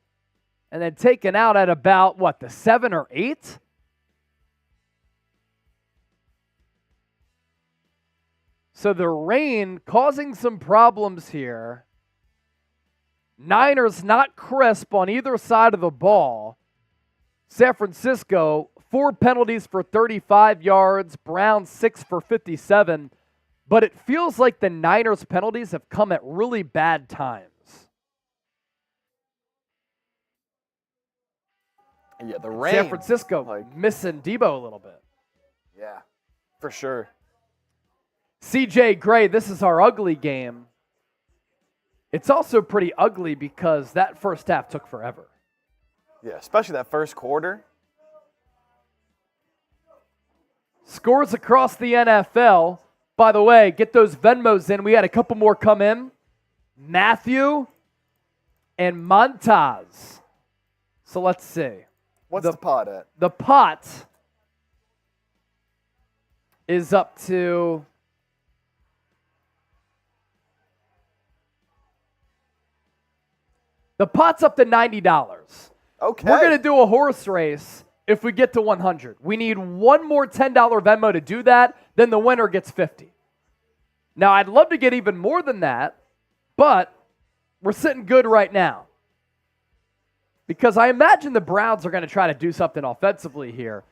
and then taken out at about, the 7 or 8? So the rain causing some problems here. Niners not crisp on either side of the ball. San Francisco, 4 penalties for 35 yards. Browns 6 for 57. But it feels like the Niners' penalties have come at really bad times. Yeah, the rain. San Francisco missing Deebo a little bit. Yeah, for sure. CJ Gray, this is our ugly game. It's also pretty ugly because that first half took forever. Yeah, especially that first quarter. Scores across the NFL. By the way, get those Venmos in. We had a couple more come in. Matthew and Montaz. So let's see. What's the pot at? The pot is up to $90. Okay. We're going to do a horse race if we get to 100. We need one more $10 Venmo to do that, then the winner gets 50. Now, I'd love to get even more than that, but we're sitting good right now. Because I imagine the Browns are going to try to do something offensively here.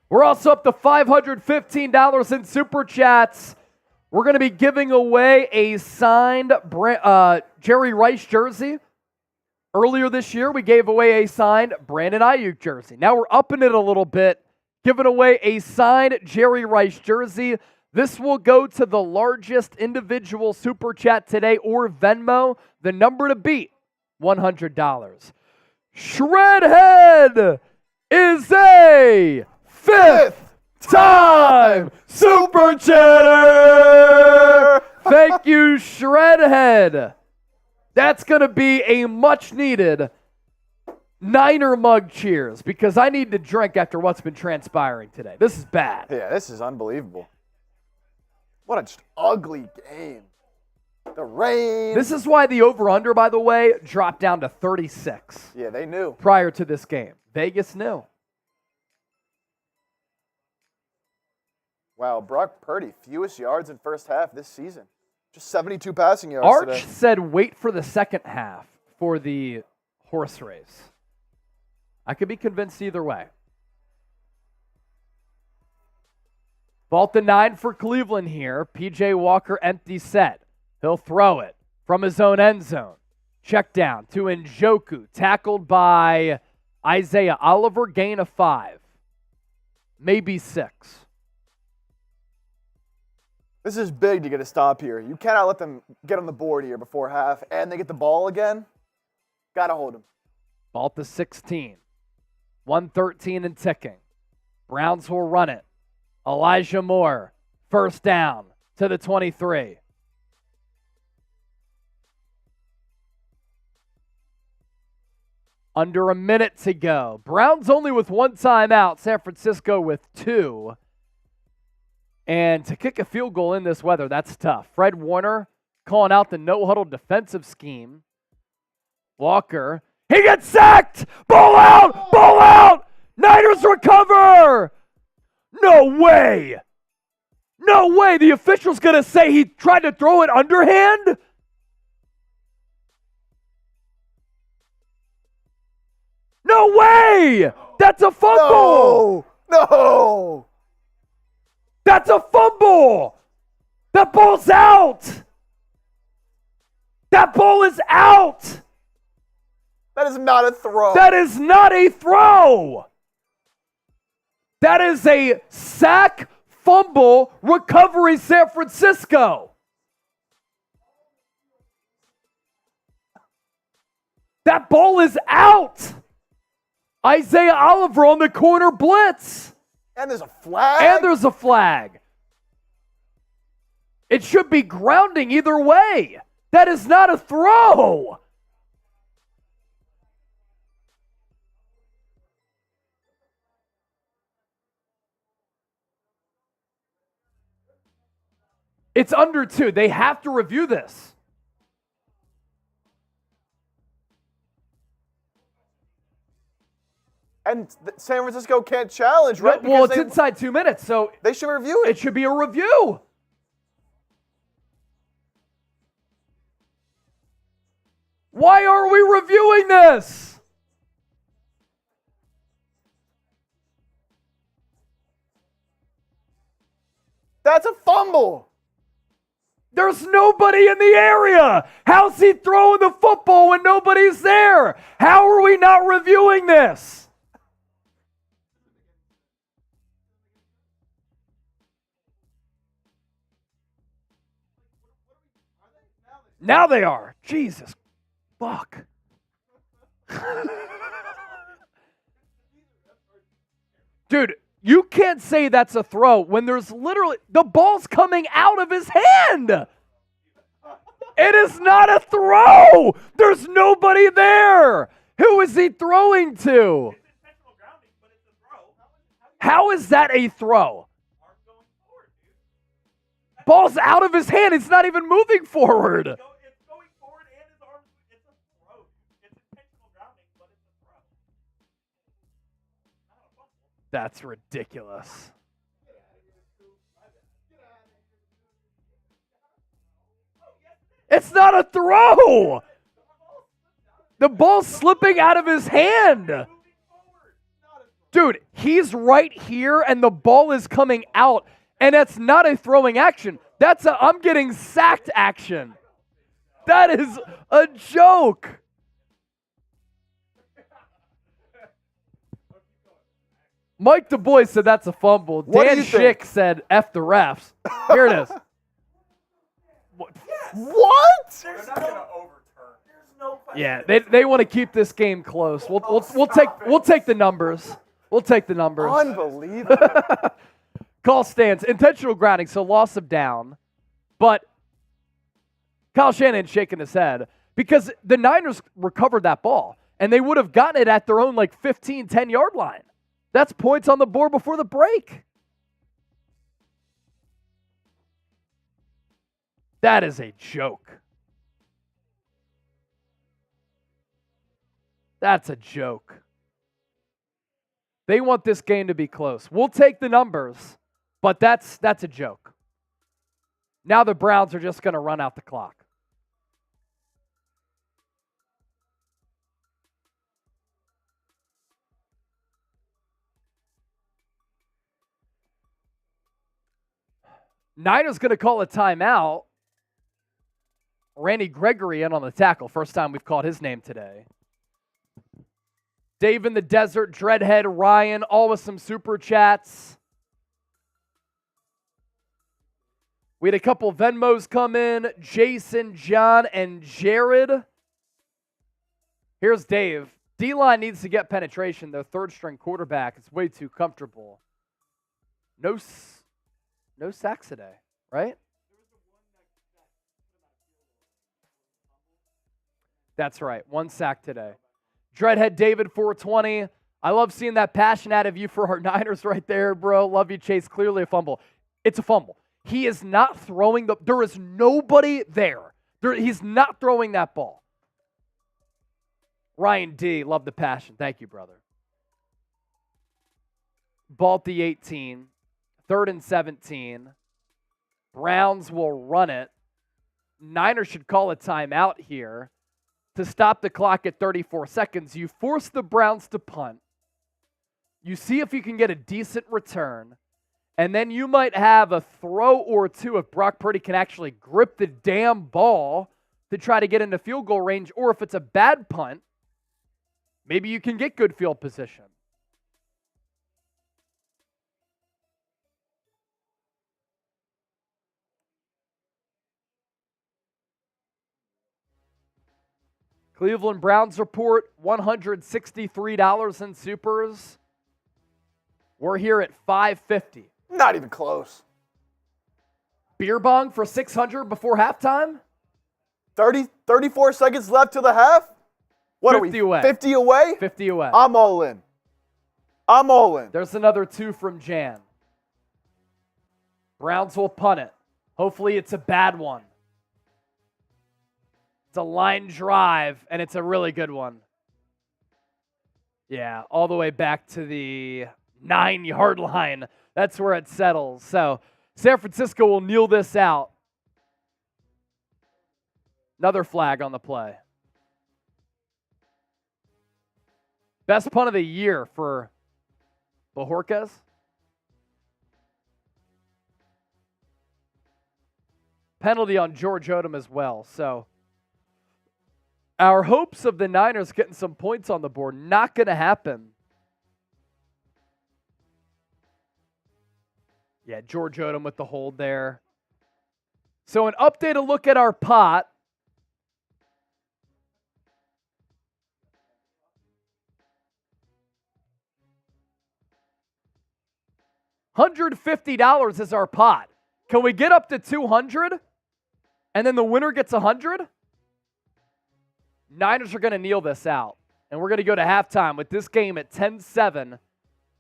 We're also up to $515 in Super Chats. We're going to be giving away a signed Jerry Rice jersey. Earlier this year, we gave away a signed Brandon Aiyuk jersey. Now we're upping it a little bit, giving away a signed Jerry Rice jersey. This will go to the largest individual Super Chat today or Venmo. The number to beat, $100. Shredhead is a 5th time Super Chatter. Thank you, Shredhead. That's going to be a much-needed Niner mug cheers because I need to drink after what's been transpiring today. This is bad. Yeah, this is unbelievable. What a just ugly game. The rain. This is why the over-under, by the way, dropped down to 36. Yeah, they knew. Prior to this game. Vegas knew. Wow, Brock Purdy, fewest yards in first half this season. Just 72 passing yards Arch today. said wait for the second half for the horse race. I could be convinced either way. Vault the 9 for Cleveland here. P.J. Walker empty set. He'll throw it from his own end zone. Check down to Njoku. Tackled by Isaiah Oliver. Gain of 5. Maybe 6. This is big to get a stop here. You cannot let them get on the board here before half, and they get the ball again. Got to hold them. Vault the 16. 113 and ticking. Browns will run it. Elijah Moore, first down to the 23. Under a minute to go. Browns only with 1 timeout. San Francisco with 2. And to kick a field goal in this weather, that's tough. Fred Warner calling out the no-huddle defensive scheme. Walker. He gets sacked! Ball out! Ball out! Niners recover! No way! No way! The official's going to say he tried to throw it underhand? No way! That's a fumble! No! That's a fumble! That ball's out! That ball is out! That is not a throw. That is not a throw! That is a sack, fumble, recovery, San Francisco. That ball is out! Isaiah Oliver on the corner blitz. And there's a flag. And there's a flag. It should be grounding either way. That is not a throw. It's under 2. They have to review this. And San Francisco can't challenge, right? Well, it's inside 2 minutes, so they should review it. It should be a review. Why are we reviewing this? That's a fumble. There's nobody in the area. How's he throwing the football when nobody's there? How are we not reviewing this? Now they are. Jesus. Fuck. Dude, you can't say that's a throw when there's literally, the ball's coming out of his hand. It is not a throw. There's nobody there. Who is he throwing to? How is that a throw? Ball's out of his hand. It's not even moving forward. That's ridiculous. It's not a throw. The ball's slipping out of his hand. Dude, he's right here and the ball is coming out, and that's not a throwing action. That's a I'm getting sacked action. That is a joke. Mike Du Bois said that's a fumble. Dan Schick said F the refs. Here it is. What? They're not going to overturn. There's no question. Yeah, they want to keep this game close. We'll take the numbers. We'll take the numbers. Unbelievable. Call stands. Intentional grounding, so loss of down. But Kyle Shanahan shaking his head because the Niners recovered that ball, and they would have gotten it at their own 15, 10-yard line. That's points on the board before the break. That is a joke. That's a joke. They want this game to be close. We'll take the numbers, but that's a joke. Now the Browns are just going to run out the clock. Niners going to call a timeout. Randy Gregory in on the tackle. First time we've called his name today. Dave in the Desert, Dreadhead, Ryan, all with some super chats. We had a couple Venmos come in. Jason, John, and Jared. Here's Dave. D-line needs to get penetration. Their third-string quarterback is way too comfortable. No sacks today, right? That's right. 1 sack today. Dreadhead David 420. I love seeing that passion out of you for our Niners right there, bro. Love you, Chase. Clearly a fumble. It's a fumble. He is not throwing there is nobody there. He's not throwing that ball. Ryan D, love the passion. Thank you, brother. Ball at the 18. 3rd and 17. Browns will run it. Niners should call a timeout here to stop the clock at 34 seconds. You force the Browns to punt. You see if you can get a decent return. And then you might have a throw or two if Brock Purdy can actually grip the damn ball to try to get into field goal range. Or if it's a bad punt, maybe you can get good field position. Cleveland Browns report, $163 in supers. We're here at $550. Not even close. Beer bong for $600 before halftime? 34 seconds left to the half? What 50 are we, away. 50 away? 50 away. I'm all in. I'm all in. There's another 2 from Jan. Browns will punt it. Hopefully it's a bad one. It's a line drive, and it's a really good one. Yeah, all the way back to the 9-yard line. That's where it settles. So San Francisco will kneel this out. Another flag on the play. Best punt of the year for Bojorquez. Penalty on George Odom as well. So our hopes of the Niners getting some points on the board, not going to happen. Yeah, George Odom with the hold there. So an updated look at our pot. $150 is our pot. Can we get up to 200? And then the winner gets 100? Niners are going to kneel this out. And we're going to go to halftime with this game at 10-7.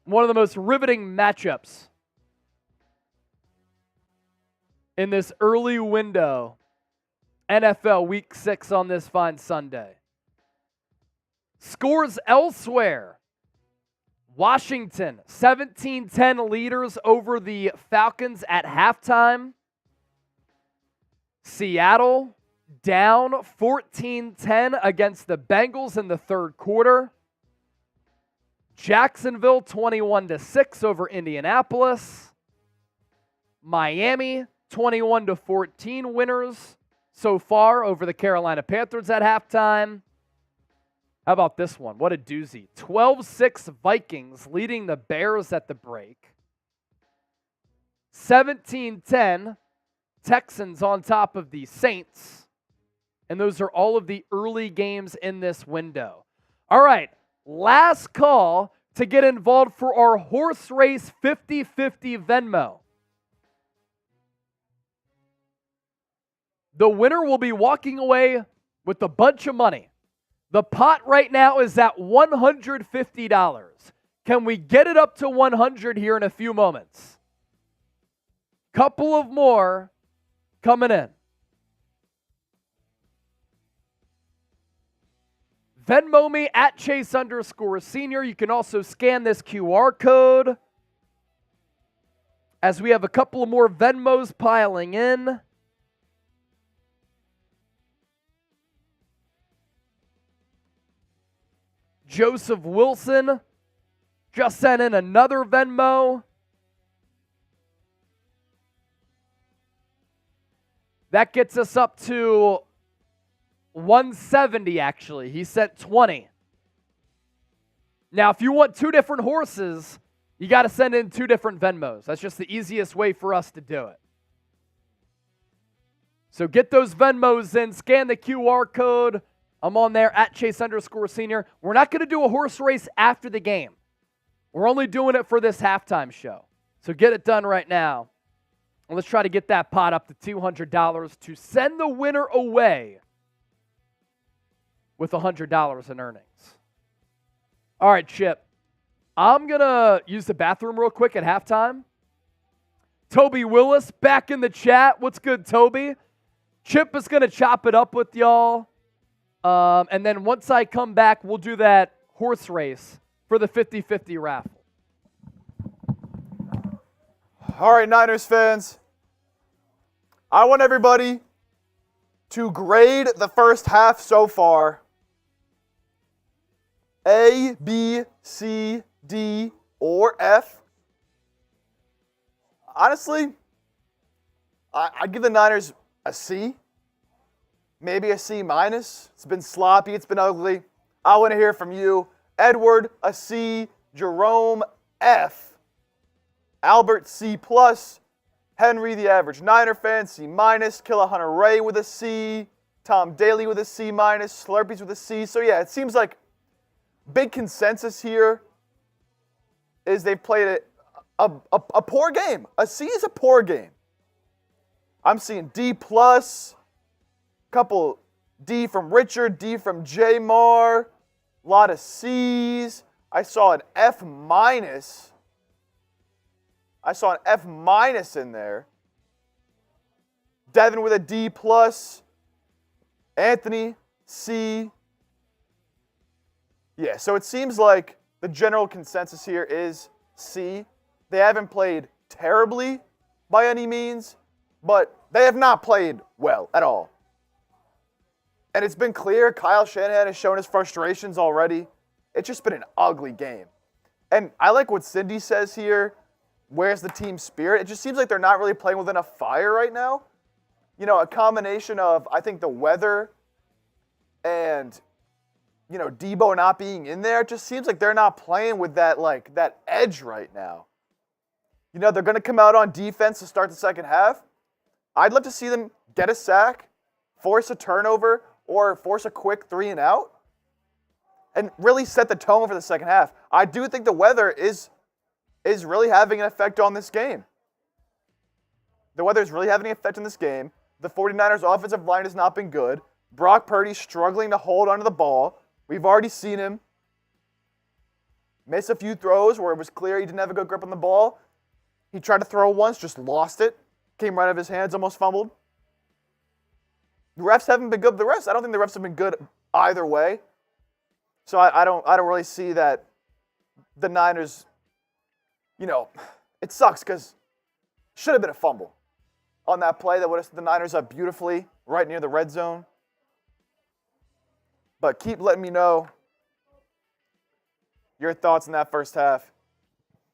One of the most riveting matchups in this early window. NFL Week 6 on this fine Sunday. Scores elsewhere. Washington, 17-10 leaders over the Falcons at halftime. Seattle down 14-10 against the Bengals in the third quarter. Jacksonville 21-6 over Indianapolis. Miami 21-14 winners so far over the Carolina Panthers at halftime. How about this one? What a doozy. 12-6 Vikings leading the Bears at the break. 17-10 Texans on top of the Saints. And those are all of the early games in this window. All right, last call to get involved for our horse race 50-50 Venmo. The winner will be walking away with a bunch of money. The pot right now is at $150. Can we get it up to 100 here in a few moments? Couple of more coming in. Venmo me at Chase_senior. You can also scan this QR code as we have a couple of more Venmos piling in. Joseph Wilson just sent in another Venmo. That gets us up to 170, actually. He sent 20. Now, if you want 2 different horses, you got to send in 2 different Venmos. That's just the easiest way for us to do it. So get those Venmos in, scan the QR code. I'm on there at Chase_senior. We're not going to do a horse race after the game. We're only doing it for this halftime show. So get it done right now. And let's try to get that pot up to $200 to send the winner away with $100 in earnings. All right, Chip. I'm going to use the bathroom real quick at halftime. Toby Willis back in the chat. What's good, Toby? Chip is going to chop it up with y'all. And then once I come back, we'll do that horse race for the 50-50 raffle. All right, Niners fans. I want everybody to grade the first half so far. A, B, C, D, or F. Honestly, I'd give the Niners a C. Maybe a C-. It's been sloppy. It's been ugly. I want to hear from you. Edward, a C. Jerome, F. Albert, C+. Henry, the average Niner fan, C-. Killa Hunter Ray with a C. Tom Daly with a C-. Slurpees with a C. So, yeah, it seems like big consensus here is they've played a poor game. A C is a poor game. I'm seeing D+. Couple D from Richard, D from Jamar. A lot of C's. I saw an F minus. I saw an F minus in there. Devin with a D plus. Anthony, C. Yeah, so it seems like the general consensus here is C. They haven't played terribly by any means, but they have not played well at all. And it's been clear Kyle Shanahan has shown his frustrations already. It's just been an ugly game. And I like what Cindy says here. Where's the team spirit? It just seems like they're not really playing with enough fire right now. You know, a combination of, I think, the weather and, you know, Deebo not being in there. It just seems like they're not playing with that, like, that edge right now. You know, they're going to come out on defense to start the second half. I'd love to see them get a sack, force a turnover, or force a quick 3 and out, and really set the tone for the second half. I do think the weather is really having an effect on this game. The weather is really having an effect on this game. The 49ers offensive line has not been good. Brock Purdy struggling to hold onto the ball. We've already seen him miss a few throws where it was clear he didn't have a good grip on the ball. He tried to throw once, just lost it. Came right out of his hands, almost fumbled. The refs haven't been good. I don't think the refs have been good either way. So I don't really see that the Niners, you know, it sucks because should have been a fumble on that play that would have set the Niners up beautifully right near the red zone. But keep letting me know your thoughts in that first half.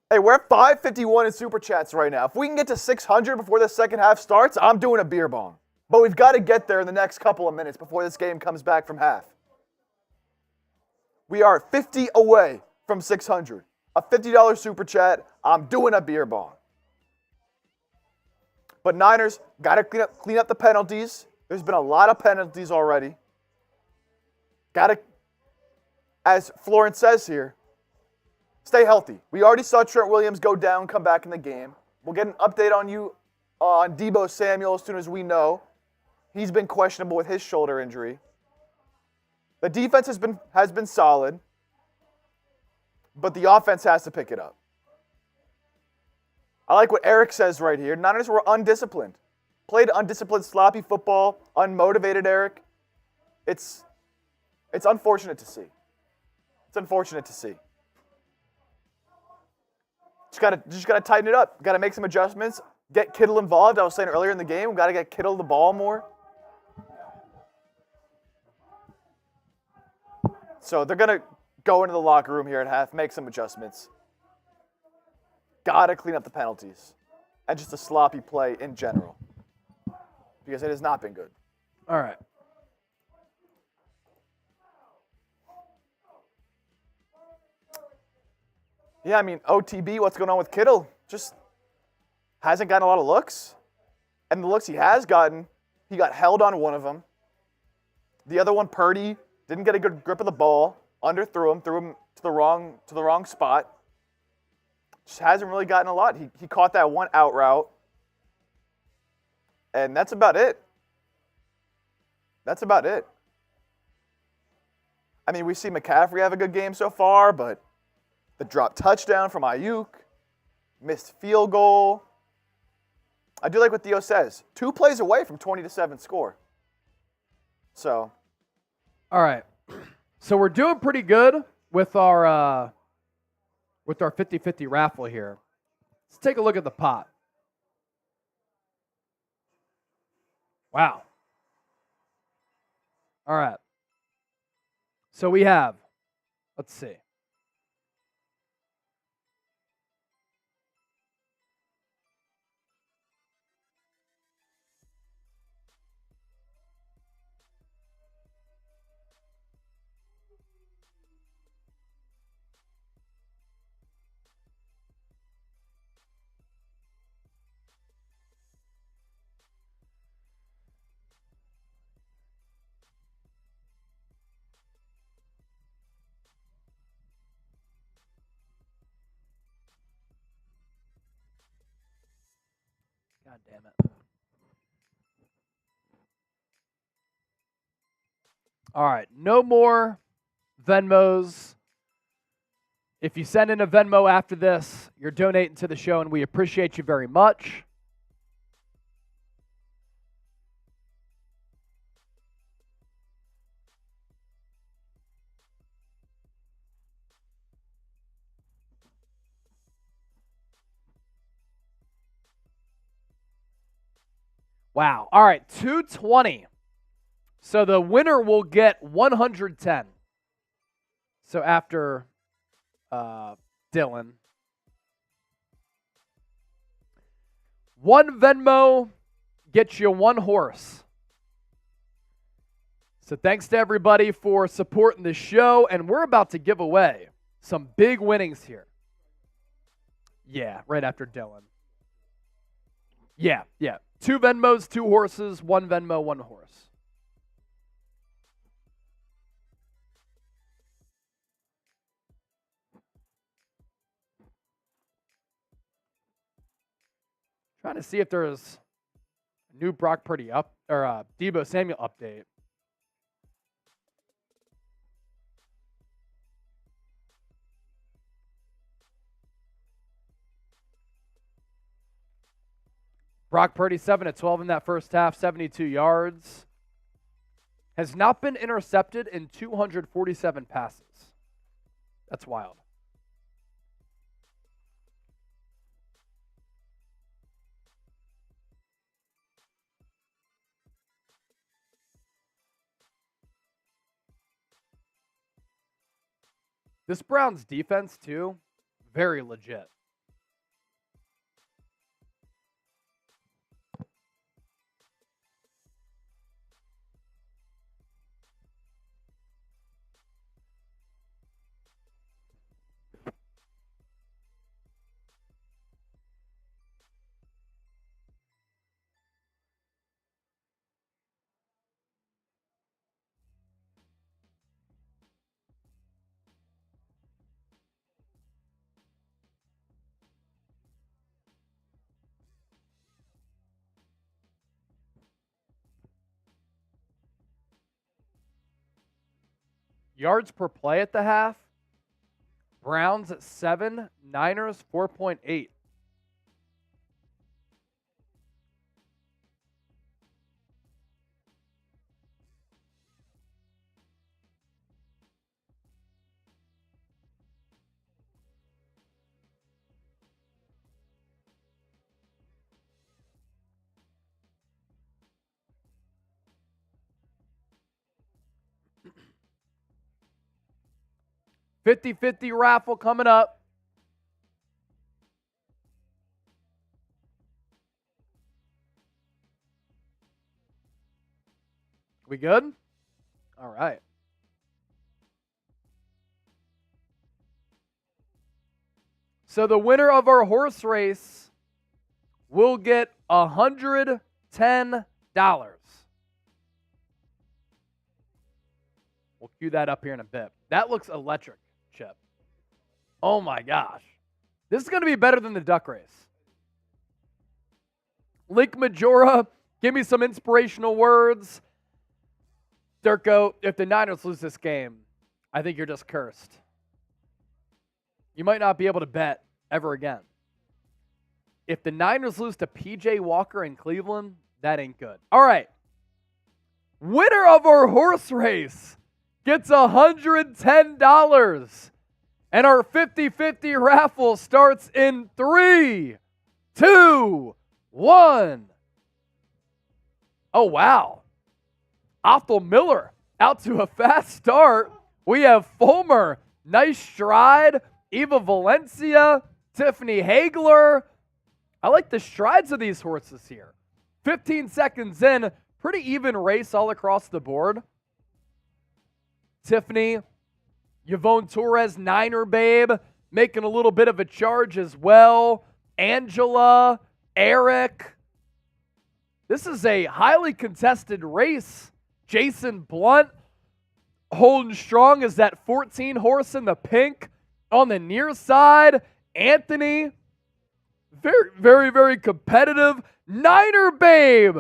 Hey, we're at 551 in Super Chats right now. If we can get to 600 before the second half starts, I'm doing a beer bong. But we've got to get there in the next couple of minutes before this game comes back from half. We are 50 away from 600. A $50 Super Chat, I'm doing a beer bong. But Niners got to clean up the penalties. There's been a lot of penalties already. Got to, as Florence says here, stay healthy. We already saw Trent Williams go down, come back in the game. We'll get an update on you on Deebo Samuel as soon as we know. He's been questionable with his shoulder injury. The defense has been solid, but the offense has to pick it up. I like what Eric says right here. Niners were undisciplined. Played undisciplined, sloppy football, unmotivated, Eric. It's unfortunate to see. It's unfortunate to see. Just gotta tighten it up. Got to make some adjustments. Get Kittle involved. I was saying earlier in the game, we got to get Kittle the ball more. So they're gonna go into the locker room here at half, make some adjustments. Got to clean up the penalties and just a sloppy play in general because it has not been good. All right. Yeah, I mean, OTB, what's going on with Kittle? Just hasn't gotten a lot of looks. And the looks he has gotten, he got held on one of them. The other one, Purdy, didn't get a good grip of the ball, threw him to the wrong spot. Just hasn't really gotten a lot. He caught that one out route. And that's about it. That's about it. I mean, we see McCaffrey have a good game so far, but the drop touchdown from Aiyuk, missed field goal. I do like what Theo says. 2 plays away from 20-7 score. So. All right. So we're doing pretty good with our 50-50 raffle here. Let's take a look at the pot. Wow. All right. So we have, let's see. God damn it. All right, no more Venmos. If you send in a Venmo after this, you're donating to the show, and we appreciate you very much. Wow. All right, 220. So the winner will get 110. So after Dylan. One Venmo gets you one horse. So thanks to everybody for supporting the show, and we're about to give away some big winnings here. Yeah, right after Dylan. Yeah. 2 Venmos, 2 horses, 1 Venmo, 1 horse. Trying to see if there's a new Brock Purdy Deebo Samuel update. Brock Purdy 7 of 12 in that first half, 72 yards. Has not been intercepted in 247 passes. That's wild. This Browns defense, too, very legit. Yards per play at the half. Browns at 7, Niners 4.8. $50-50 raffle coming up. We good? All right. So the winner of our horse race will get $110. We'll cue that up here in a bit. That looks electric, Chip. Oh my gosh. This is going to be better than the duck race. Link Majora, give me some inspirational words. Durko, if the Niners lose this game, I think you're just cursed. You might not be able to bet ever again. If the Niners lose to P.J. Walker in Cleveland, that ain't good. All right. Winner of our horse race gets $110. And our 50-50 raffle starts in 3, 2, 1. Oh, wow. Othel Miller out to a fast start. We have Fulmer, nice stride. Eva Valencia, Tiffany Hagler. I like the strides of these horses here. 15 seconds in, pretty even race all across the board. Tiffany, Yvonne Torres, Niner babe, making a little bit of a charge as well. Angela, Eric. This is a highly contested race. Jason Blunt holding strong as that 14 horse in the pink on the near side. Anthony, very, very, very competitive. Niner babe,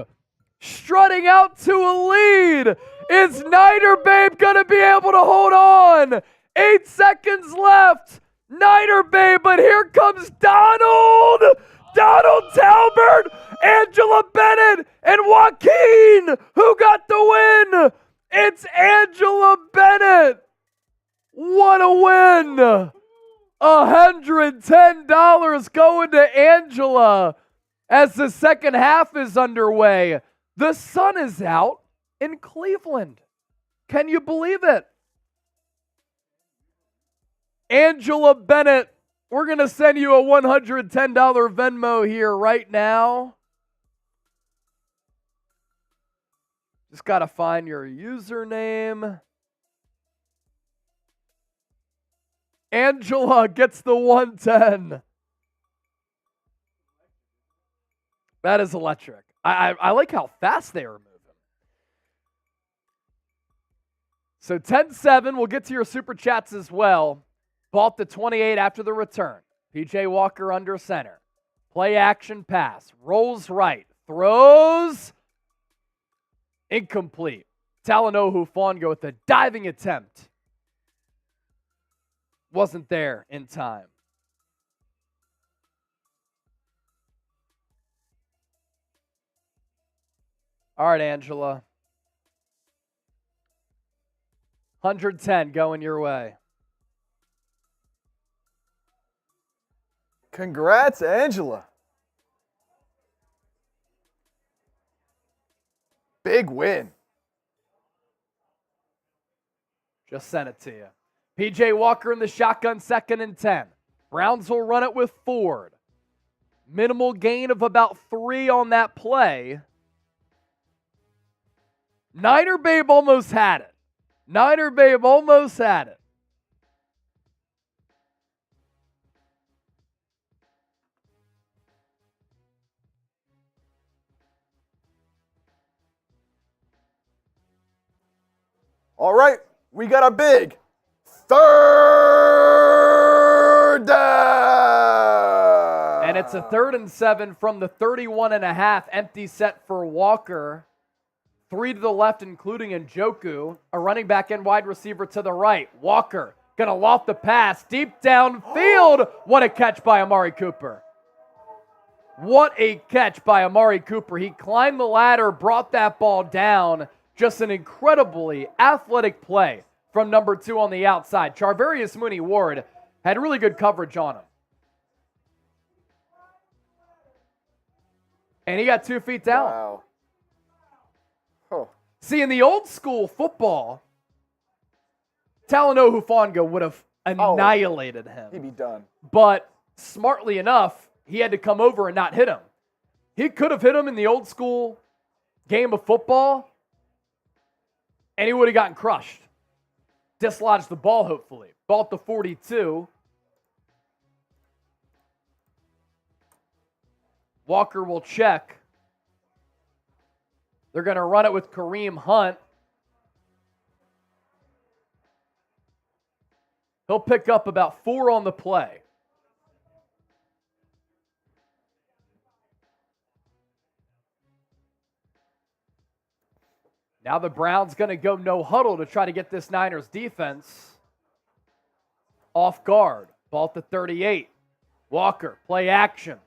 strutting out to a lead. Is Niner Babe going to be able to hold on? 8 seconds left. Niner Babe, but here comes Donald Talbert, Angela Bennett, and Joaquin, who got the win. It's Angela Bennett. What a win. $110 going to Angela as the second half is underway. The sun is out in Cleveland. Can you believe it? Angela Bennett, we're going to send you a $110 Venmo here right now. Just got to find your username. Angela gets the 110. That is electric. I like how fast they are moving. So 10-7, we'll get to your super chats as well. Ball to 28 after the return. PJ Walker under center. Play action pass. Rolls right. Throws. Incomplete. Talanoa Hufanga with a diving attempt. Wasn't there in time. All right, Angela. 110 going your way. Congrats, Angela. Big win. Just sent it to you. PJ Walker in the shotgun, 2nd and 10. Browns will run it with Ford. Minimal gain of about 3 on that play. Niner Babe almost had it. Niner Babe almost had it. All right, we got a big 3rd down. And it's a 3rd and 7 from the 31.5. Empty set for Walker. 3 to the left, including Njoku. A running back and wide receiver to the right. Walker going to loft the pass deep downfield. What a catch by Amari Cooper. What a catch by Amari Cooper. He climbed the ladder, brought that ball down. Just an incredibly athletic play from number 2 on the outside. Charvarius Mooney-Ward had really good coverage on him. And he got 2 feet down. Wow. Huh. See, in the old school football, Talanoa Hufanga would have annihilated him. He'd be done. But smartly enough, he had to come over and not hit him. He could have hit him in the old school game of football, and he would have gotten crushed. Dislodged the ball, hopefully. Ball at the 42. Walker will check. They're going to run it with Kareem Hunt. He'll pick up about 4 on the play. Now the Browns going to go no huddle to try to get this Niners defense off guard. Ball at the 38. Walker, play action.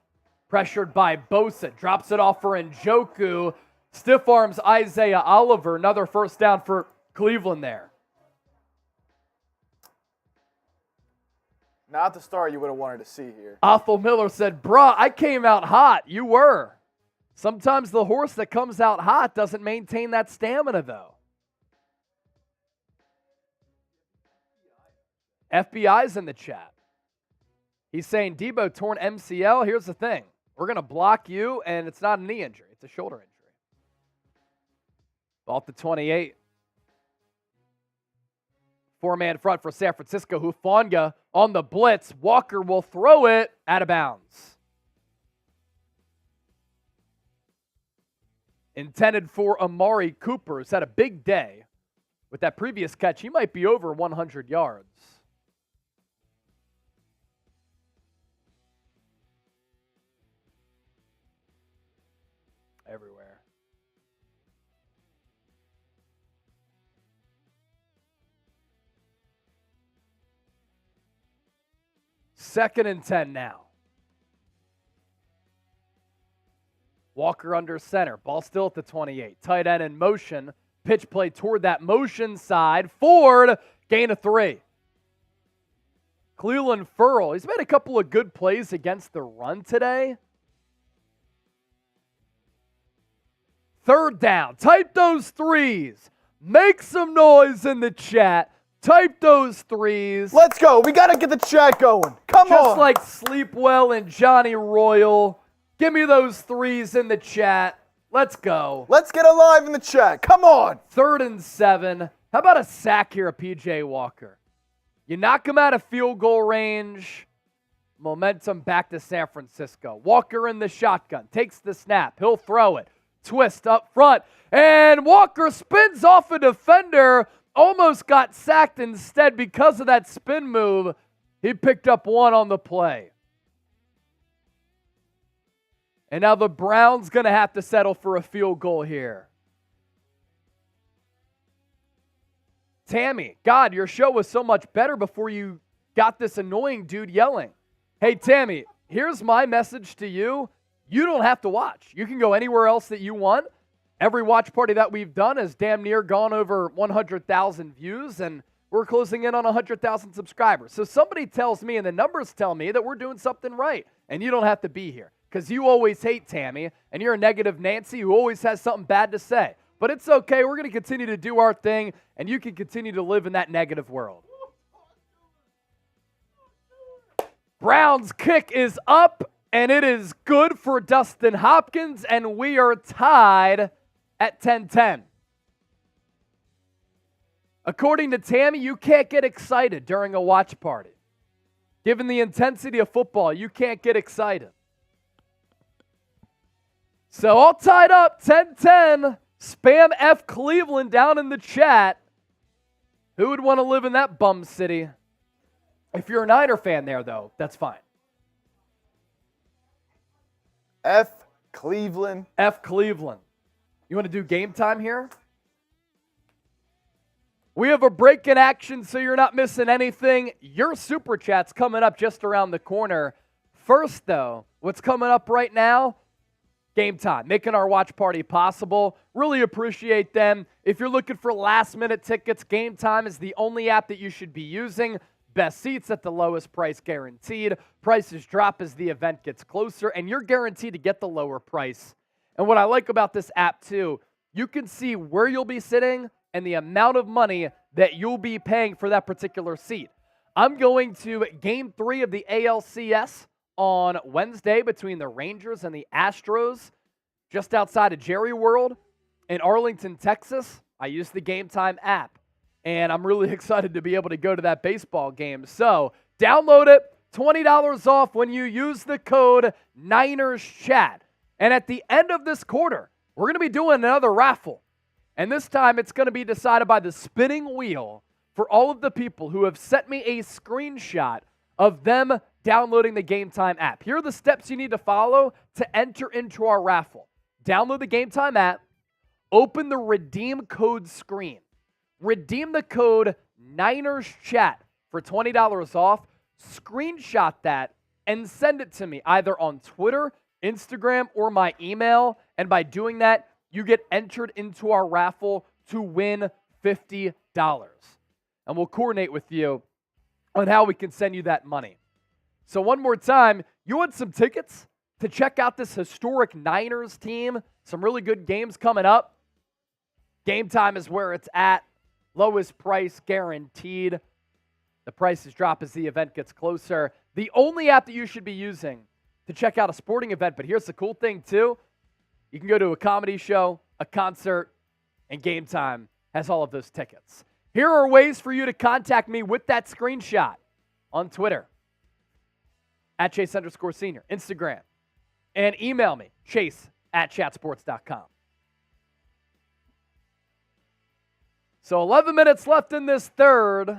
Pressured by Bosa. Drops it off for Njoku. Stiff arms Isaiah Oliver. Another first down for Cleveland there. Not the start you would have wanted to see here. Othel Miller said, bruh, I came out hot. You were. Sometimes the horse that comes out hot doesn't maintain that stamina, though. FBI's in the chat. He's saying, Deebo torn MCL. Here's the thing. We're going to block you, and it's not a knee injury. It's a shoulder injury. Ball at the 28. 4-man front for San Francisco. Hufanga on the blitz. Walker will throw it out of bounds. Intended for Amari Cooper, who's had a big day. With that previous catch, he might be over 100 yards. Everywhere. 2nd and 10 now. Walker under center. Ball still at the 28. Tight end in motion. Pitch play toward that motion side. Ford, gain of 3. Cleveland Ferrell. He's made a couple of good plays against the run today. 3rd down. Type those threes. Make some noise in the chat. Type those threes. Let's go. We got to get the chat going. Come on. Just like Sleepwell and Johnny Royal. Give me those threes in the chat. Let's go. Let's get alive in the chat. Come on. 3rd and 7. How about a sack here of P.J. Walker? You knock him out of field goal range. Momentum back to San Francisco. Walker in the shotgun. Takes the snap. He'll throw it. Twist up front. And Walker spins off a defender. Almost got sacked instead because of that spin move. He picked up 1 on the play. And now the Browns going to have to settle for a field goal here. Tammy, God, your show was so much better before you got this annoying dude yelling. Hey, Tammy, here's my message to you. You don't have to watch. You can go anywhere else that you want. Every watch party that we've done has damn near gone over 100,000 views, and we're closing in on 100,000 subscribers. So somebody tells me, and the numbers tell me, that we're doing something right, and you don't have to be here. Because you always hate Tammy, and you're a negative Nancy who always has something bad to say. But it's okay. We're going to continue to do our thing, and you can continue to live in that negative world. Browns kick is up, and it is good for Dustin Hopkins, and we are tied at 10-10. According to Tammy, you can't get excited during a watch party. Given the intensity of football, you can't get excited. So all tied up, 10-10. Spam F Cleveland down in the chat. Who would want to live in that bum city? If you're a Niner fan there, though, that's fine. F Cleveland. F Cleveland. You want to do game time here? We have a break in action, so you're not missing anything. Your Super Chat's coming up just around the corner. First, though, what's coming up right now? Game time, making our watch party possible. Really appreciate them. If you're looking for last-minute tickets, Game Time is the only app that you should be using. Best seats at the lowest price guaranteed. Prices drop as the event gets closer, and you're guaranteed to get the lower price. And what I like about this app, too, you can see where you'll be sitting and the amount of money that you'll be paying for that particular seat. I'm going to Game 3 of the ALCS on Wednesday between the Rangers and the Astros, just outside of Jerry World in Arlington, Texas. I use the Game Time app, and I'm really excited to be able to go to that baseball game. So download it, $20 off when you use the code NinersChat. And at the end of this quarter, we're going to be doing another raffle. And this time it's going to be decided by the spinning wheel for all of the people who have sent me a screenshot of them downloading the Game Time app. Here are the steps you need to follow to enter into our raffle. Download the Game Time app, open the redeem code screen, redeem the code NinersChat for $20 off, screenshot that, and send it to me either on Twitter, Instagram, or my email. And by doing that, you get entered into our raffle to win $50. And we'll coordinate with you on how we can send you that money. So one more time, you want some tickets to check out this historic Niners team? Some really good games coming up. Game Time is where it's at. Lowest price guaranteed. The prices drop as the event gets closer. The only app that you should be using to check out a sporting event, but here's the cool thing too. You can go to a comedy show, a concert, and Game Time has all of those tickets. Here are ways for you to contact me with that screenshot on Twitter, at Chase_Senior, Instagram, and email me, chase@chatsports.com. So 11 minutes left in this third.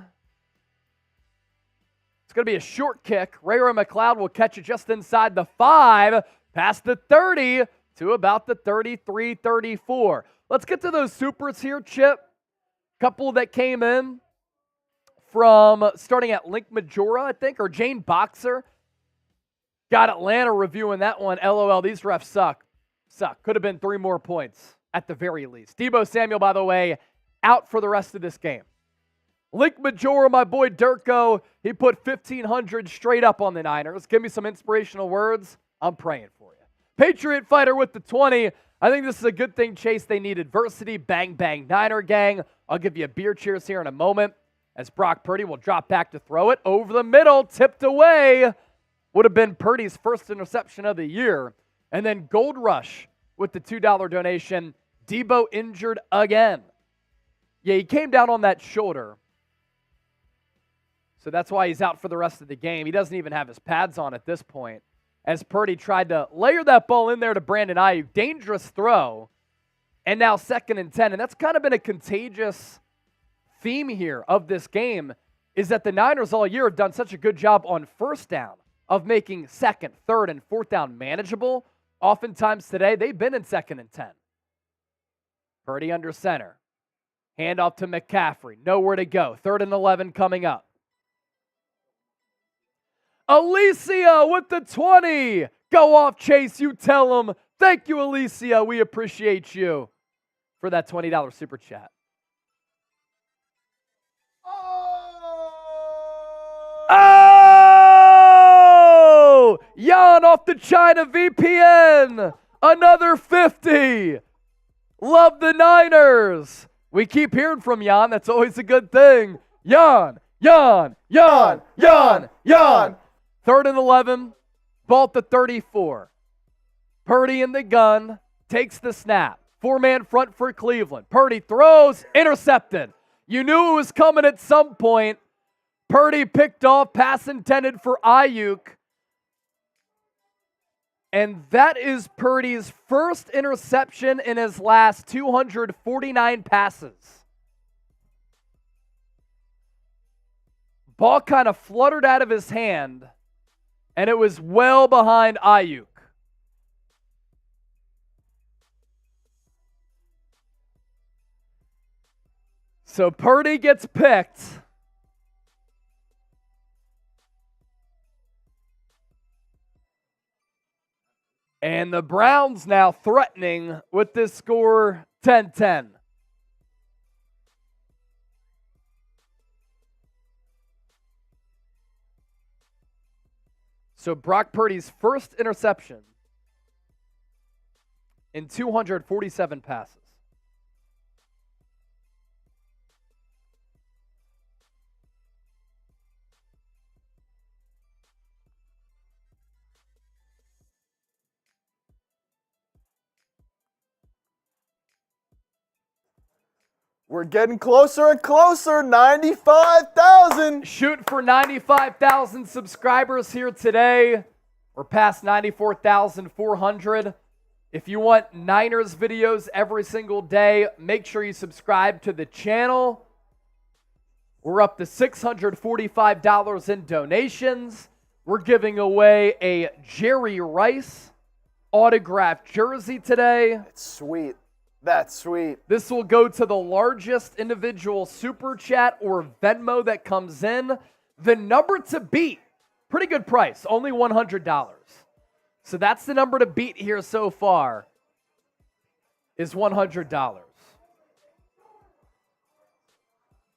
It's going to be a short kick. Ray McLeod will catch it just inside the 5, past the 30 to about the 33, 34. Let's get to those supers here, Chip. Couple that came in from starting at Link Majora, I think, or Jane Boxer. Got Atlanta reviewing that one. LOL, these refs suck. Could have been 3 more points at the very least. Deebo Samuel, by the way, out for the rest of this game. Link Majora, my boy Durko, he put 1,500 straight up on the Niners. Give me some inspirational words. I'm praying for you. Patriot Fighter with the 20. I think this is a good thing, Chase. They need adversity. Bang, bang, Niner gang. I'll give you a beer cheers here in a moment as Brock Purdy will drop back to throw it over the middle, tipped away. Would have been Purdy's first interception of the year. And then Gold Rush with the $2 donation. Deebo injured again. Yeah, he came down on that shoulder. So that's why he's out for the rest of the game. He doesn't even have his pads on at this point. As Purdy tried to layer that ball in there to Brandon Aiyuk. Dangerous throw. And now 2nd and 10. And that's kind of been a contagious theme here of this game, is that the Niners all year have done such a good job on first down of making 2nd, 3rd, and 4th down manageable. Oftentimes today, they've been in 2nd and 10. Purdy under center. Handoff to McCaffrey. Nowhere to go. 3rd and 11 coming up. Alicia with the 20. Go off, Chase. You tell him. Thank you, Alicia. We appreciate you for that $20 super chat. Oh! Jan off the China VPN. Another 50. Love the Niners. We keep hearing from Jan. That's always a good thing. Jan. 3rd and 11, ball at the 34. Purdy in the gun, takes the snap. 4-man front for Cleveland. Purdy throws, intercepted. You knew it was coming at some point. Purdy picked off, pass intended for Aiyuk. And that is Purdy's first interception in his last 249 passes. Ball kind of fluttered out of his hand, and it was well behind Aiyuk. So Purdy gets picked. And the Browns now threatening with this score 10-10. So Brock Purdy's first interception in 247 passes. We're getting closer and closer. 95,000. Shooting for 95,000 subscribers here today. We're past 94,400. If you want Niners videos every single day, make sure you subscribe to the channel. We're up to $645 in donations. We're giving away a Jerry Rice autographed jersey today. It's sweet. That's sweet. This will go to the largest individual super chat or Venmo that comes in. The number to beat, pretty good price, only $100. So that's the number to beat here so far, is $100.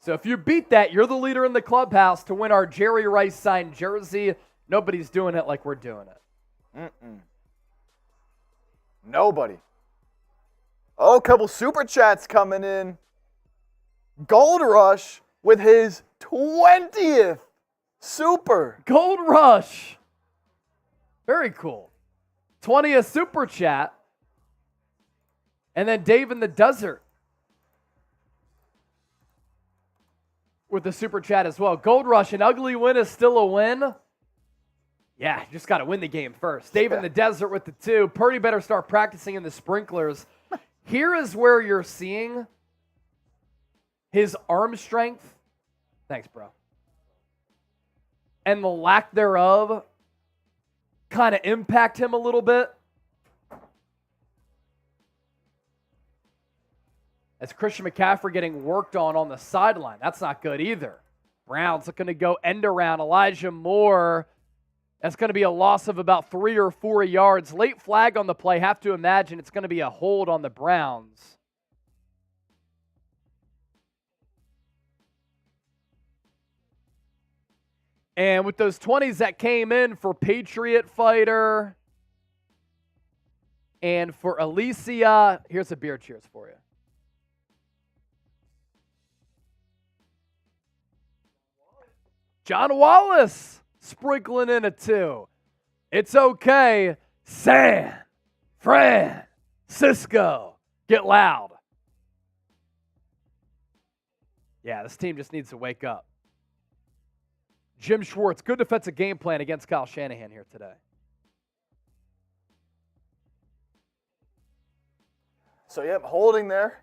So if you beat that, you're the leader in the clubhouse to win our Jerry Rice signed jersey. Nobody's doing it like we're doing it. Nobody. Oh, a couple super chats coming in. Gold Rush with his 20th super. Gold Rush. Very cool. 20th super chat. And then Dave in the Desert with the super chat as well. Gold Rush, an ugly win is still a win. Yeah, you just got to win the game first. Dave in the Desert with the 2. Purdy better start practicing in the sprinklers. Here is where you're seeing his arm strength. Thanks, bro. And the lack thereof kind of impact him a little bit. As Christian McCaffrey getting worked on the sideline. That's not good either. Browns looking to go end around. Elijah Moore. That's going to be a loss of about 3 or 4 yards. Late flag on the play. Have to imagine it's going to be a hold on the Browns. And with those 20s that came in for Patriot Fighter and for Alicia, here's a beer cheers for you. John Wallace sprinkling in a 2. It's okay. San Francisco. Get loud. Yeah, this team just needs to wake up. Jim Schwartz, good defensive game plan against Kyle Shanahan here today. So, yep, holding there.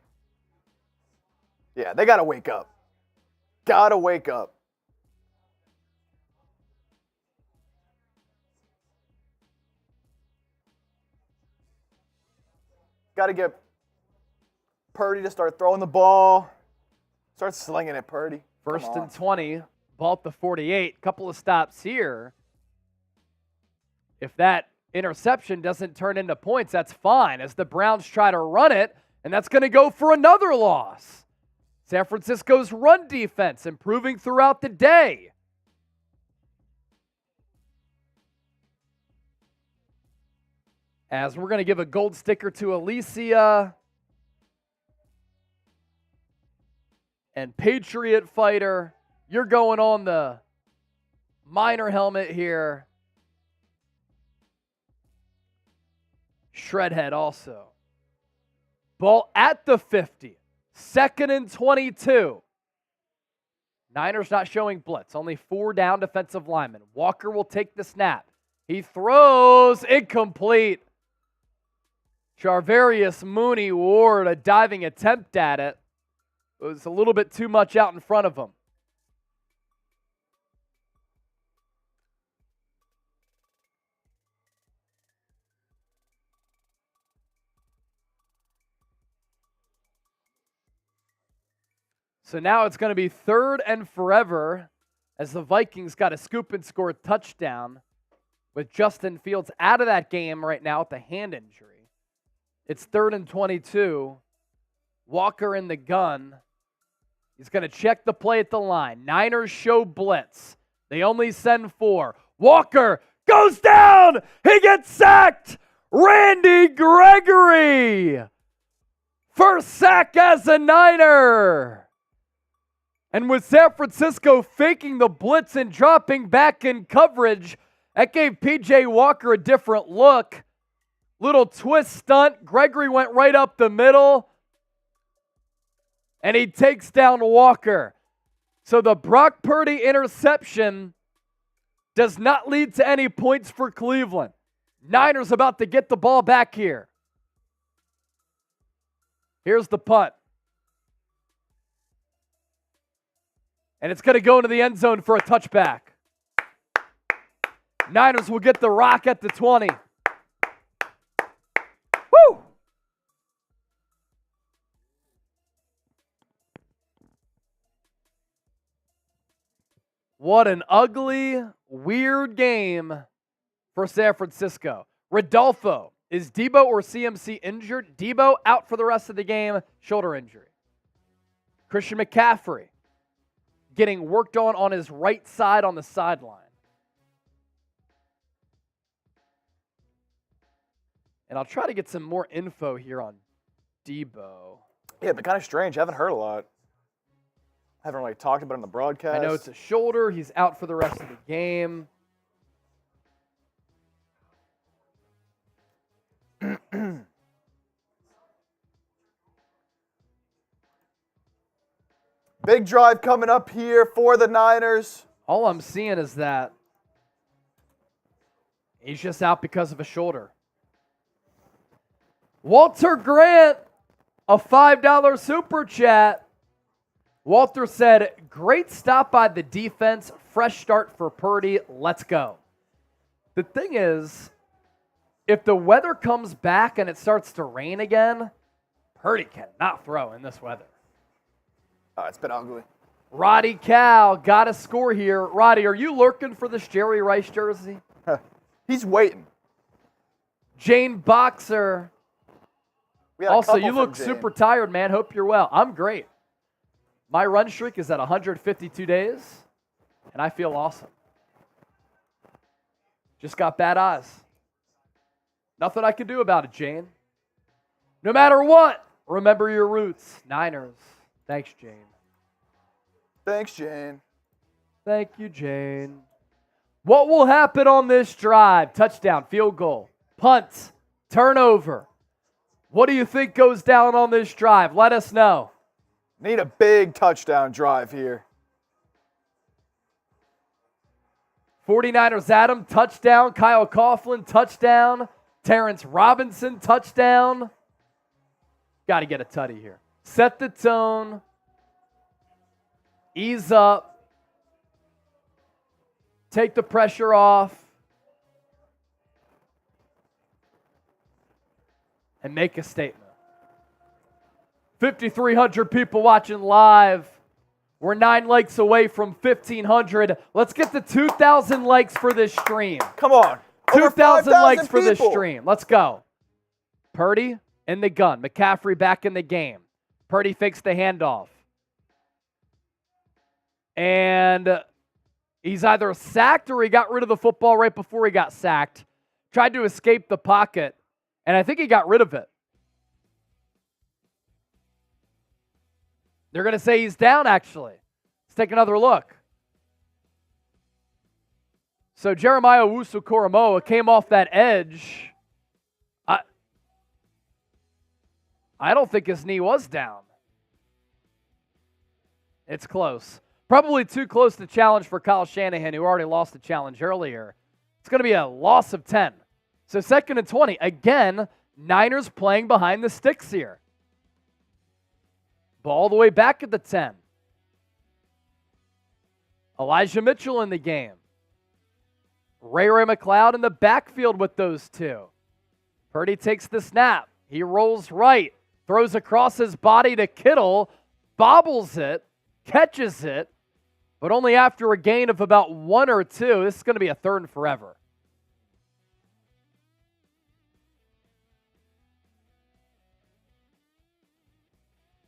Yeah, they got to wake up. Got to wake up. Got to get Purdy to start throwing the ball. Start slinging it, Purdy. First and 20. Ball at the 48. Couple of stops here. If that interception doesn't turn into points, that's fine as the Browns try to run it, and that's going to go for another loss. San Francisco's run defense improving throughout the day. As we're going to give a gold sticker to Alicia and Patriot Fighter. You're going on the minor helmet here. Shredhead also. Ball at the 50. 2nd and 22. Niners not showing blitz. Only 4 down defensive linemen. Walker will take the snap. He throws incomplete. Charvarius Mooney Ward, a diving attempt at it. It was a little bit too much out in front of him. So now it's going to be 3rd and forever as the Vikings got a scoop and score touchdown with Justin Fields out of that game right now with the hand injury. It's 3rd and 22. Walker in the gun. He's going to check the play at the line. Niners show blitz. They only send 4. Walker goes down. He gets sacked. Randy Gregory. First sack as a Niner. And with San Francisco faking the blitz and dropping back in coverage, that gave P.J. Walker a different look. Little twist stunt. Gregory went right up the middle. And he takes down Walker. So the Brock Purdy interception does not lead to any points for Cleveland. Niners about to get the ball back here. Here's the punt. And it's going to go into the end zone for a touchback. Niners will get the rock at the 20. Woo! What an ugly, weird game for San Francisco. Rodolfo, is Deebo or CMC injured? Deebo out for the rest of the game, shoulder injury. Christian McCaffrey getting worked on his right side on the sideline. And I'll try to get some more info here on Deebo. Yeah, but kind of strange. I haven't heard a lot. Haven't really talked about it on the broadcast. I know it's a shoulder. He's out for the rest of the game. Big drive coming up here for the Niners. All I'm seeing is that he's just out because of a shoulder. Walter Grant, a $5 super chat. Walter said, great stop by the defense. Fresh start for Purdy. Let's go. The thing is, if the weather comes back and it starts to rain again, Purdy cannot throw in this weather. Oh, it's been ugly. Roddy Cow got a score here. Roddy, are you lurking for this Jerry Rice jersey? He's waiting. Jane Boxer. We got a Also, couple you from look Jane. super tired, man. Hope you're well. I'm great. My run streak is at 152 days, and I feel awesome. Just got bad eyes. Nothing I can do about it, Jane. No matter what, remember your roots. Niners. Thanks, Jane. Thanks, Jane. Thank you, Jane. What will happen on this drive? Touchdown, field goal, punt, turnover. What do you think goes down on this drive? Let us know. Need a big touchdown drive here. 49ers Adam, touchdown. Kyle Coughlin, touchdown. Terrence Robinson, touchdown. Got to get a tutty here. Set the tone. Ease up. Take the pressure off. And make a statement. 5,300 people watching live. We're 9 likes away from 1,500. Let's get to 2,000 likes for this stream. Come on. 2,000 likes for this people. stream. Let's go. Purdy in the gun. McCaffrey back in the game. Purdy fakes the handoff. And he's either sacked or he got rid of the football right before he got sacked. Tried to escape the pocket, and I think he got rid of it. They're going to say he's down, actually. Let's take another look. So Jeremiah Owusu-Koramoah came off that edge. I don't think his knee was down. It's close. Probably too close to challenge for Kyle Shanahan, who already lost the challenge earlier. It's going to be a loss of 10. So 2nd and 20. Again, Niners playing behind the sticks here. Ball all the way back at the 10. Elijah Mitchell in the game. Ray McCloud in the backfield with those two. Purdy takes the snap. He rolls right. Throws across his body to Kittle. Bobbles it. Catches it. But only after a gain of about 1 or 2. This is going to be a 3rd and forever.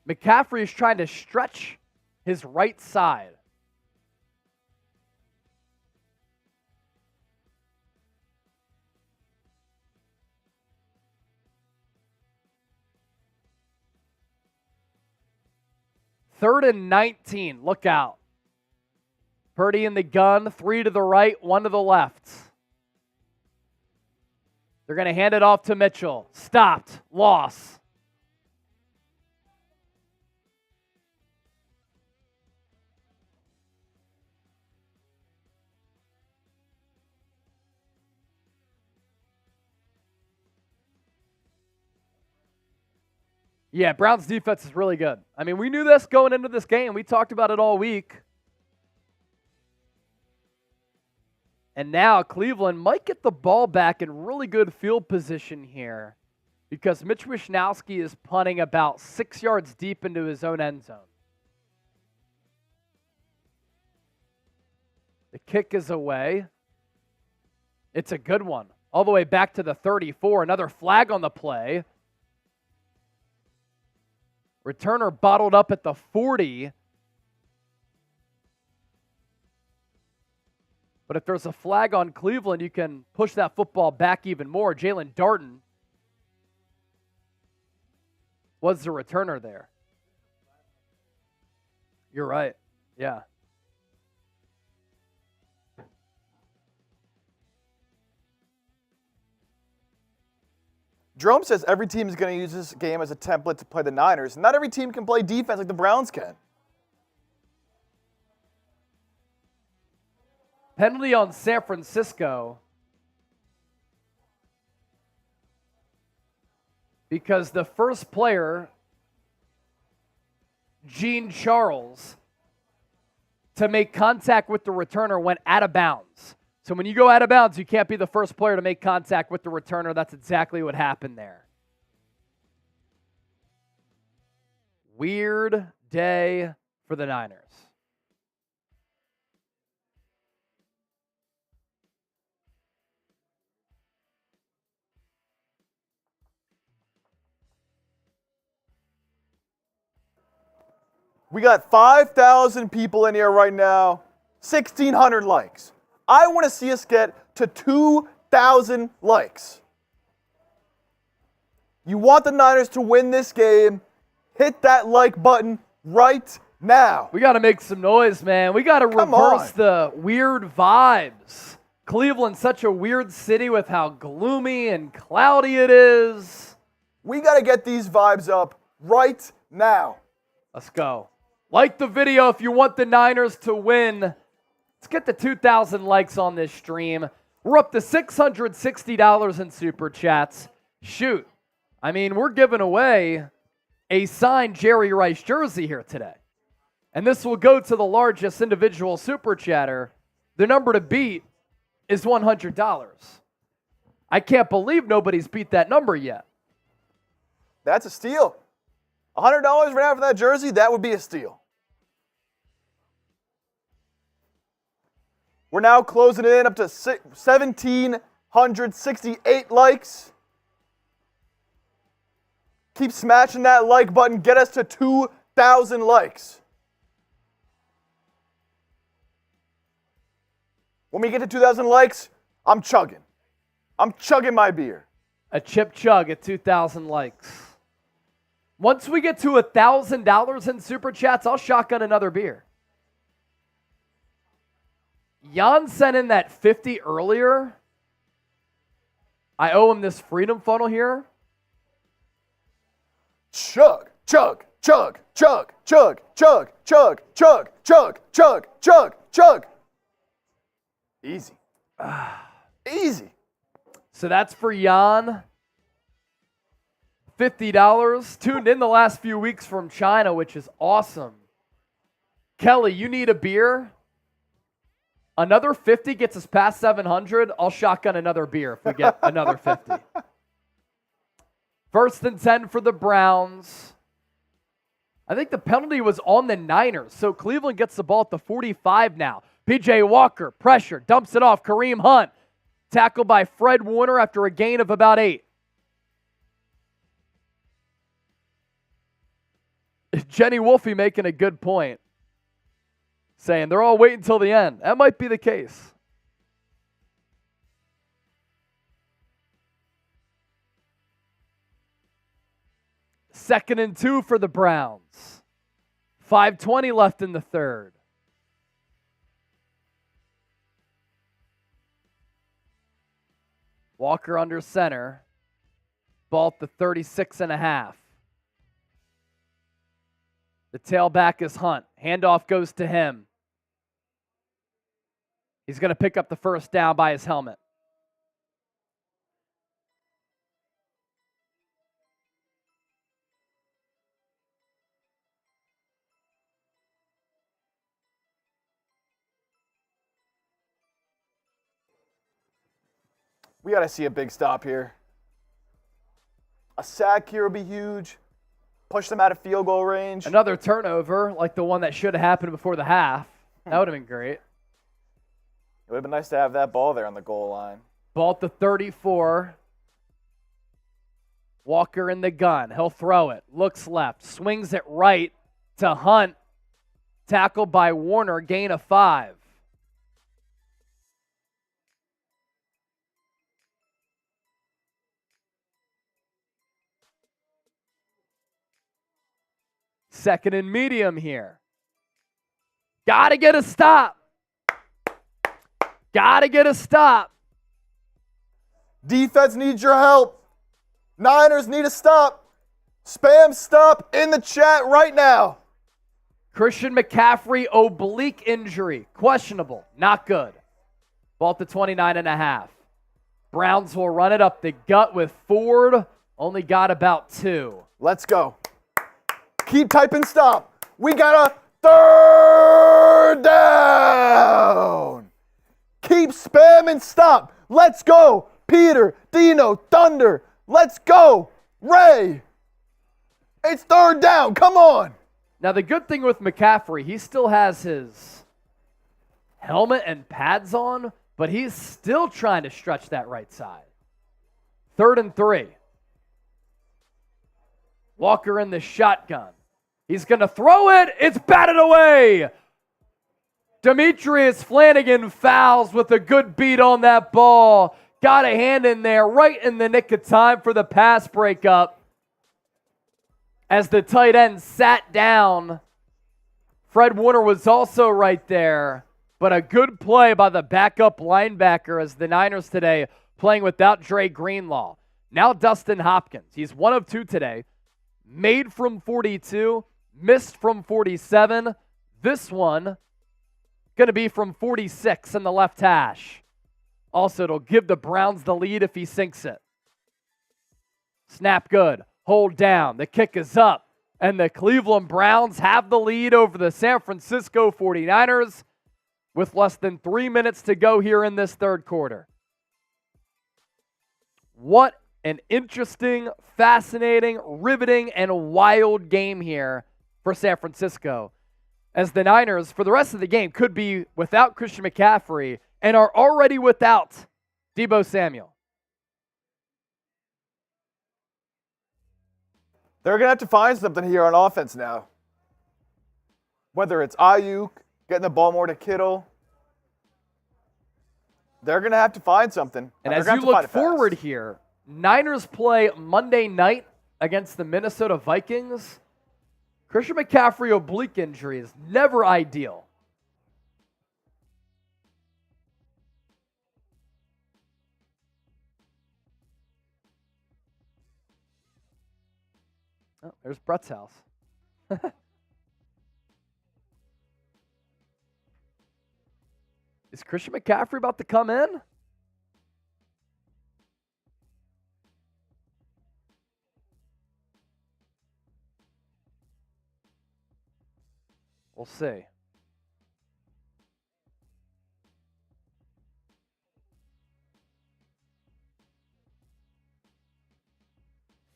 McCaffrey is trying to stretch his right side. Third and 19. Look out. Purdy in the gun. 3 to the right, 1 to the left. They're going to hand it off to Mitchell. Stopped. Loss. Yeah, Browns defense is really good. I mean, we knew this going into this game. We talked about it all week. And now Cleveland might get the ball back in really good field position here because Mitch Wishnowsky is punting about 6 yards deep into his own end zone. The kick is away. It's a good one. All the way back to the 34. Another flag on the play. Returner bottled up at the 40. But if there's a flag on Cleveland, you can push that football back even more. Jalen Darton was the returner there. You're right. Yeah. Jerome says every team is going to use this game as a template to play the Niners. Not every team can play defense like the Browns can. Penalty on San Francisco because the first player, Gene Charles, to make contact with the returner went out of bounds. So when you go out of bounds, you can't be the first player to make contact with the returner. That's exactly what happened there. Weird day for the Niners. We got 5,000 people in here right now, 1,600 likes. I want to see us get to 2,000 likes. You want the Niners to win this game, hit that like button right now. We got to make some noise, man. We got to reverse the weird vibes. Cleveland's such a weird city with how gloomy and cloudy it is. We got to get these vibes up right now. Let's go. Like the video if you want the Niners to win. Let's get the 2,000 likes on this stream. We're up to $660 in Super Chats. Shoot. I mean, we're giving away a signed Jerry Rice jersey here today. And this will go to the largest individual Super Chatter. The number to beat is $100. I can't believe nobody's beat that number yet. That's a steal. $100 right now for that jersey, that would be a steal. We're now closing in up to 1,768 likes. Keep smashing that like button. Get us to 2,000 likes. When we get to 2,000 likes, I'm chugging. I'm chugging my beer. A chip chug at 2,000 likes. Once we get to $1,000 in Super Chats, I'll shotgun another beer. Jan sent in that 50 earlier. I owe him this freedom funnel here. Chug, chug, chug, chug, chug, chug, chug, chug, chug, chug, chug, chug. Easy. Easy. So that's for Jan. $50. Tuned in the last few weeks from China, which is awesome. Kelly, you need a beer? Another 50 gets us past 700. I'll shotgun another beer if we get another 50. First and 10 for the Browns. I think the penalty was on the Niners, so Cleveland gets the ball at the 45 now. P.J. Walker, pressure, dumps it off. Kareem Hunt, tackled by Fred Warner after a gain of about 8. Jenny Wolfe making a good point, saying they're all waiting until the end. That might be the case. Second and 2 for the Browns. 5:20 left in the third. Walker under center. Ball at the 36.5. The tailback is Hunt. Handoff goes to him. He's going to pick up the first down by his helmet. We got to see a big stop here. A sack here would be huge. Push them out of field goal range. Another turnover, like the one that should have happened before the half. That would have been great. It would have been nice to have that ball there on the goal line. Ball at the 34. Walker in the gun. He'll throw it. Looks left. Swings it right to Hunt. Tackled by Warner. Gain of 5. Second and medium here. Got to get a stop. Got to get a stop. Defense needs your help. Niners need a stop. Spam stop in the chat right now. Christian McCaffrey, oblique injury. Questionable. Not good. Ball at the 29.5. Browns will run it up the gut with Ford. Only got about 2. Let's go. Keep typing stop. We got a third down. Keep spamming stop. Let's go. Peter, Dino, Thunder. Let's go. Ray. It's third down. Come on. Now, the good thing with McCaffrey, he still has his helmet and pads on, but he's still trying to stretch that right side. 3rd and 3. Walker in the shotgun. He's going to throw it. It's batted away. Demetrius Flanagan fouls with a good beat on that ball. Got a hand in there right in the nick of time for the pass breakup. As the tight end sat down, Fred Warner was also right there. But a good play by the backup linebacker as the Niners today playing without Dre Greenlaw. Now Dustin Hopkins. He's 1 of 2 today. Made from 42, missed from 47. This one going to be from 46 in the left hash. Also, it'll give the Browns the lead if he sinks it. Snap good. Hold down. The kick is up. And the Cleveland Browns have the lead over the San Francisco 49ers with less than 3 minutes to go here in this third quarter. What an interesting, fascinating, riveting, and wild game here for San Francisco. As the Niners, for the rest of the game, could be without Christian McCaffrey and are already without Deebo Samuel. They're going to have to find something here on offense now. Whether it's Aiyuk, getting the ball more to Kittle, they're going to have to find something. And as you look forward here, Niners play Monday night against the Minnesota Vikings. Christian McCaffrey oblique injury is never ideal. Oh, there's Brett's house. Is Christian McCaffrey about to come in? We'll see.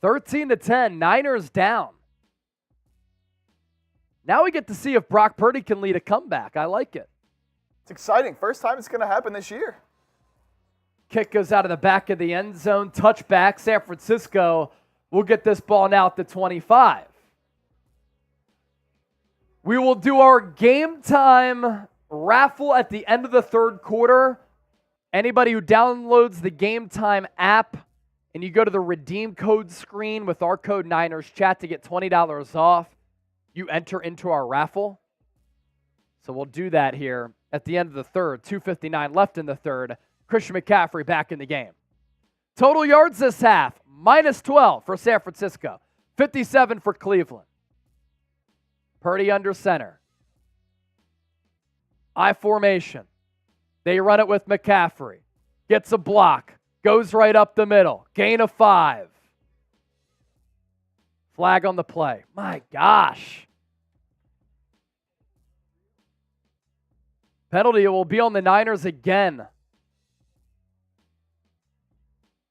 (13-10), Niners down. Now we get to see if Brock Purdy can lead a comeback. I like it. It's exciting. First time it's going to happen this year. Kick goes out of the back of the end zone. Touchback. San Francisco will get this ball now at the 25. We will do our game time raffle at the end of the third quarter. Anybody who downloads the Game Time app and you go to the redeem code screen with our code Niners Chat to get $20 off, you enter into our raffle. So we'll do that here at the end of the third. 2:59 left in the third. Christian McCaffrey back in the game. Total yards this half, -12 for San Francisco, 57 for Cleveland. Purdy under center. I formation. They run it with McCaffrey. Gets a block. Goes right up the middle. Gain of 5. Flag on the play. My gosh. Penalty will be on the Niners again.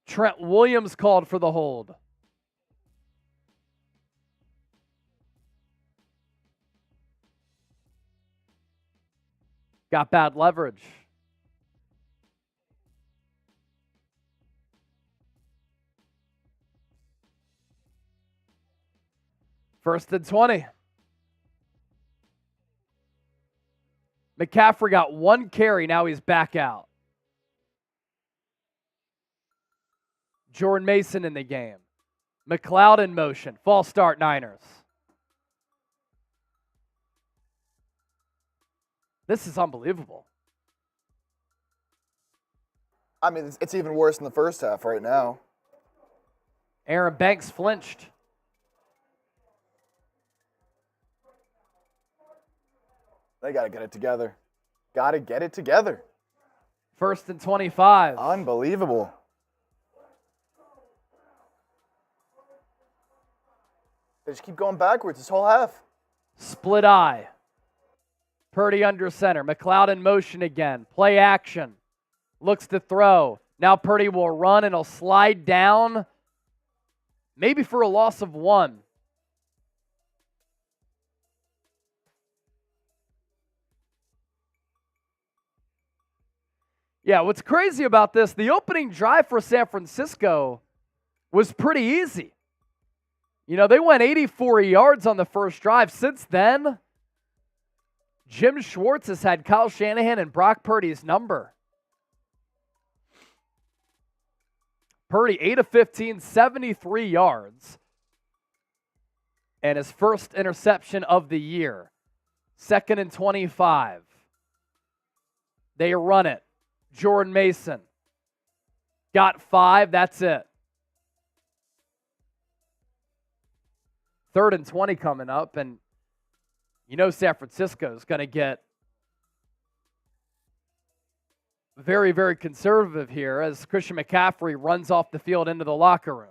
Trent Williams called for the hold. Got bad leverage. First and 20. McCaffrey got 1 carry. Now he's back out. Jordan Mason in the game. McLeod in motion. False start, Niners. This is unbelievable. I mean, it's even worse in the first half right now. Aaron Banks flinched. They got to get it together. Got to get it together. First and 25. Unbelievable. They just keep going backwards this whole half. Split eye. Purdy under center. McLeod in motion again. Play action. Looks to throw. Now Purdy will run and he'll slide down. Maybe for a loss of 1. Yeah, what's crazy about this, the opening drive for San Francisco was pretty easy. You know, they went 84 yards on the first drive. Since then, Jim Schwartz has had Kyle Shanahan and Brock Purdy's number. Purdy, 8 of 15, 73 yards. And his first interception of the year. 2nd and 25. They run it. Jordan Mason. Got 5, that's it. 3rd and 20 coming up, and you know San Francisco is going to get very, very conservative here as Christian McCaffrey runs off the field into the locker room.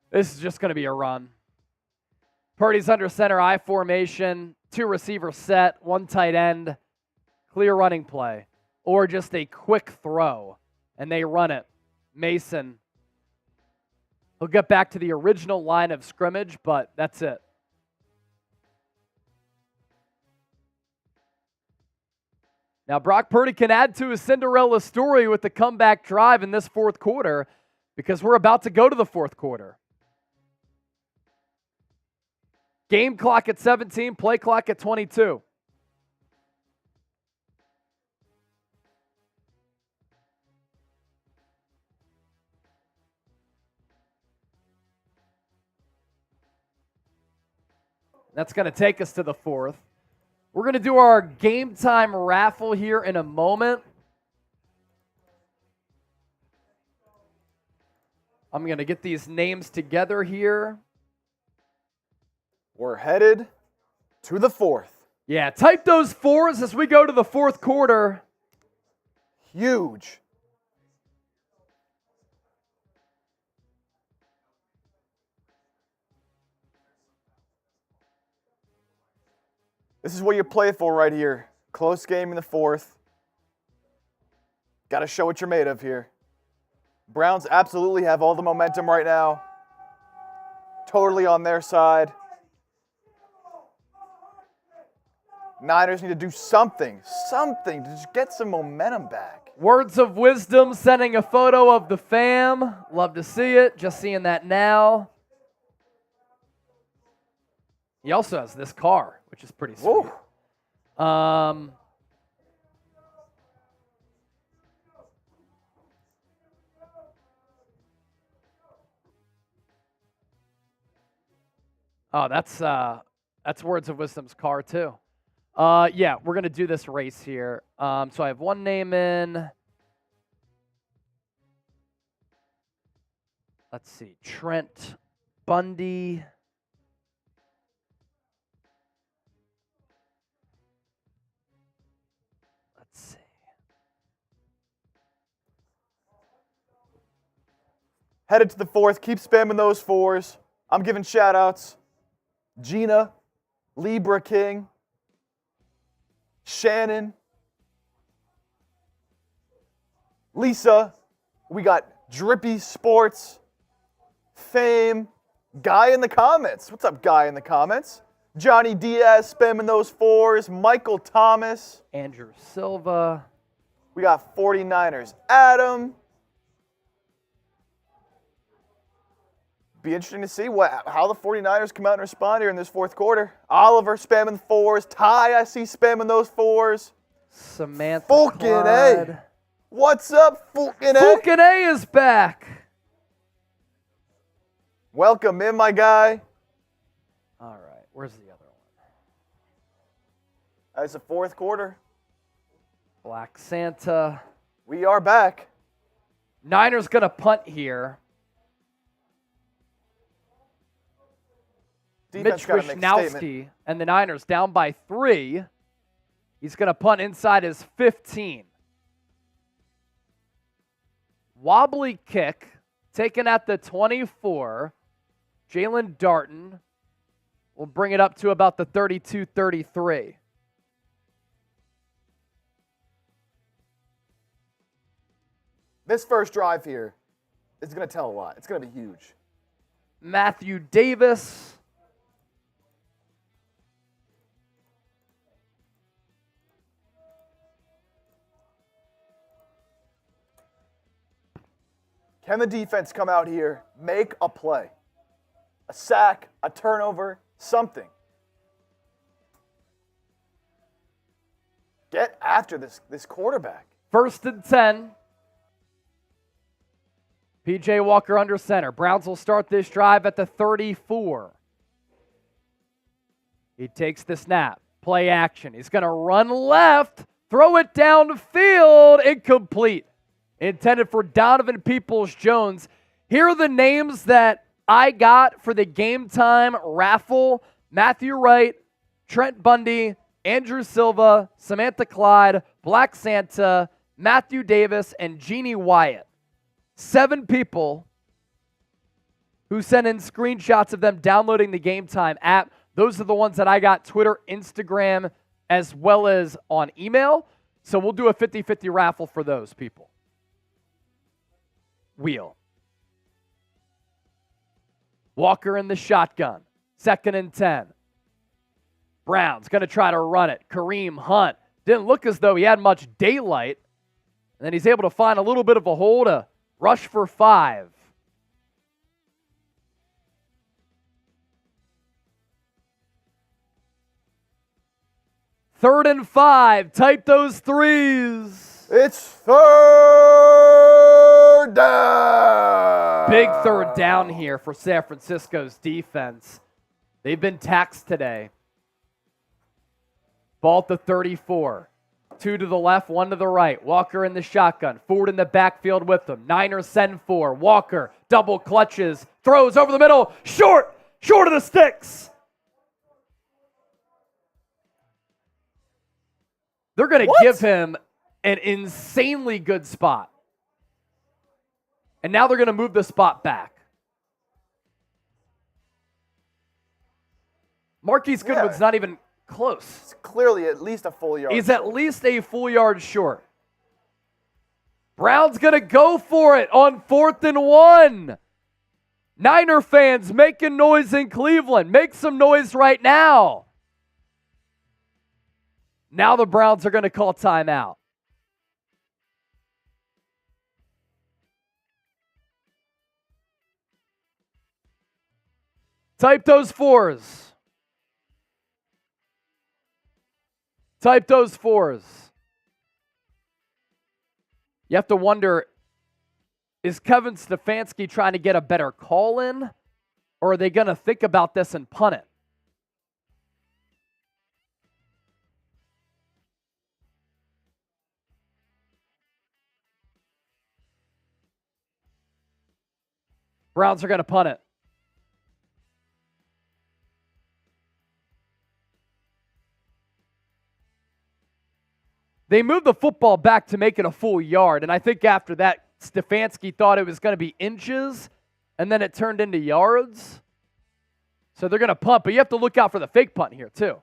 This is just going to be a run. Purdy's under center I formation, 2 receiver set, 1 tight end, clear running play, or just a quick throw, and they run it. Mason, he'll get back to the original line of scrimmage, but that's it. Now, Brock Purdy can add to his Cinderella story with the comeback drive in this fourth quarter because we're about to go to the fourth quarter. Game clock at 17, play clock at 22. That's going to take us to the fourth. We're going to do our game time raffle here in a moment. I'm going to get these names together here. We're headed to the fourth. Yeah, type those 4s as we go to the fourth quarter. Huge. This is what you play for right here. Close game in the fourth. Got to show what you're made of here. Browns absolutely have all the momentum right now. Totally on their side. Niners need to do something to just get some momentum back. Words of wisdom, sending a photo of the fam. Love to see it. Just seeing that now. He also has this car, which is pretty sweet. Whoa. Oh, that's Words of Wisdom's car too. Yeah, we're going to do this race here. So I have one name in. Let's see. Trent Bundy. Let's see. Headed to the fourth. Keep spamming those 4s. I'm giving shout-outs. Gina, Libra King, Shannon, Lisa, we got Drippy Sports, Fame, Guy in the comments. What's up, Guy in the comments? Johnny Diaz spamming those 4s, Michael Thomas. Andrew Silva. We got 49ers, Adam. Be interesting to see how the 49ers come out and respond here in this fourth quarter. Oliver spamming 4s. Ty, I see spamming those 4s. Samantha Fulkin Clyde. A. What's up, Fulkin A? Fulkin A is back. Welcome in, my guy. All right, where's the other one? That's the fourth quarter. Black Santa. We are back. Niners going to punt here. Defense Mitch gotta make a statement. Wishnowski and the Niners down by 3. He's going to punt inside his 15. Wobbly kick taken at the 24. Jalen Darton will bring it up to about the 32-33. This first drive here is going to tell a lot. It's going to be huge. Matthew Davis. Can the defense come out here, make a play? A sack, a turnover, something. Get after this quarterback. 1st and 10. P.J. Walker under center. Browns will start this drive at the 34. He takes the snap. Play action. He's going to run left. Throw it downfield. Incomplete. Intended for Donovan Peoples-Jones. Here are the names that I got for the Game Time raffle. Matthew Wright, Trent Bundy, Andrew Silva, Samantha Clyde, Black Santa, Matthew Davis, and Jeannie Wyatt. 7 people who sent in screenshots of them downloading the Game Time app. Those are the ones that I got Twitter, Instagram, as well as on email. So we'll do a 50-50 raffle for those people. Wheel. Walker in the shotgun. 2nd and 10. Browns going to try to run it. Kareem Hunt. Didn't look as though he had much daylight. And then he's able to find a little bit of a hole to rush for 5. Third and 5. Type those threes. It's 3rd down. Big 3rd down here for San Francisco's defense. They've been taxed today. Ball at the 34. 2 to the left, 1 to the right. Walker in the shotgun. Ford in the backfield with them. Niners send 4. Walker double clutches. Throws over the middle. Short of the sticks. They're going to give him an insanely good spot. And now they're going to move the spot back. Marquise Goodwin's not even close. It's clearly at least a full yard. He's at least a full yard short. Brown's going to go for it on 4th and 1. Niner fans making noise in Cleveland. Make some noise right now. Now the Browns are going to call timeout. Type those 4s. Type those 4s. You have to wonder, is Kevin Stefanski trying to get a better call in? Or are they going to think about this and punt it? Browns are going to punt it. They moved the football back to make it a full yard, and I think after that, Stefanski thought it was going to be inches, and then it turned into yards. So they're going to punt, but you have to look out for the fake punt here, too.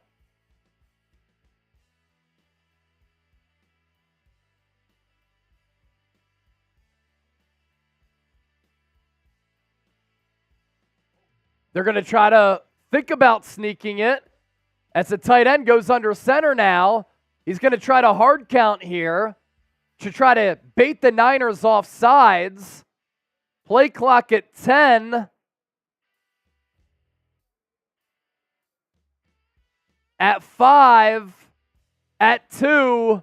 They're going to try to think about sneaking it as the tight end goes under center now. He's going to try to hard count here to try to bait the Niners off sides. Play clock at 10. At 5. At 2.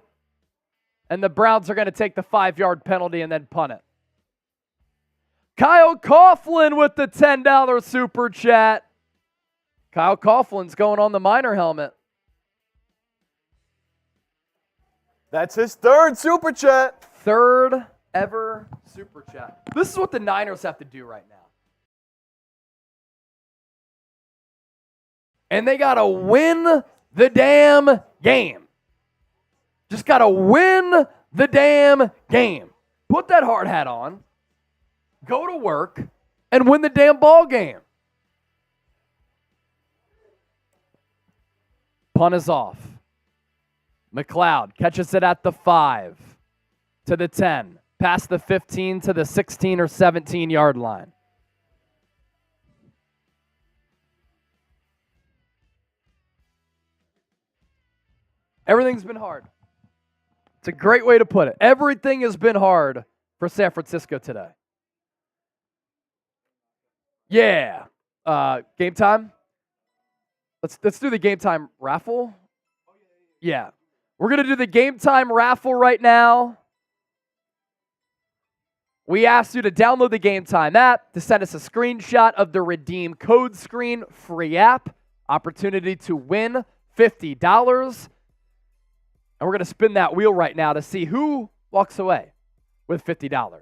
And the Browns are going to take the 5-yard penalty and then punt it. Kyle Coughlin with the $10 super chat. Kyle Coughlin's going on the Miner helmet. That's his 3rd super chat. 3rd ever super chat. This is what the Niners have to do right now. And they got to win the damn game. Just got to win the damn game. Put that hard hat on. Go to work and win the damn ball game. Punt is off. McLeod catches it at the 5 to the 10, past the 15 to the 16 or 17 yard line. Everything's been hard. It's a great way to put it. Everything has been hard for San Francisco today. Yeah. Game time? Let's do the game time raffle. Yeah. We're going to do the game time raffle right now. We asked you to download the Game Time app, to send us a screenshot of the redeem code screen, free app, opportunity to win $50. And we're going to spin that wheel right now to see who walks away with $50. All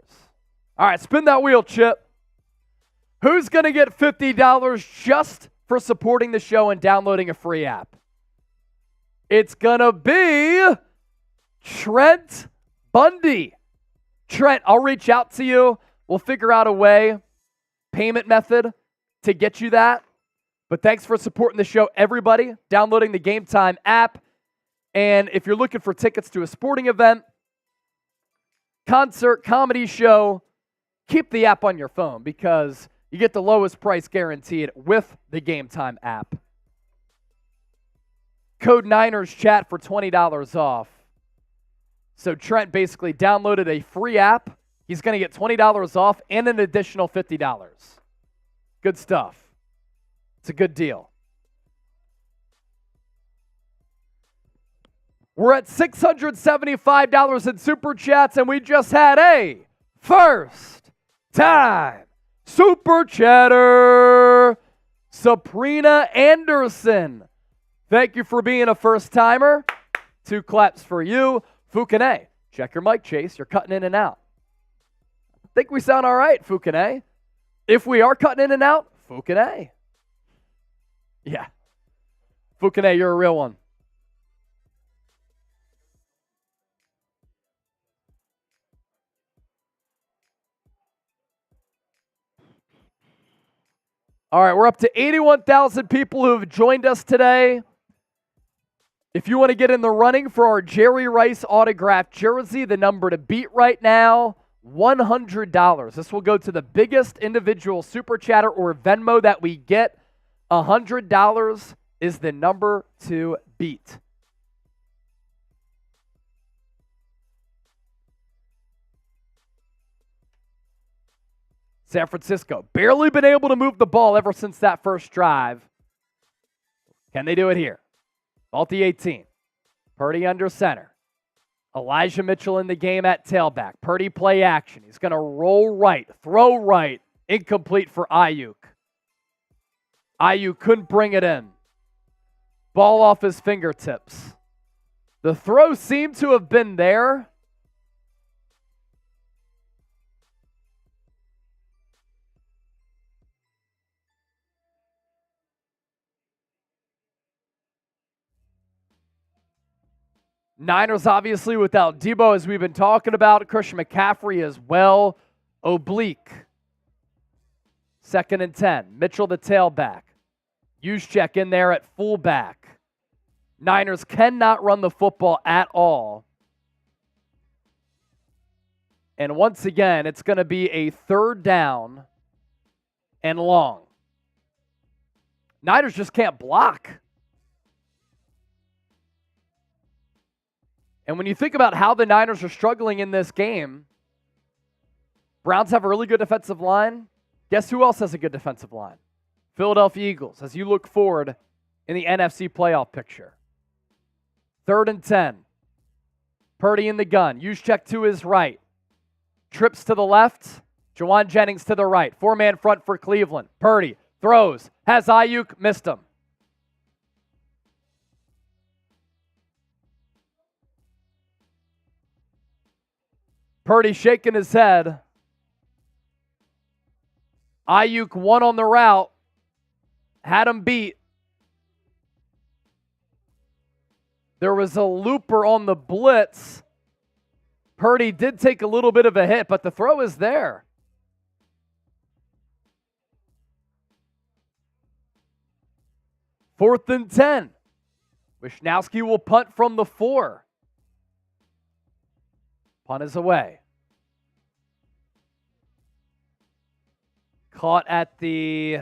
right, spin that wheel, Chip. Who's going to get $50 just for supporting the show and downloading a free app? It's going to be Trent Bundy. Trent, I'll reach out to you. We'll figure out a way, payment method to get you that. But thanks for supporting the show, everybody, downloading the Game Time app. And if you're looking for tickets to a sporting event, concert, comedy show, keep the app on your phone because you get the lowest price guaranteed with the Game Time app. Code Niners chat for $20 off. So Trent basically downloaded a free app. He's going to get $20 off and an additional $50. Good stuff. It's a good deal. We're at $675 in Super Chats, and we just had a first-time Super Chatter, Sabrina Anderson. Thank you for being a first-timer. 2 claps for you. Fukane, check your mic, Chase. You're cutting in and out. I think we sound all right, Fukane. If we are cutting in and out, Fukane. Yeah. Fukane, you're a real one. All right, we're up to 81,000 people who have joined us today. If you want to get in the running for our Jerry Rice autographed jersey, the number to beat right now, $100. This will go to the biggest individual Super Chatter or Venmo that we get. $100 is the number to beat. San Francisco, barely been able to move the ball ever since that first drive. Can they do it here? Multi 18. Purdy under center. Elijah Mitchell in the game at tailback. Purdy play action. He's going to roll right, throw right. Incomplete for Aiyuk. Aiyuk couldn't bring it in. Ball off his fingertips. The throw seemed to have been there. Niners obviously without Deebo, as we've been talking about. Christian McCaffrey as well. Oblique. 2nd and 10. Mitchell the tailback. Juszczyk in there at fullback. Niners cannot run the football at all. And once again, it's going to be a 3rd down and long. Niners just can't block. And when you think about how the Niners are struggling in this game, Browns have a really good defensive line. Guess who else has a good defensive line? Philadelphia Eagles, as you look forward in the NFC playoff picture. 3rd and 10. Purdy in the gun. Juszczyk to his right. Trips to the left. Jawan Jennings to the right. 4-man front for Cleveland. Purdy throws. Has Aiyuk. Missed him. Purdy shaking his head. Aiyuk won on the route. Had him beat. There was a looper on the blitz. Purdy did take a little bit of a hit, but the throw is there. Fourth and 10. Wishnowsky will punt from the 4. Punt is away. Caught at the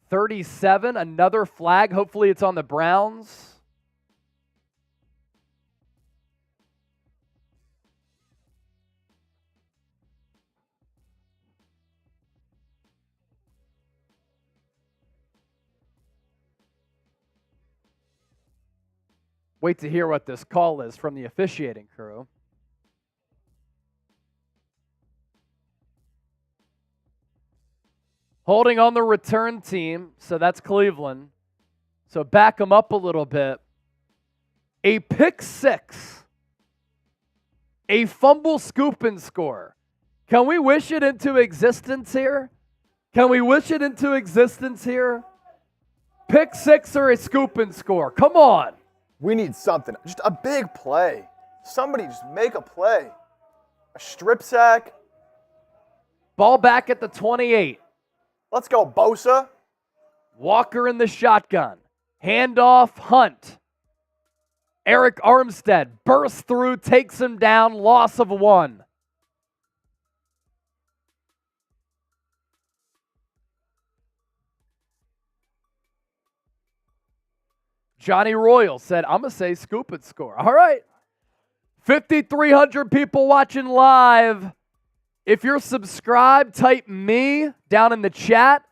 37. Another flag. Hopefully it's on the Browns. Wait to hear what this call is from the officiating crew. Holding on the return team, so that's Cleveland. So back them up a little bit. A pick six. A fumble, scoop, and score. Can we wish it into existence here? Can we wish it into existence here? Pick six or a scoop and score. Come on. We need something. Just a big play. Somebody just make a play. A strip sack. Ball back at the 28. Let's go, Bosa. Walker in the shotgun. Handoff, Hunt. Eric Armstead bursts through, takes him down, loss of 1. Johnny Royal said, I'm going to say scoop and score. All right. 5,300 people watching live. If you're subscribed, type me down in the chat.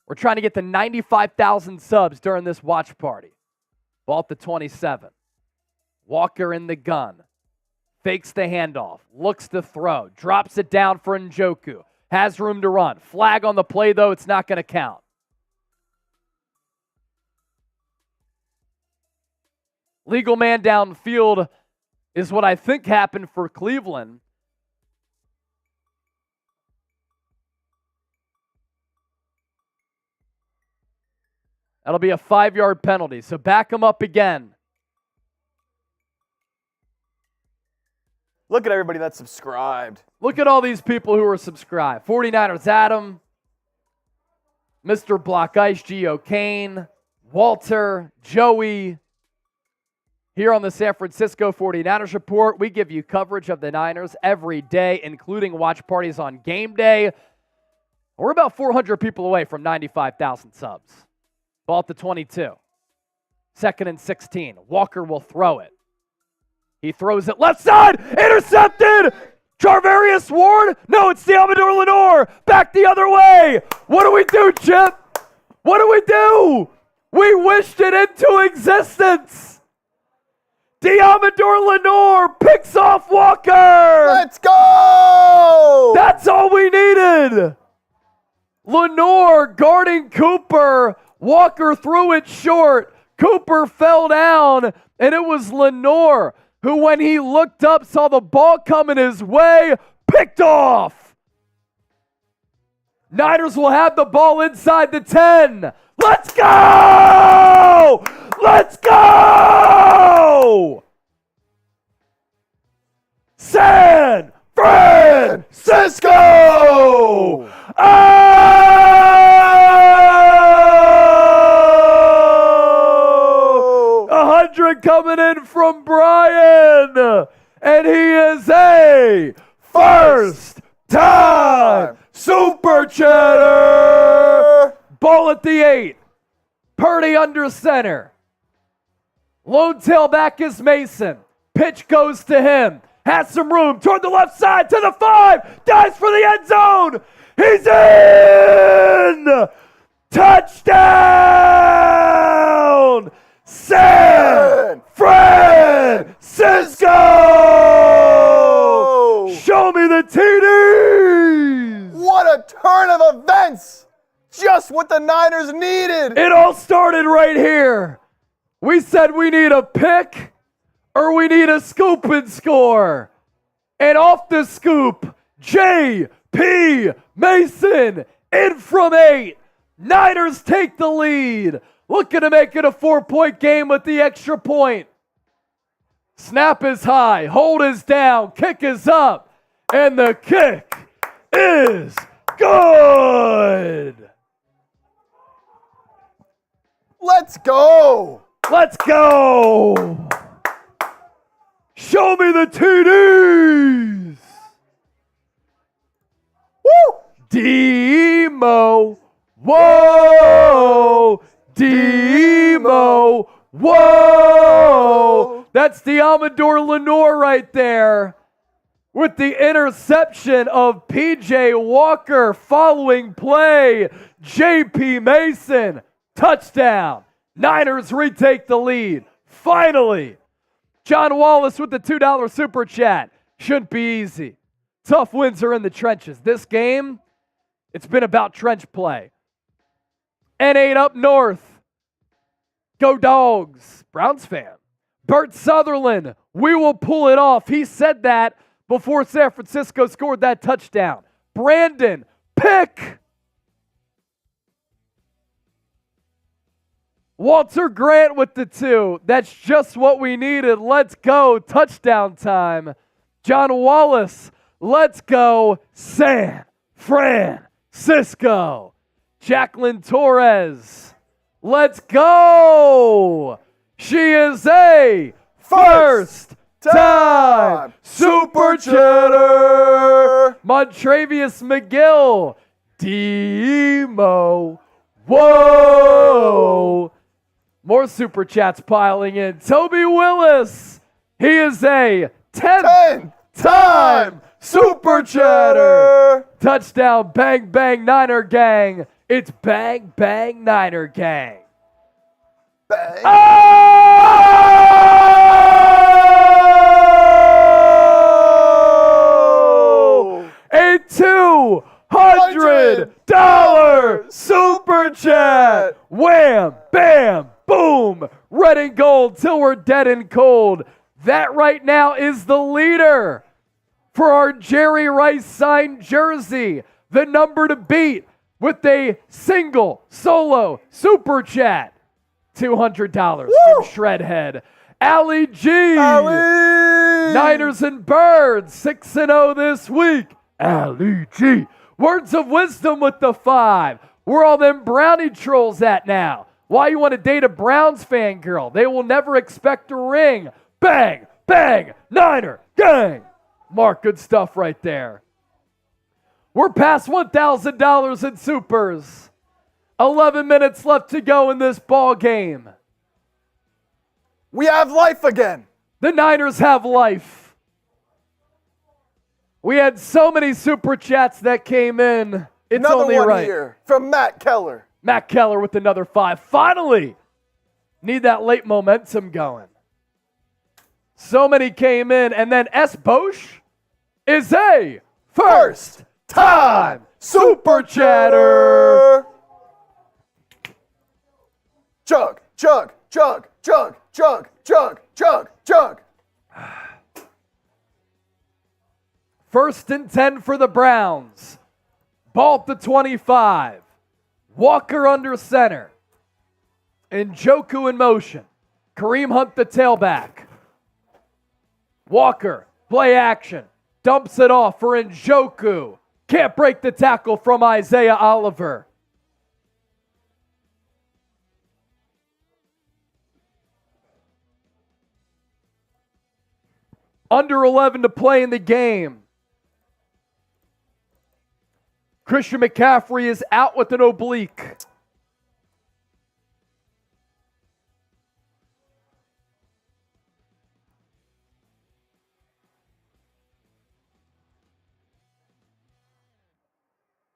We're trying to get to 95,000 subs during this watch party. Ball at the 27. Walker in the gun. Fakes the handoff. Looks to throw. Drops it down for Njoku. Has room to run. Flag on the play, though. It's not going to count. Legal man downfield is what I think happened for Cleveland. That'll be a 5-yard penalty. So back him up again. Look at everybody that's subscribed. Look at all these people who are subscribed. 49ers Adam, Mr. Block Ice, Geo Kane, Walter, Joey. Here on the San Francisco 49ers Report, we give you coverage of the Niners every day, including watch parties on game day. We're about 400 people away from 95,000 subs. Ball at the 22. 2nd and 16. Walker will throw it. He throws it left side. Intercepted! Charvarius Ward? No, it's Theomador Lenore. Back the other way. What do we do, Chip? What do we do? We wished it into existence. Theomador Lenore picks off Walker. Let's go! That's all we needed. Lenore guarding Cooper. Walker threw it short. Cooper fell down, and it was Lenore who, when he looked up, saw the ball coming his way, picked off. Niners will have the ball inside the 10. Let's go! Let's go! San Francisco! 100 coming in from Brian, and he is a first-time Super Chatter. Ball at the 8. Purdy under center. Lone tailback is Mason. Pitch goes to him. Has some room toward the left side to the 5. Dives for the end zone. He's in! Touchdown! San Francisco! Show me the TDs! What a turn of events! Just what the Niners needed! It all started right here. We said we need a pick or we need a scoop and score. And off the scoop, J.P. Mason in from 8. Niners take the lead. Looking to make it a 4-point game with the extra point. Snap is high, hold is down, kick is up, and the kick is good. Let's go. Let's go. Show me the TDs. Woo! Demo. Whoa. Demo. Whoa. That's Theomador Lenore right there with the interception of P.J. Walker following play. J.P. Mason, touchdown. Niners retake the lead, Finally, John Wallace with the $2 super chat. Shouldn't be easy. Tough wins are in the trenches. This game, it's been about trench play. N8 up north. Go Dogs. Browns fan. Bert Sutherland, we will pull it off. He said that before San Francisco scored that touchdown. Brandon, pick. Walter Grant with the 2. That's just what we needed. Let's go. Touchdown time. John Wallace, let's go. San Francisco. Jacqueline Torres, let's go. She is a first time Super Chatter. Montrevious McGill, Demo. Whoa. More Super Chats piling in. Toby Willis, he is a 10th time Super Chatter. Touchdown, bang, bang, Niner gang. It's bang, bang, Niner gang. Bang. Oh! A $200 Super Chat. Wham, bam, boom. Red and gold till we're dead and cold. That right now is the leader for our Jerry Rice signed jersey. The number to beat with a single solo Super Chat. $200 from Shredhead. Allie G. Allie. Niners and Birds, 6-0 this week. Allie G. Words of wisdom with the 5. Where all them brownie trolls at now? Why you want to date a Browns fan girl? They will never expect a ring. Bang, bang, Niner gang. Mark, good stuff right there. We're past $1,000 in supers. 11 minutes left to go in this ball game. We have life again. The Niners have life. We had so many super chats that came in. It's Another only one right. here from Matt Keller. Matt Keller with another 5. Finally, need that late momentum going. So many came in, and then S. Bosch is a first time Super Chatter. Chug, chug, chug, chug, chug, chug, chug, chug. First and 10 for the Browns. Ball at the 25. Walker under center. Njoku in motion. Kareem Hunt the tailback. Walker, play action. Dumps it off for Njoku. Can't break the tackle from Isaiah Oliver. Under 11 to play in the game. Christian McCaffrey is out with an oblique.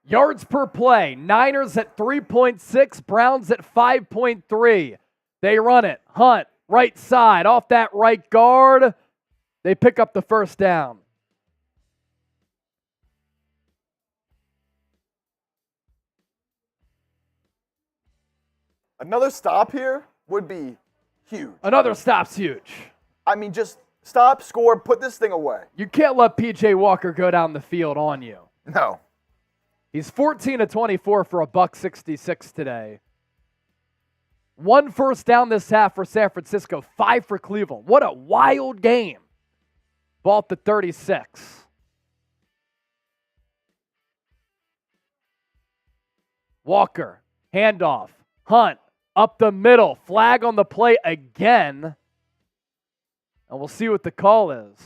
Yards per play. Niners at 3.6, Browns at 5.3. They run it. Hunt, right side, off that right guard. They pick up the first down. Another stop here would be huge. Another stop's huge. I mean, just stop, score, put this thing away. You can't let P.J. Walker go down the field on you. No. He's 14 of 24 for a $166 today. 1 first down this half for San Francisco, 5 for Cleveland. What a wild game. Ball at the 36. Walker, handoff. Hunt, up the middle. Flag on the play again. And we'll see what the call is.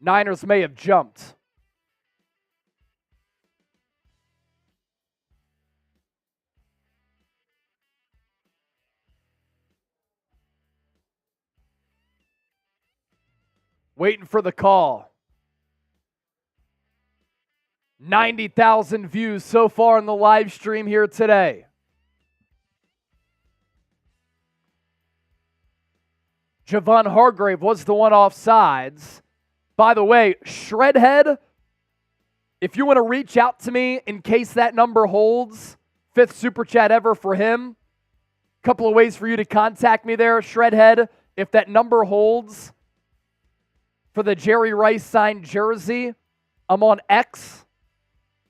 Niners may have jumped. Waiting for the call. 90,000 views so far in the live stream here today. Javon Hargrave was the one offsides. By the way, Shredhead, if you want to reach out to me in case that number holds, 5th super chat ever for him. Couple of ways for you to contact me there, Shredhead. If that number holds for the Jerry Rice signed jersey, I'm on X,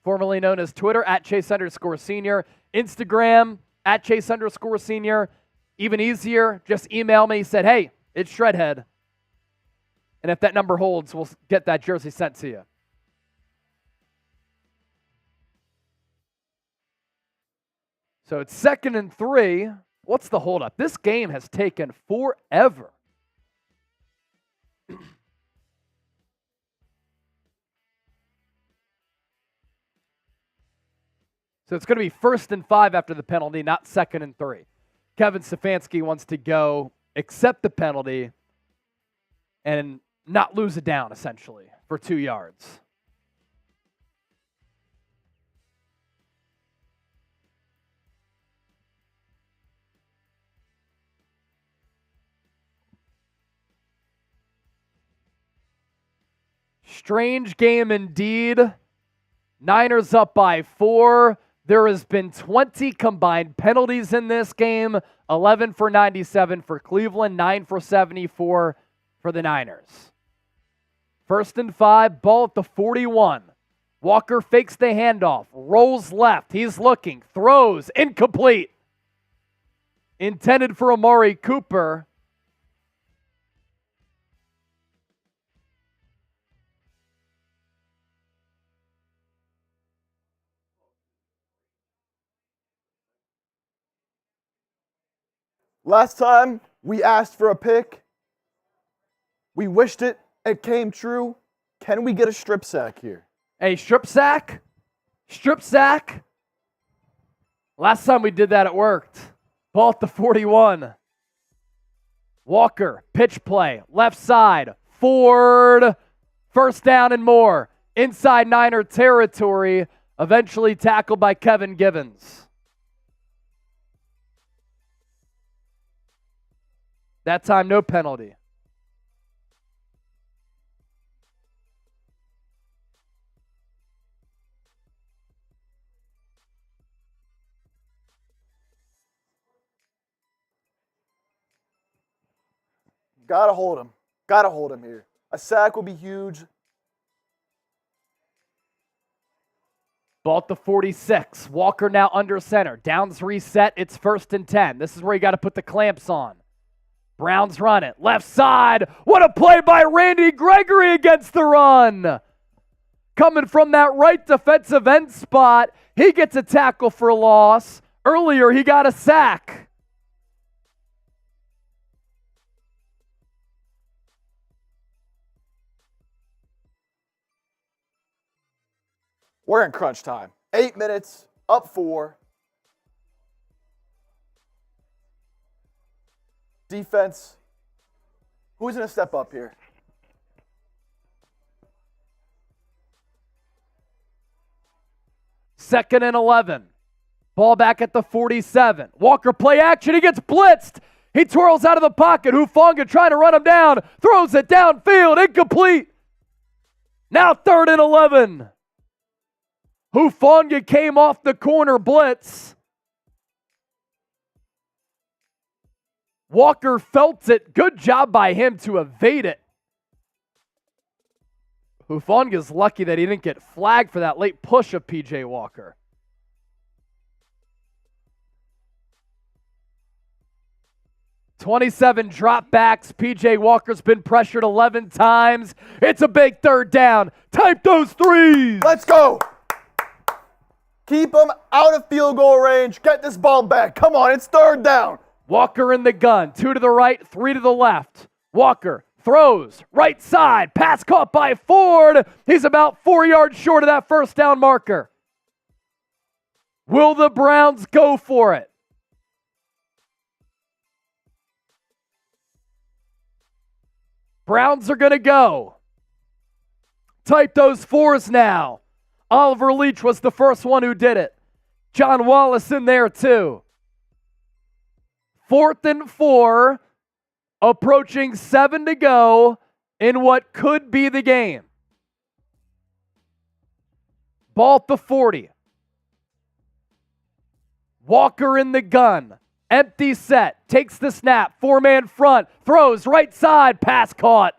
formerly known as Twitter, @Chase_Senior. Instagram, @Chase_Senior. Even easier, just email me. Said, hey, it's Shredhead. And if that number holds, we'll get that jersey sent to you. So it's 2nd and 3. What's the holdup? This game has taken forever. So it's going to be 1st and 5 after the penalty, not 2nd and 3. Kevin Stefanski wants to go accept the penalty and not lose it down, essentially, for 2 yards. Strange game indeed. Niners up by 4. There has been 20 combined penalties in this game. 11 for 97 for Cleveland, 9 for 74 for the Niners. 1st and 5, ball at the 41. Walker fakes the handoff, rolls left. He's looking, throws, incomplete. Intended for Amari Cooper. Last time we asked for a pick, we wished it came true. Can we get a strip sack here? Hey, strip sack? Strip sack? Last time we did that, it worked. Ball at the 41. Walker, pitch play, left side, Ford, 1st down and more. Inside Niner territory, eventually tackled by Kevin Givens. That time, no penalty. Gotta hold him. Gotta hold him here. A sack will be huge. Ball at the 46. Walker now under center. Downs reset. It's 1st and 10. This is where you got to put the clamps on. Browns run it. Left side. What a play by Randy Gregory against the run. Coming from that right defensive end spot, he gets a tackle for loss. Earlier, he got a sack. We're in crunch time. 8 minutes, up 4. Defense. Who's going to step up here? Second and 11. Ball back at the 47. Walker play action. He gets blitzed. He twirls out of the pocket. Hufanga trying to run him down. Throws it downfield. Incomplete. Now 3rd and 11. Hufanga came off the corner blitz. Walker felt it. Good job by him to evade it. Hufanga's lucky that he didn't get flagged for that late push of P.J. Walker. "27 dropbacks. P.J. Walker's been pressured 11 times. It's a big 3rd down. Type those threes. Let's go. Keep him out of field goal range. Get this ball back. Come on, it's 3rd down. Walker in the gun. 2 to the right, 3 to the left. Walker throws right side. Pass caught by Ford. He's about 4 yards short of that 1st down marker. Will the Browns go for it? Browns are going to go. Type those 4s now. Oliver Leach was the first one who did it. John Wallace in there too. 4th and 4. Approaching 7 to go in what could be the game. Ball at the 40. Walker in the gun. Empty set. Takes the snap. 4-man front. Throws right side. Pass caught.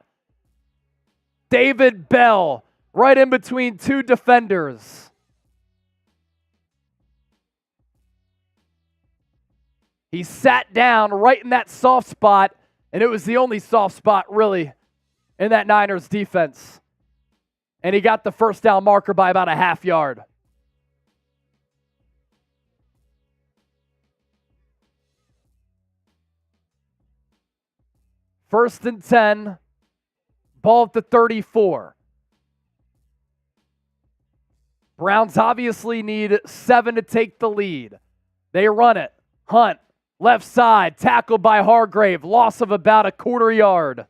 David Bell right in between two defenders. He sat down right in that soft spot, and it was the only soft spot really in that Niners defense. And he got the first down marker by about a half yard. First and 10, ball at the 34. Browns obviously need 7 to take the lead. They run it. Hunt, left side, tackled by Hargrave, loss of about a quarter yard.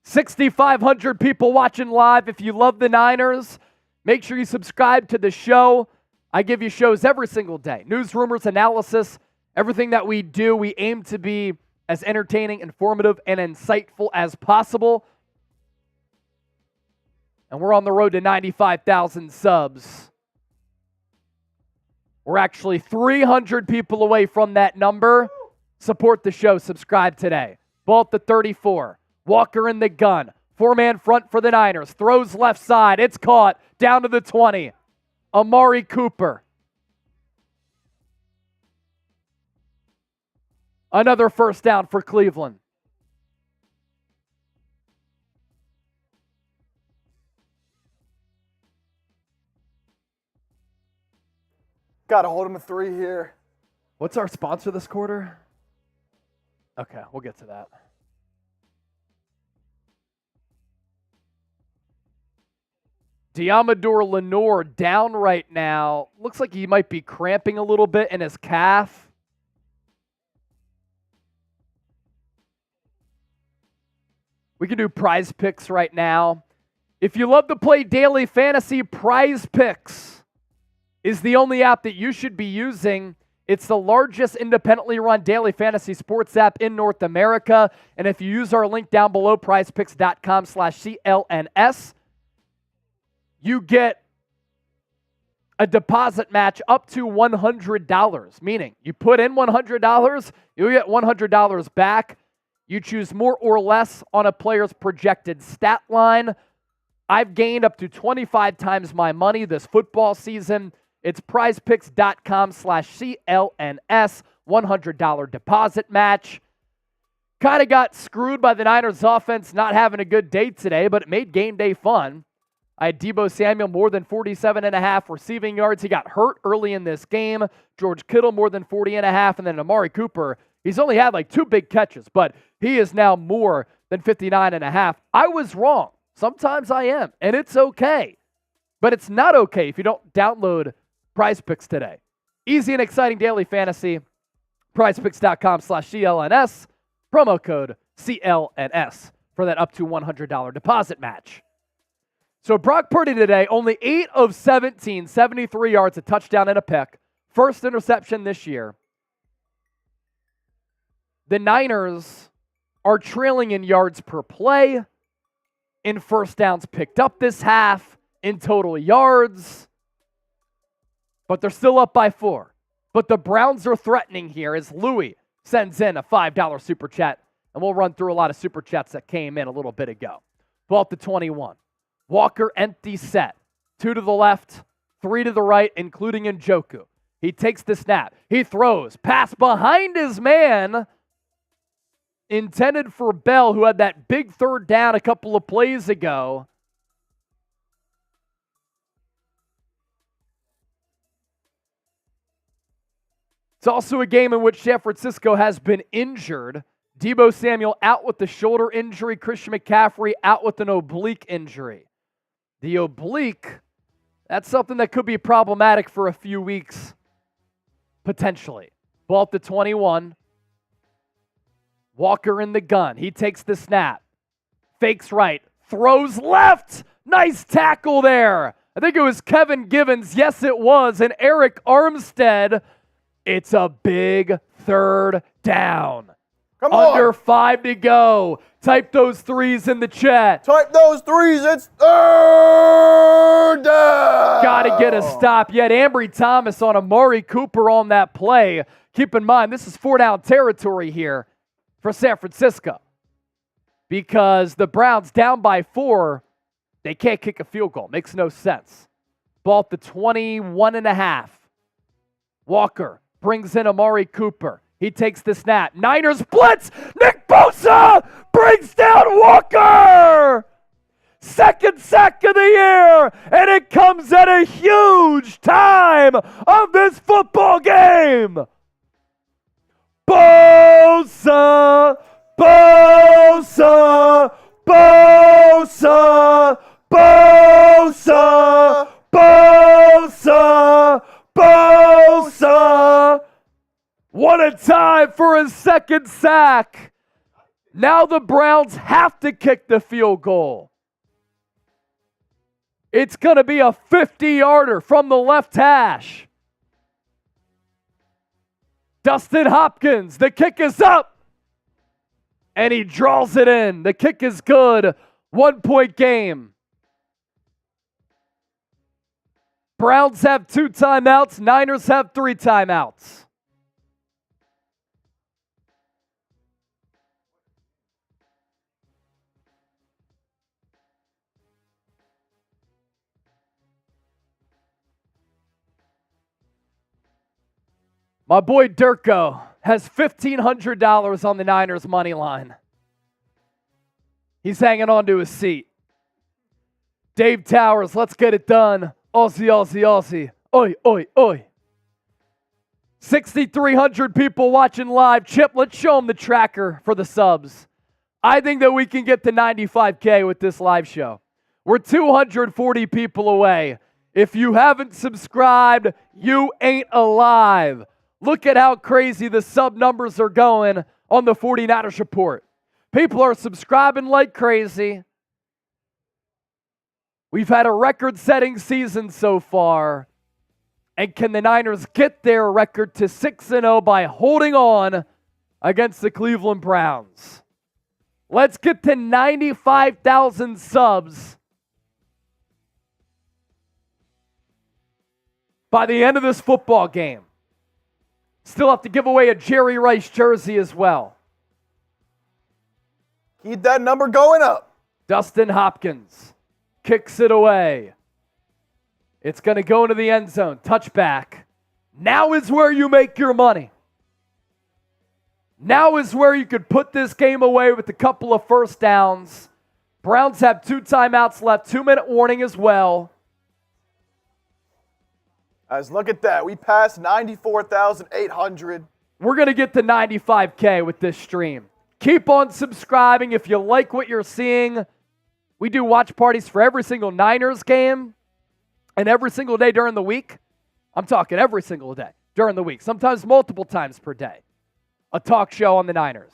6,500 people watching live. If you love the Niners, make sure you subscribe to the show. I give you shows every single day. News, rumors, analysis, everything that we do, we aim to be as entertaining, informative, and insightful as possible. And we're on the road to 95,000 subs. We're actually 300 people away from that number. Support the show. Subscribe today. Ball at the 34. Walker in the gun. 4-man front for the Niners. Throws left side. It's caught. Down to the 20. Amari Cooper. Another first down for Cleveland. Got to hold him a 3 here. What's our sponsor this quarter? Okay, we'll get to that. Diamador Lenore down right now. Looks like he might be cramping a little bit in his calf. We can do prize picks right now. If you love to play daily fantasy, Prize Picks is the only app that you should be using. It's the largest independently run daily fantasy sports app in North America. And if you use our link down below, prizepicks.com/CLNS, you get a deposit match up to $100, meaning you put in $100, you get $100 back. You choose more or less on a player's projected stat line. I've gained up to 25 times my money this football season. It's prizepicks.com/CLNS, $100 deposit match. Kind of got screwed by the Niners offense not having a good day today, but it made game day fun. I had Deebo Samuel more than 47.5 receiving yards. He got hurt early in this game. George Kittle more than 40.5, and then Amari Cooper, he's only had like 2 big catches, but he is now more than 59.5. I was wrong. Sometimes I am, and it's okay. But it's not okay if you don't download Prize Picks today. Easy and exciting daily fantasy. PrizePicks.com/CLNS. Promo code CLNS for that up to $100 deposit match. So Brock Purdy today, only 8 of 17, 73 yards, a touchdown and a pick. First interception this year. The Niners are trailing in yards per play, in first downs picked up this half, in total yards, but they're still up by 4. But the Browns are threatening here as Louis sends in a $5 super chat, and we'll run through a lot of super chats that came in a little bit ago. Ball at the 21. Walker empty set. 2 to the left, 3 to the right, including Njoku. He takes the snap. He throws. Pass behind his man. Intended for Bell, who had that big third down a couple of plays ago. It's also a game in which San Francisco has been injured. Deebo Samuel out with the shoulder injury. Christian McCaffrey out with an oblique injury. The oblique, that's something that could be problematic for a few weeks, potentially. Ball at the 21. Walker in the gun. He takes the snap. Fakes right. Throws left. Nice tackle there. I think it was Kevin Givens. Yes, it was. And Eric Armstead. It's a big third Touchdown. Come Under on. 5 to go. Type those threes in the chat. Type those threes. It's third down. Got to get a stop yet. Ambry Thomas on Amari Cooper on that play. Keep in mind, this is 4-down territory here for San Francisco because the Browns down by 4. They can't kick a field goal. Makes no sense. Ball at the 21.5. Walker brings in Amari Cooper. He takes the snap. Niners blitz. Nick Bosa brings down Walker. Second sack of the year, and it comes at a huge time of this football game. Bosa, Bosa, Bosa, Bosa, Bosa, Bosa. What a time for a second sack. Now the Browns have to kick the field goal. It's going to be a 50-yarder from the left hash. Dustin Hopkins, the kick is up. And he draws it in. The kick is good. 1-point game. Browns have 2 timeouts. Niners have 3 timeouts. My boy Durko has $1,500 on the Niners money line. He's hanging on to his seat. Dave Towers, let's get it done. Aussie, Aussie, Aussie. Oi, oi, oi. 6,300 people watching live. Chip, let's show them the tracker for the subs. I think that we can get to 95K with this live show. We're 240 people away. If you haven't subscribed, you ain't alive. Look at how crazy the sub numbers are going on the 49ers report. People are subscribing like crazy. We've had a record-setting season so far. And can the Niners get their record to 6-0 by holding on against the Cleveland Browns? Let's get to 95,000 subs by the end of this football game. Still have to give away a Jerry Rice jersey as well. Keep that number going up. Dustin Hopkins kicks it away. It's going to go into the end zone. Touchback. Now is where you make your money. Now is where you could put this game away with a couple of first downs. Browns have 2 timeouts left. 2-minute warning as well. Guys, look at that. We passed 94,800. We're going to get to 95K with this stream. Keep on subscribing if you like what you're seeing. We do watch parties for every single Niners game and every single day during the week. I'm talking every single day during the week, sometimes multiple times per day. A talk show on the Niners.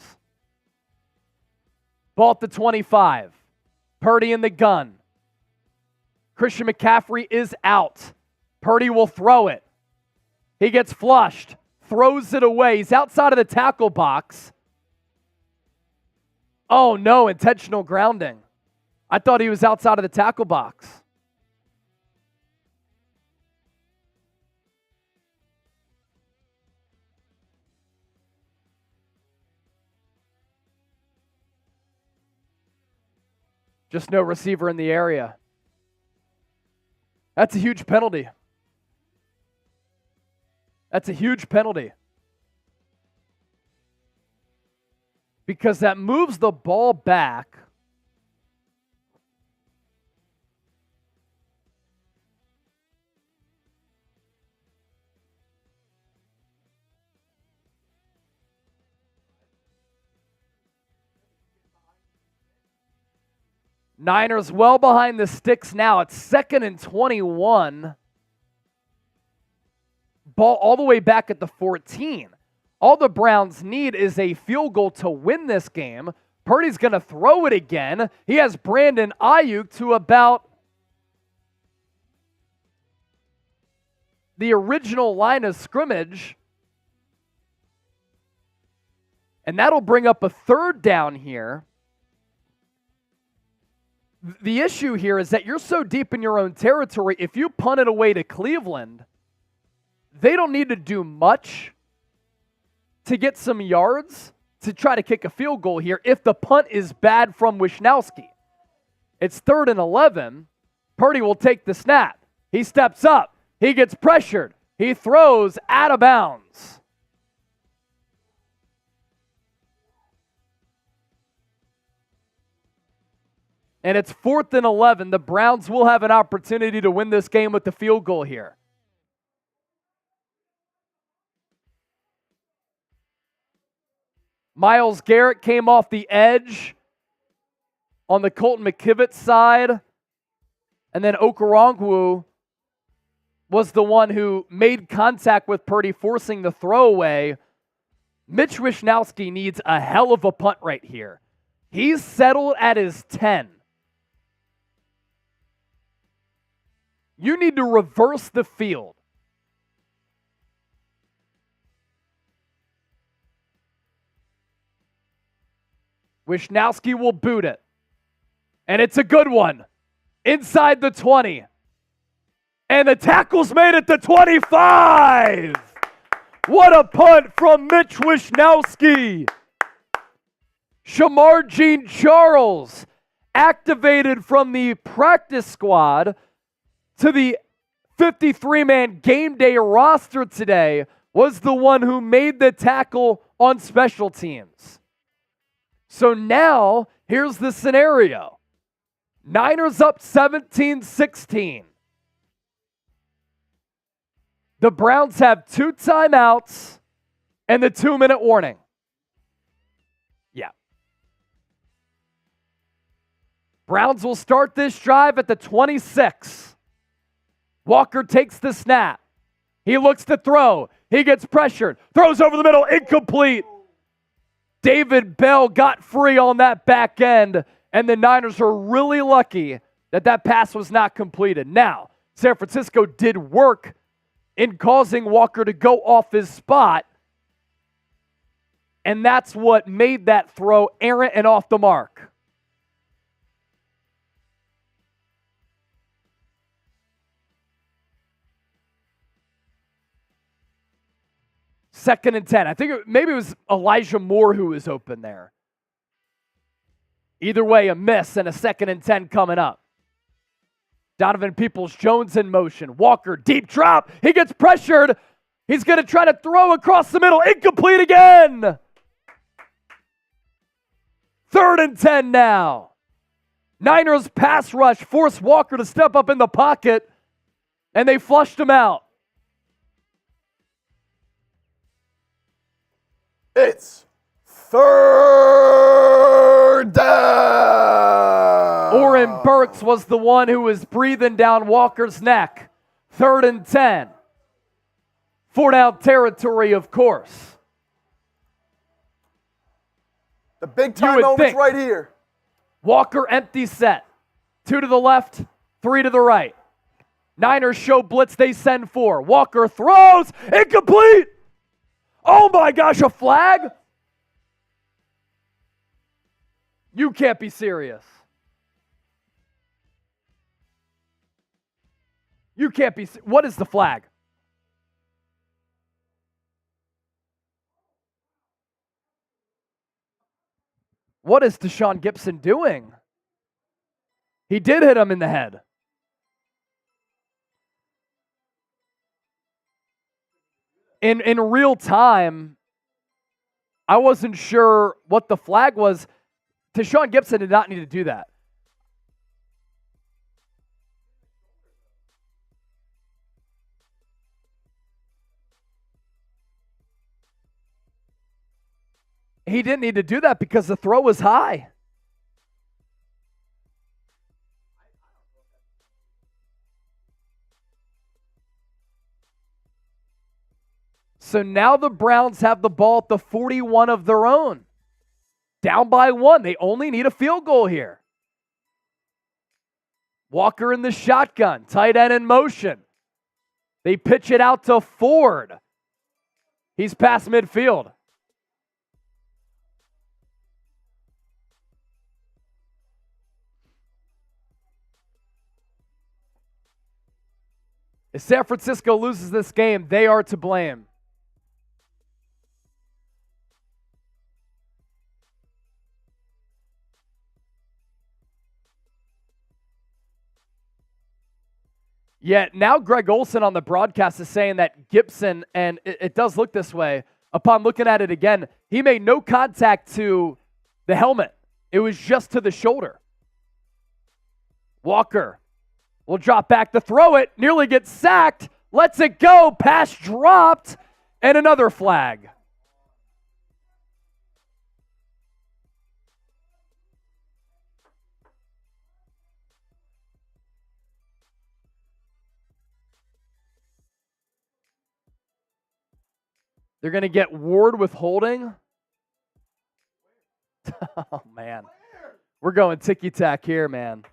Ball at the 25. Purdy in the gun. Christian McCaffrey is out. Purdy will throw it. He gets flushed, throws it away. He's outside of the tackle box. Oh no, intentional grounding. I thought he was outside of the tackle box. Just no receiver in the area. That's a huge penalty. That's a huge penalty. Because that moves the ball back. Niners well behind the sticks now. It's 2nd and 21. Ball all the way back at the 14. All the Browns need is a field goal to win this game. Purdy's going to throw it again. He has Brandon Aiyuk to about the original line of scrimmage. And that'll bring up a third down here. The issue here is that you're so deep in your own territory, if you punt it away to Cleveland, they don't need to do much to get some yards to try to kick a field goal here if the punt is bad from Wisnowski. It's 3rd and 11. Purdy will take the snap. He steps up. He gets pressured. He throws out of bounds. And it's 4th and 11. The Browns will have an opportunity to win this game with the field goal here. Myles Garrett came off the edge on the Colton McKivitz side. And then Okoronkwo was the one who made contact with Purdy, forcing the throwaway. Mitch Wisnowski needs a hell of a punt right here. He's settled at his 10. You need to reverse the field. Wisnowski will boot it. And it's a good one. Inside the 20. And the tackle's made at the 25. What a punt from Mitch Wisnowski. Shamar Jean-Charles, activated from the practice squad to the 53-man game day roster today, was the one who made the tackle on special teams. So now, here's the scenario. Niners up 17-16. The Browns have 2 timeouts and the 2-minute warning. Yeah. Browns will start this drive at the 26. Walker takes the snap. He looks to throw. He gets pressured. Throws over the middle. Incomplete. David Bell got free on that back end, and the Niners are really lucky that that pass was not completed. Now, San Francisco did work in causing Walker to go off his spot, and that's what made that throw errant and off the mark. Second and 10. I think maybe it was Elijah Moore who was open there. Either way, a miss and a 2nd and 10 coming up. Donovan Peoples-Jones in motion. Walker, deep drop. He gets pressured. He's going to try to throw across the middle. Incomplete again. 3rd and 10 now. Niners pass rush forced Walker to step up in the pocket, and they flushed him out. It's 3rd down. Oren Burks was the one who was breathing down Walker's neck. 3rd and 10. 4-down territory, of course. The big time moment's right here. Walker empty set. 2 to the left, 3 to the right. Niners show blitz, they send 4. Walker throws, incomplete. Oh my gosh, a flag? You can't be serious. You can't be. What is the flag? What is Deshaun Gibson doing? He did hit him in the head. In real time, I wasn't sure what the flag was. Deshaun Gibson did not need to do that. He didn't need to do that because the throw was high. So now the Browns have the ball at the 41 of their own. Down by 1. They only need a field goal here. Walker in the shotgun. Tight end in motion. They pitch it out to Ford. He's past midfield. If San Francisco loses this game, they are to blame. Yet now Greg Olsen on the broadcast is saying that Gibson, and it does look this way, upon looking at it again, he made no contact to the helmet. It was just to the shoulder. Walker will drop back to throw it, nearly gets sacked, lets it go, pass dropped, and another flag. They're going to get Ward with holding. Oh, man. We're going ticky-tack here, man.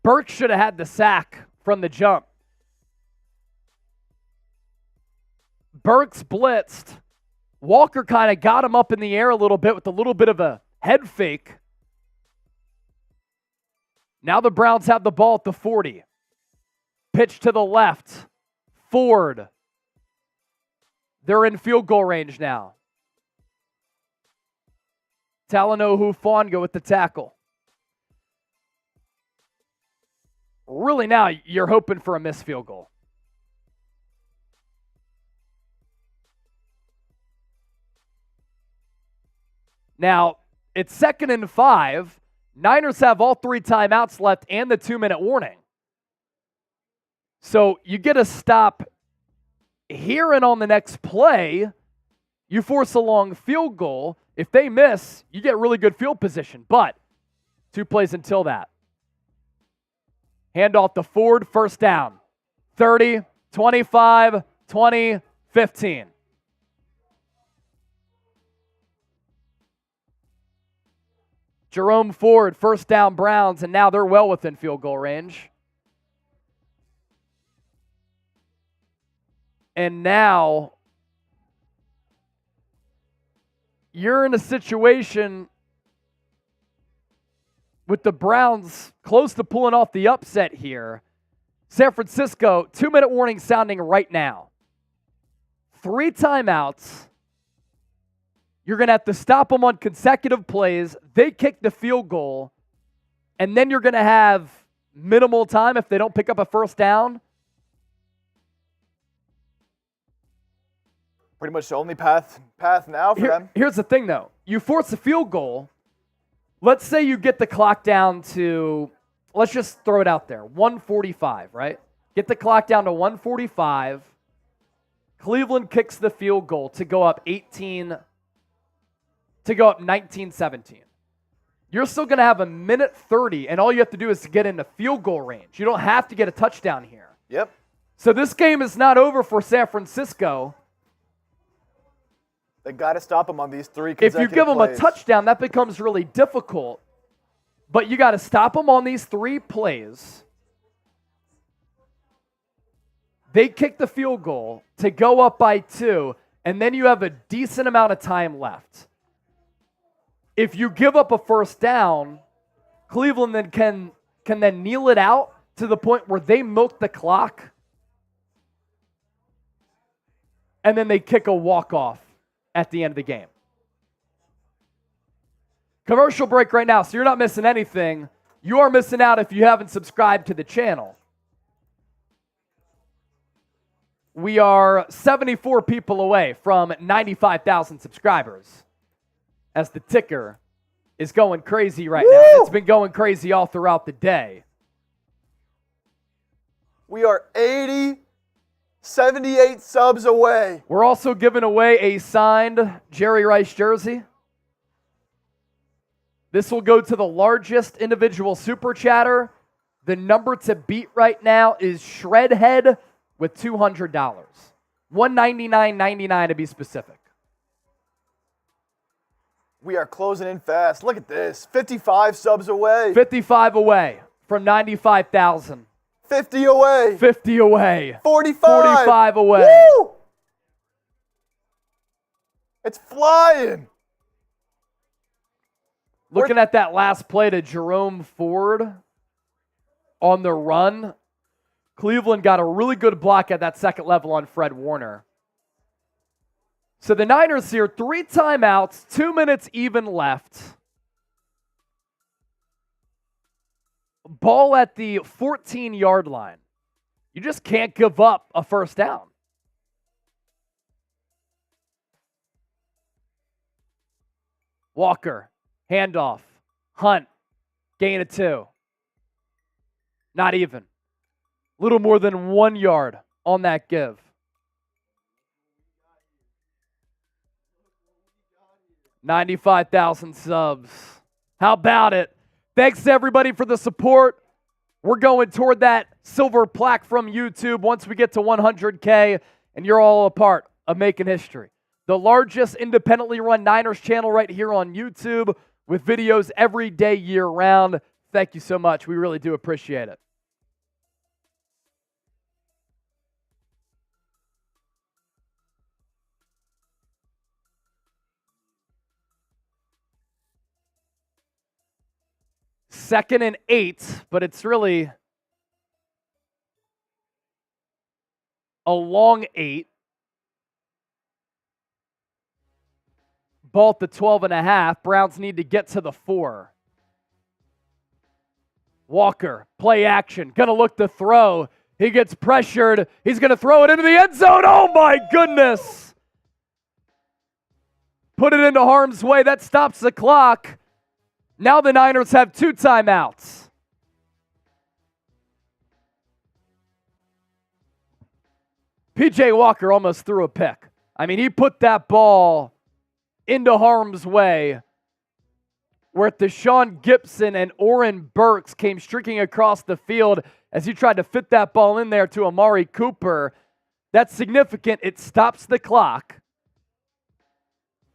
Burke should have had the sack from the jump. Burks blitzed. Walker kind of got him up in the air a little bit with a little bit of a head fake. Now the Browns have the ball at the 40. Pitch to the left. Ford. They're in field goal range now. Talanoa Hufanga with the tackle. Really now you're hoping for a missed field goal. Now, it's 2nd and 5. Niners have all 3 timeouts left and the 2-minute warning. So you get a stop here, and on the next play, you force a long field goal. If they miss, you get really good field position. But 2 plays until that. Handoff to Ford, first down. 30, 25, 20, 15. Jerome Ford, first down Browns, and now they're well within field goal range. And now you're in a situation with the Browns close to pulling off the upset here. San Francisco, 2-minute warning sounding right now. 3 timeouts. You're going to have to stop them on consecutive plays. They kick the field goal, and then you're going to have minimal time if they don't pick up a first down. Pretty much the only path now for them. Here's the thing, though. You force a field goal. Let's say you get the clock down to, let's just throw it out there, 1:45, right? Get the clock down to 1:45. Cleveland kicks the field goal to go up 19-17. You're still going to have a minute 30, and all you have to do is to get into field goal range. You don't have to get a touchdown here. Yep. So this game is not over for San Francisco. They got to stop them on these 3 consecutive If you give them plays. a touchdown, that becomes really difficult. But you got to stop them on these 3 plays. They kick the field goal to go up by 2, and then you have a decent amount of time left. If you give up a first down, Cleveland then can then kneel it out to the point where they milk the clock, and then they kick a walk-off at the end of the game. Commercial break right now, so you're not missing anything. You are missing out if you haven't subscribed to the channel. We are 74 people away from 95,000 subscribers, as the ticker is going crazy right now. It's been going crazy all throughout the day. We are 78 subs away. We're also giving away a signed Jerry Rice jersey. This will go to the largest individual super chatter. The number to beat right now is Shredhead with $200. $199.99 to be specific. We are closing in fast. Look at this. 55 subs away. 55 away from 95,000. 50 away. 50 away. 45. 45 away. Woo! It's flying. Looking at that last play to Jerome Ford on the run, Cleveland got a really good block at that second level on Fred Warner. So the Niners here, 3 timeouts, 2 minutes even left. Ball at the 14-yard line. You just can't give up a first down. Walker, handoff, Hunt, gain of 2. Not even. Little more than 1 yard on that give. $95,000 subs. How about it? Thanks to everybody for the support. We're going toward that silver plaque from YouTube once we get to 100K, and you're all a part of making history. The largest independently run Niners channel right here on YouTube with videos every day, year round. Thank you so much. We really do appreciate it. Second and 8, but it's really a long 8. Ball at the 12.5. Browns need to get to the 4. Walker, play action, gonna look to throw. He gets pressured. He's gonna throw it into the end zone. Oh my goodness! Put it into harm's way. That stops the clock. Now the Niners have 2 timeouts. P.J. Walker almost threw a pick. I mean, he put that ball into harm's way where Deshaun Gibson and Oren Burks came streaking across the field as he tried to fit that ball in there to Amari Cooper. That's significant. It stops the clock,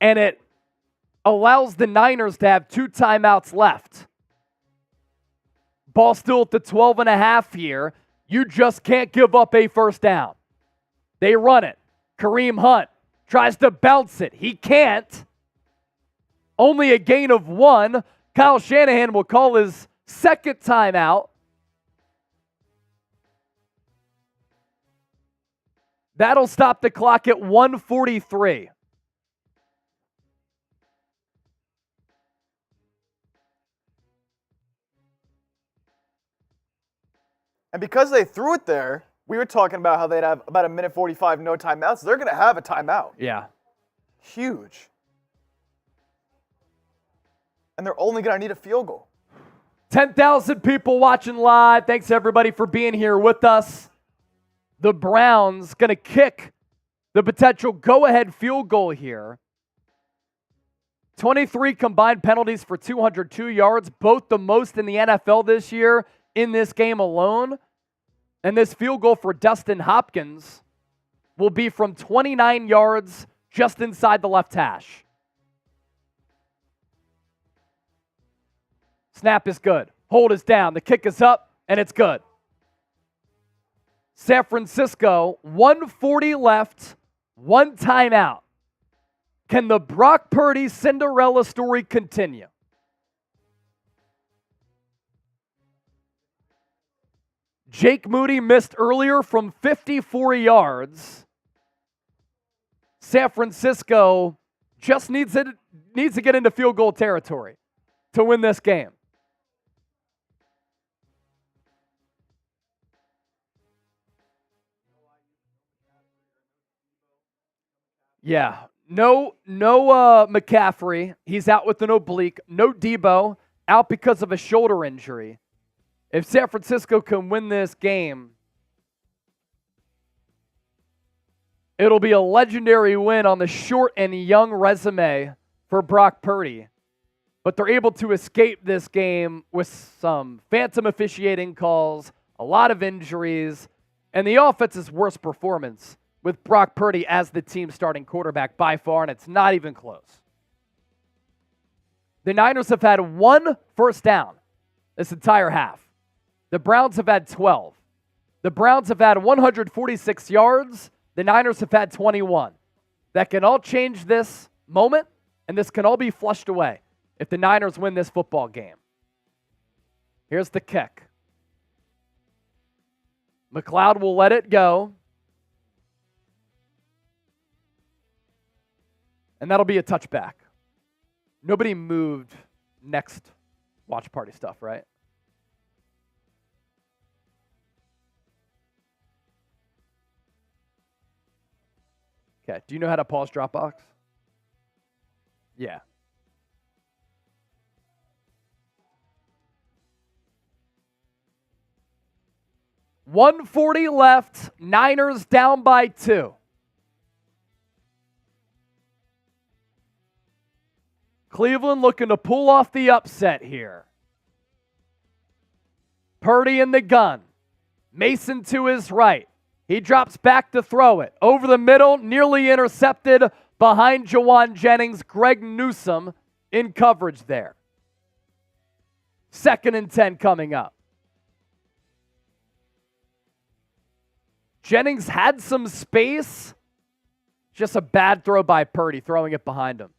and it allows the Niners to have 2 timeouts left. Ball still at the 12.5 here. You just can't give up a first down. They run it. Kareem Hunt tries to bounce it. He can't. Only a gain of 1. Kyle Shanahan will call his second timeout. That'll stop the clock at 1:43. And because they threw it there, we were talking about how they'd have about 1:45, no timeouts. They're going to have a timeout. Yeah. Huge. And they're only going to need a field goal. 10,000 people watching live. Thanks everybody for being here with us. The Browns going to kick the potential go-ahead field goal here. 23 combined penalties for 202 yards, both the most in the NFL this year in this game alone. And this field goal for Dustin Hopkins will be from 29 yards just inside the left hash. Snap is good. Hold is down. The kick is up, and it's good. San Francisco, 1:40 left, 1 timeout. Can the Brock Purdy Cinderella story continue? Jake Moody missed earlier from 54 yards. San Francisco just needs to get into field goal territory to win this game. Yeah, no McCaffrey. He's out with an oblique. No Deebo, out because of a shoulder injury. If San Francisco can win this game, it'll be a legendary win on the short and young resume for Brock Purdy. But they're able to escape this game with some phantom officiating calls, a lot of injuries, and the offense's worst performance with Brock Purdy as the team's starting quarterback by far, and it's not even close. The Niners have had 1 first down this entire half. The Browns have had 12. The Browns have had 146 yards. The Niners have had 21. That can all change this moment, and this can all be flushed away if the Niners win this football game. Here's the kick. McLeod will let it go. And that'll be a touchback. Nobody moved next watch party stuff, right? Okay, do you know how to pause Dropbox? Yeah. $140 left, Niners down by 2. Cleveland looking to pull off the upset here. Purdy in the gun. Mason to his right. He drops back to throw it. Over the middle, nearly intercepted behind Javon Jennings. Greg Newsome in coverage there. 2nd and 10 coming up. Jennings had some space. Just a bad throw by Purdy, throwing it behind him.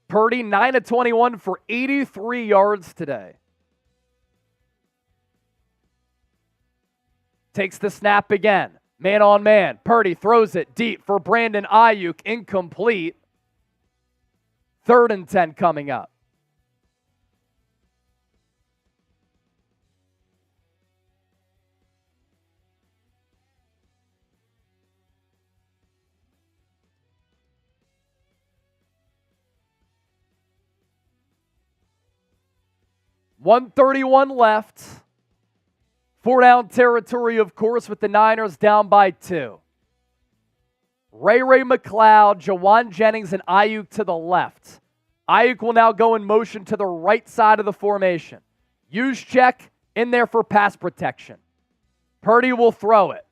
Purdy, 9 of 21 for 83 yards today. Takes the snap again. Man on man. Purdy throws it deep for Brandon Aiyuk. Incomplete. 3rd and 10 coming up. $131 left. 4-down territory, of course, with the Niners down by 2. Ray McCloud, Javon Jennings, and Aiyuk to the left. Aiyuk will now go in motion to the right side of the formation. Juszczyk in there for pass protection. Purdy will throw it.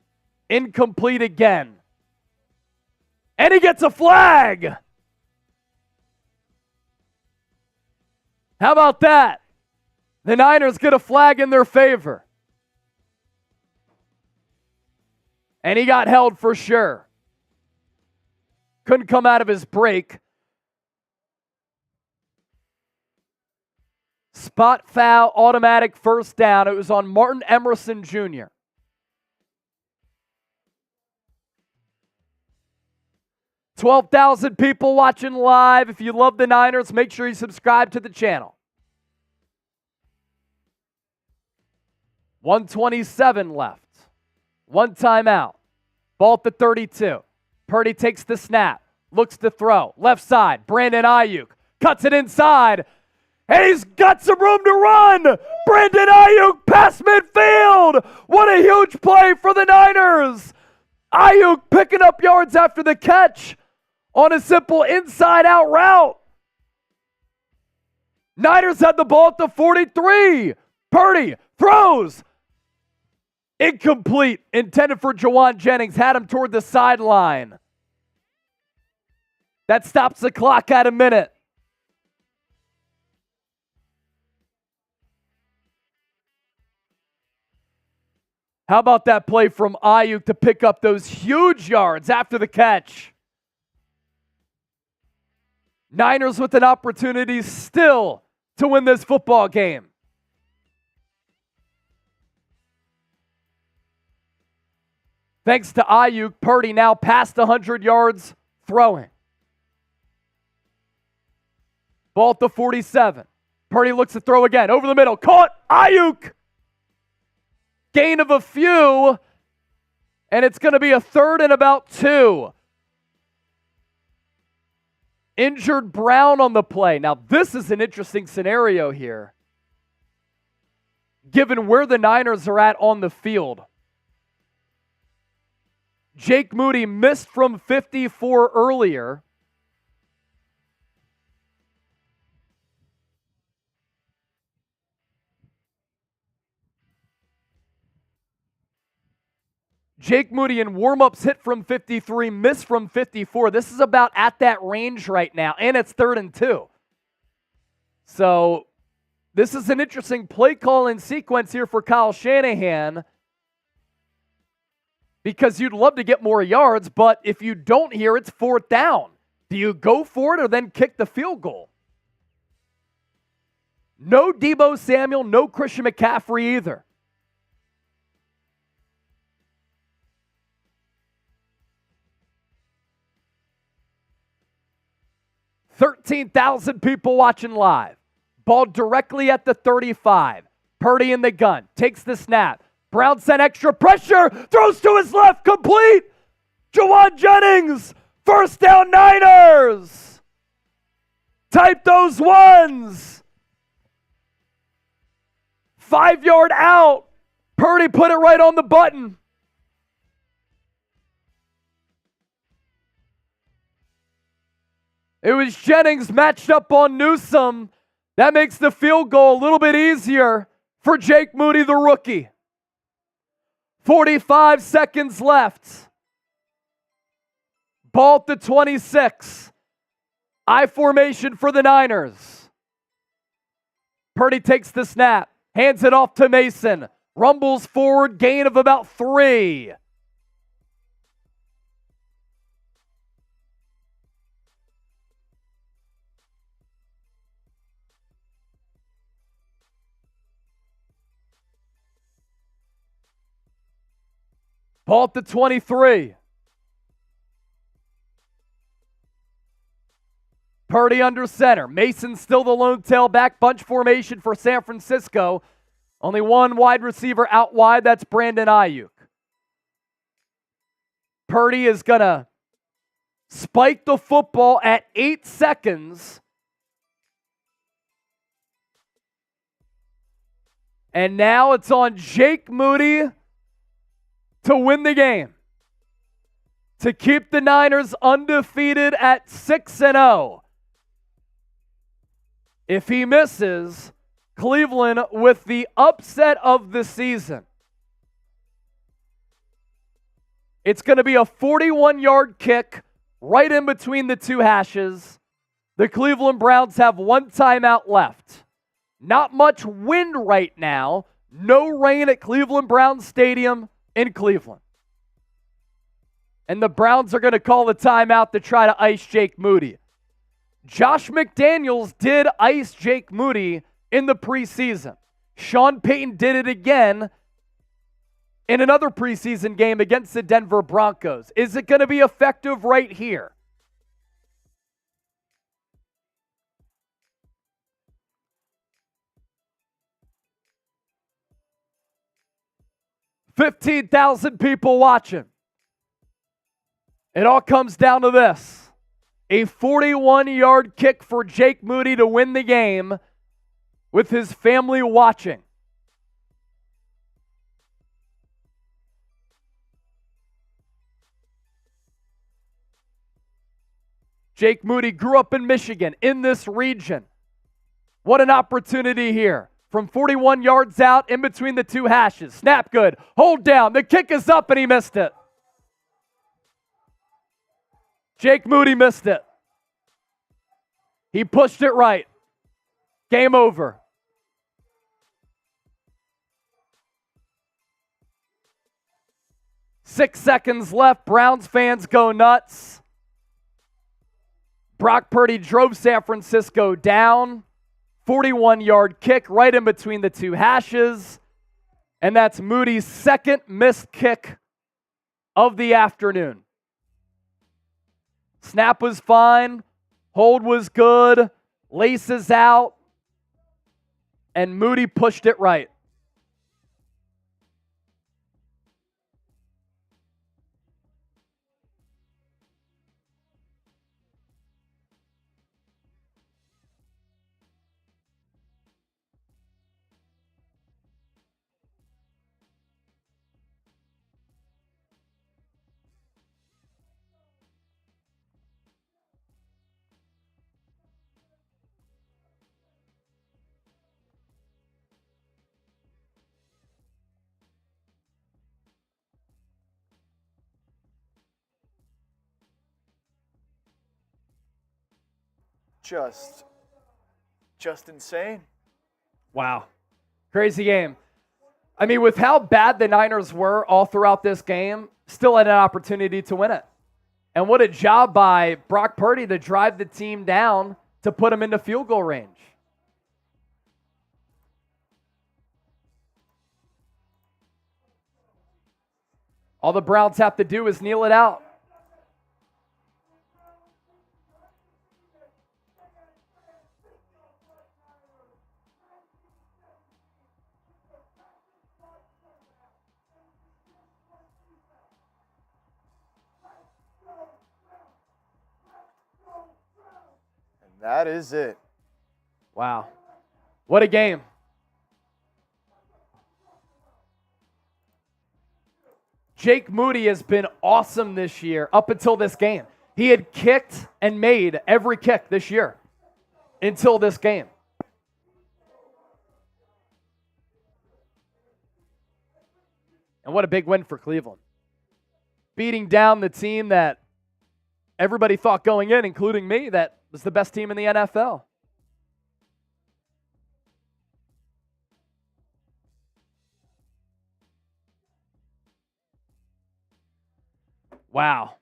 Incomplete again. And he gets a flag! How about that? The Niners get a flag in their favor. And he got held for sure. Couldn't come out of his break. Spot foul, automatic first down. It was on Martin Emerson Jr. $12,000 people watching live. If you love the Niners, make sure you subscribe to the channel. 127 left. One timeout. Ball at the 32. Purdy takes the snap. Looks to throw. Left side. Brandon Aiyuk. Cuts it inside. And he's got some room to run. Brandon Aiyuk past midfield. What a huge play for the Niners. Aiyuk picking up yards after the catch on a simple inside-out route. Niners had the ball at the 43. Purdy throws. Incomplete. Intended for Javon Jennings. Had him toward the sideline. That stops the clock at a minute. How about that play from Aiyuk to pick up those huge yards after the catch? Niners with an opportunity still to win this football game. Thanks to Aiyuk, Purdy now past 100 yards throwing. Ball at the 47. Purdy looks to throw again. Over the middle. Caught. Aiyuk. Gain of a few. And it's going to be a 3rd and about 2. Injured Brown on the play. Now, this is an interesting scenario here, given where the Niners are at on the field. Jake Moody missed from 54 earlier. Jake Moody in warm-ups hit from 53, missed from 54. This is about at that range right now, and it's 3rd and 2. So this is an interesting play calling sequence here for Kyle Shanahan because you'd love to get more yards, but if you don't hear, it's fourth down. Do you go for it or then kick the field goal? No Deebo Samuel, no Christian McCaffrey either. $13,000 people watching live. Ball directly at the 35. Purdy in the gun. Takes the snap. Brown sent extra pressure. Throws to his left. Complete. Jawan Jennings. First down Niners. Type those ones. 5-yard out. Purdy put it right on the button. It was Jennings matched up on Newsome. That makes the field goal a little bit easier for Jake Moody, the rookie. 45 seconds left. Ball at the 26. I formation for the Niners. Purdy takes the snap. Hands it off to Mason. Rumbles forward, gain of about 3. Ball at the 23. Purdy under center. Mason still the lone tailback. Bunch formation for San Francisco. Only one wide receiver out wide. That's Brandon Aiyuk. Purdy is going to spike the football at 8 seconds. And now it's on Jake Moody to win the game, to keep the Niners undefeated at 6-0. If he misses, Cleveland with the upset of the season. It's going to be a 41-yard kick right in between the two hashes. The Cleveland Browns have one timeout left. Not much wind right now. No rain at Cleveland Browns Stadium in Cleveland. And the Browns are going to call the timeout to try to ice Jake Moody. Josh McDaniels did ice Jake Moody in the preseason. Sean Payton did it again in another preseason game against the Denver Broncos. Is it going to be effective right here? $15,000 people watching. It all comes down to this. A 41-yard kick for Jake Moody to win the game with his family watching. Jake Moody grew up in Michigan, in this region. What an opportunity here. From 41 yards out, in between the two hashes. Snap good. Hold down. The kick is up and he missed it. Jake Moody missed it. He pushed it right. Game over. Six seconds left. Browns fans go nuts. Brock Purdy drove San Francisco down. 41-yard kick right in between the two hashes. And that's Moody's second missed kick of the afternoon. Snap was fine. Hold was good. Laces out. And Moody pushed it right. Just insane. Wow. Crazy game. I mean, with how bad the Niners were all throughout this game, still had an opportunity to win it. And what a job by Brock Purdy to drive the team down to put them into field goal range. All the Browns have to do is kneel it out. That is it. Wow. What a game. Jake Moody has been awesome this year up until this game. He had kicked and made every kick this year until this game. And what a big win for Cleveland. Beating down the team that everybody thought going in, including me, that was the best team in the NFL. Wow.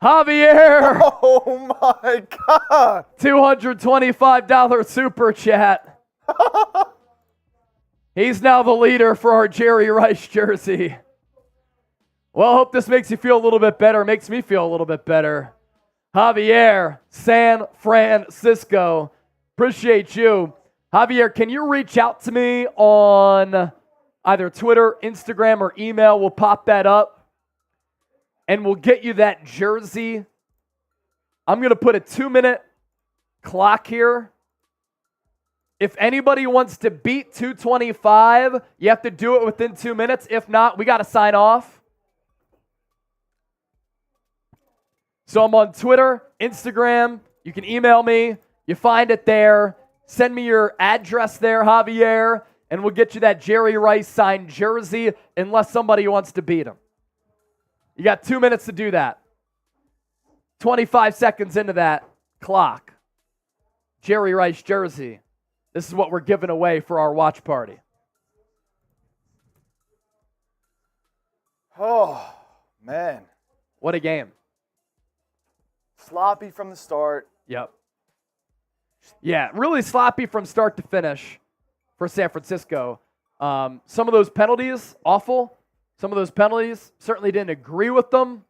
Javier! Oh my God! $225 super chat. He's now the leader for our Jerry Rice jersey. Well, I hope this makes you feel a little bit better. Makes me feel a little bit better. Javier, San Francisco. Appreciate you. Javier, can you reach out to me on either Twitter, Instagram, or email? We'll pop that up. And we'll get you that jersey. I'm going to put a 2-minute clock here. If anybody wants to beat 225, you have to do it within 2 minutes. If not, we got to sign off. So I'm on Twitter, Instagram. You can email me. You find it there. Send me your address there, Javier, and we'll get you that Jerry Rice signed jersey unless somebody wants to beat him. You got 2 minutes to do that. 25 seconds into that clock. Jerry Rice jersey. This is what we're giving away for our watch party. Oh, man. What a game. Sloppy from the start. Yep. Yeah, really sloppy from start to finish for San Francisco. Some of those penalties, awful. Some of those penalties, certainly didn't agree with them.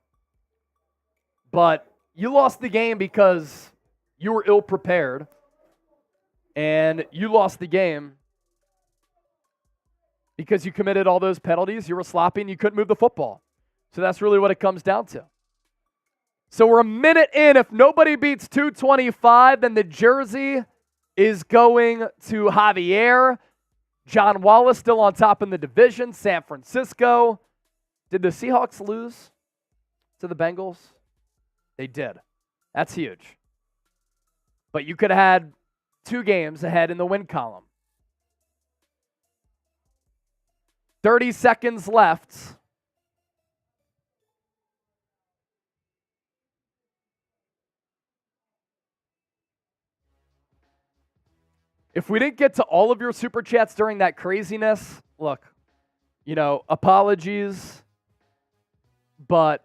But you lost the game because you were ill-prepared. And you lost the game because you committed all those penalties. You were sloppy and you couldn't move the football. So that's really what it comes down to. So we're a minute in. If nobody beats 225, then the jersey is going to Javier. John Wallace still on top in the division. San Francisco. Did the Seahawks lose to the Bengals? They did. That's huge. But you could have had 2 games ahead in the win column. 30 seconds left. If we didn't get to all of your super chats during that craziness, look, apologies, but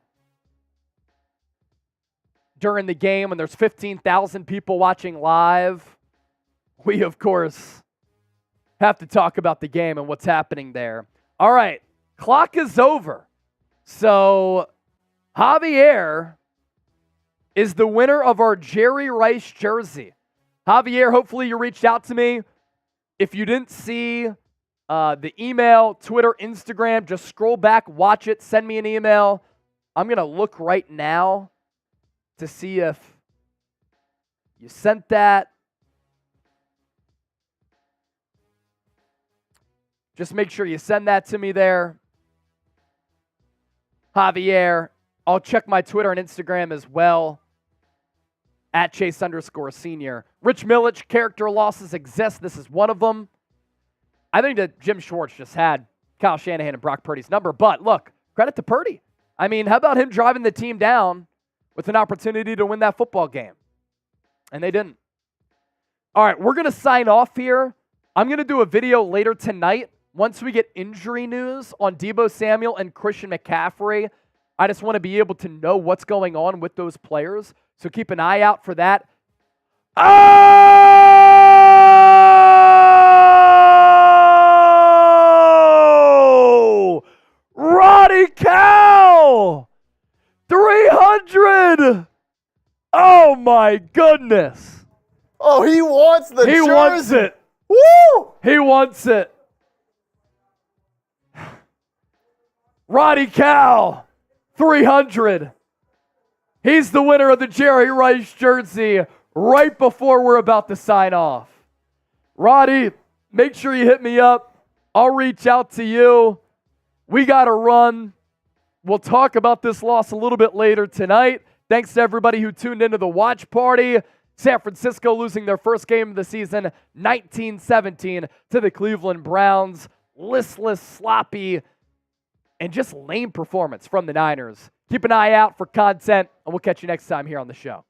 during the game when there's 15,000 people watching live, we, of course, have to talk about the game and what's happening there. All right, clock is over. So Javier is the winner of our Jerry Rice jersey. Javier, hopefully you reached out to me. If you didn't see the email, Twitter, Instagram, just scroll back, watch it, send me an email. I'm going to look right now to see if you sent that. Just make sure you send that to me there. Javier, I'll check my Twitter and Instagram as well. At Chase_senior. Rich Millich, character losses exist. This is one of them. I think that Jim Schwartz just had Kyle Shanahan and Brock Purdy's number. But look, credit to Purdy. I mean, how about him driving the team down with an opportunity to win that football game? And they didn't. All right, we're going to sign off here. I'm going to do a video later tonight once we get injury news on Deebo Samuel and Christian McCaffrey. I just want to be able to know what's going on with those players. So keep an eye out for that. Oh! Roddy Cow! 300! Oh my goodness. Oh, he wants the jersey. He wants it. Woo! He wants it. Roddy Cow, 300. He's the winner of the Jerry Rice jersey right before we're about to sign off. Roddy, make sure you hit me up. I'll reach out to you. We got to run. We'll talk about this loss a little bit later tonight. Thanks to everybody who tuned into the watch party. San Francisco losing their first game of the season, 19-17 to the Cleveland Browns. Listless, sloppy, and just lame performance from the Niners. Keep an eye out for content, and we'll catch you next time here on the show.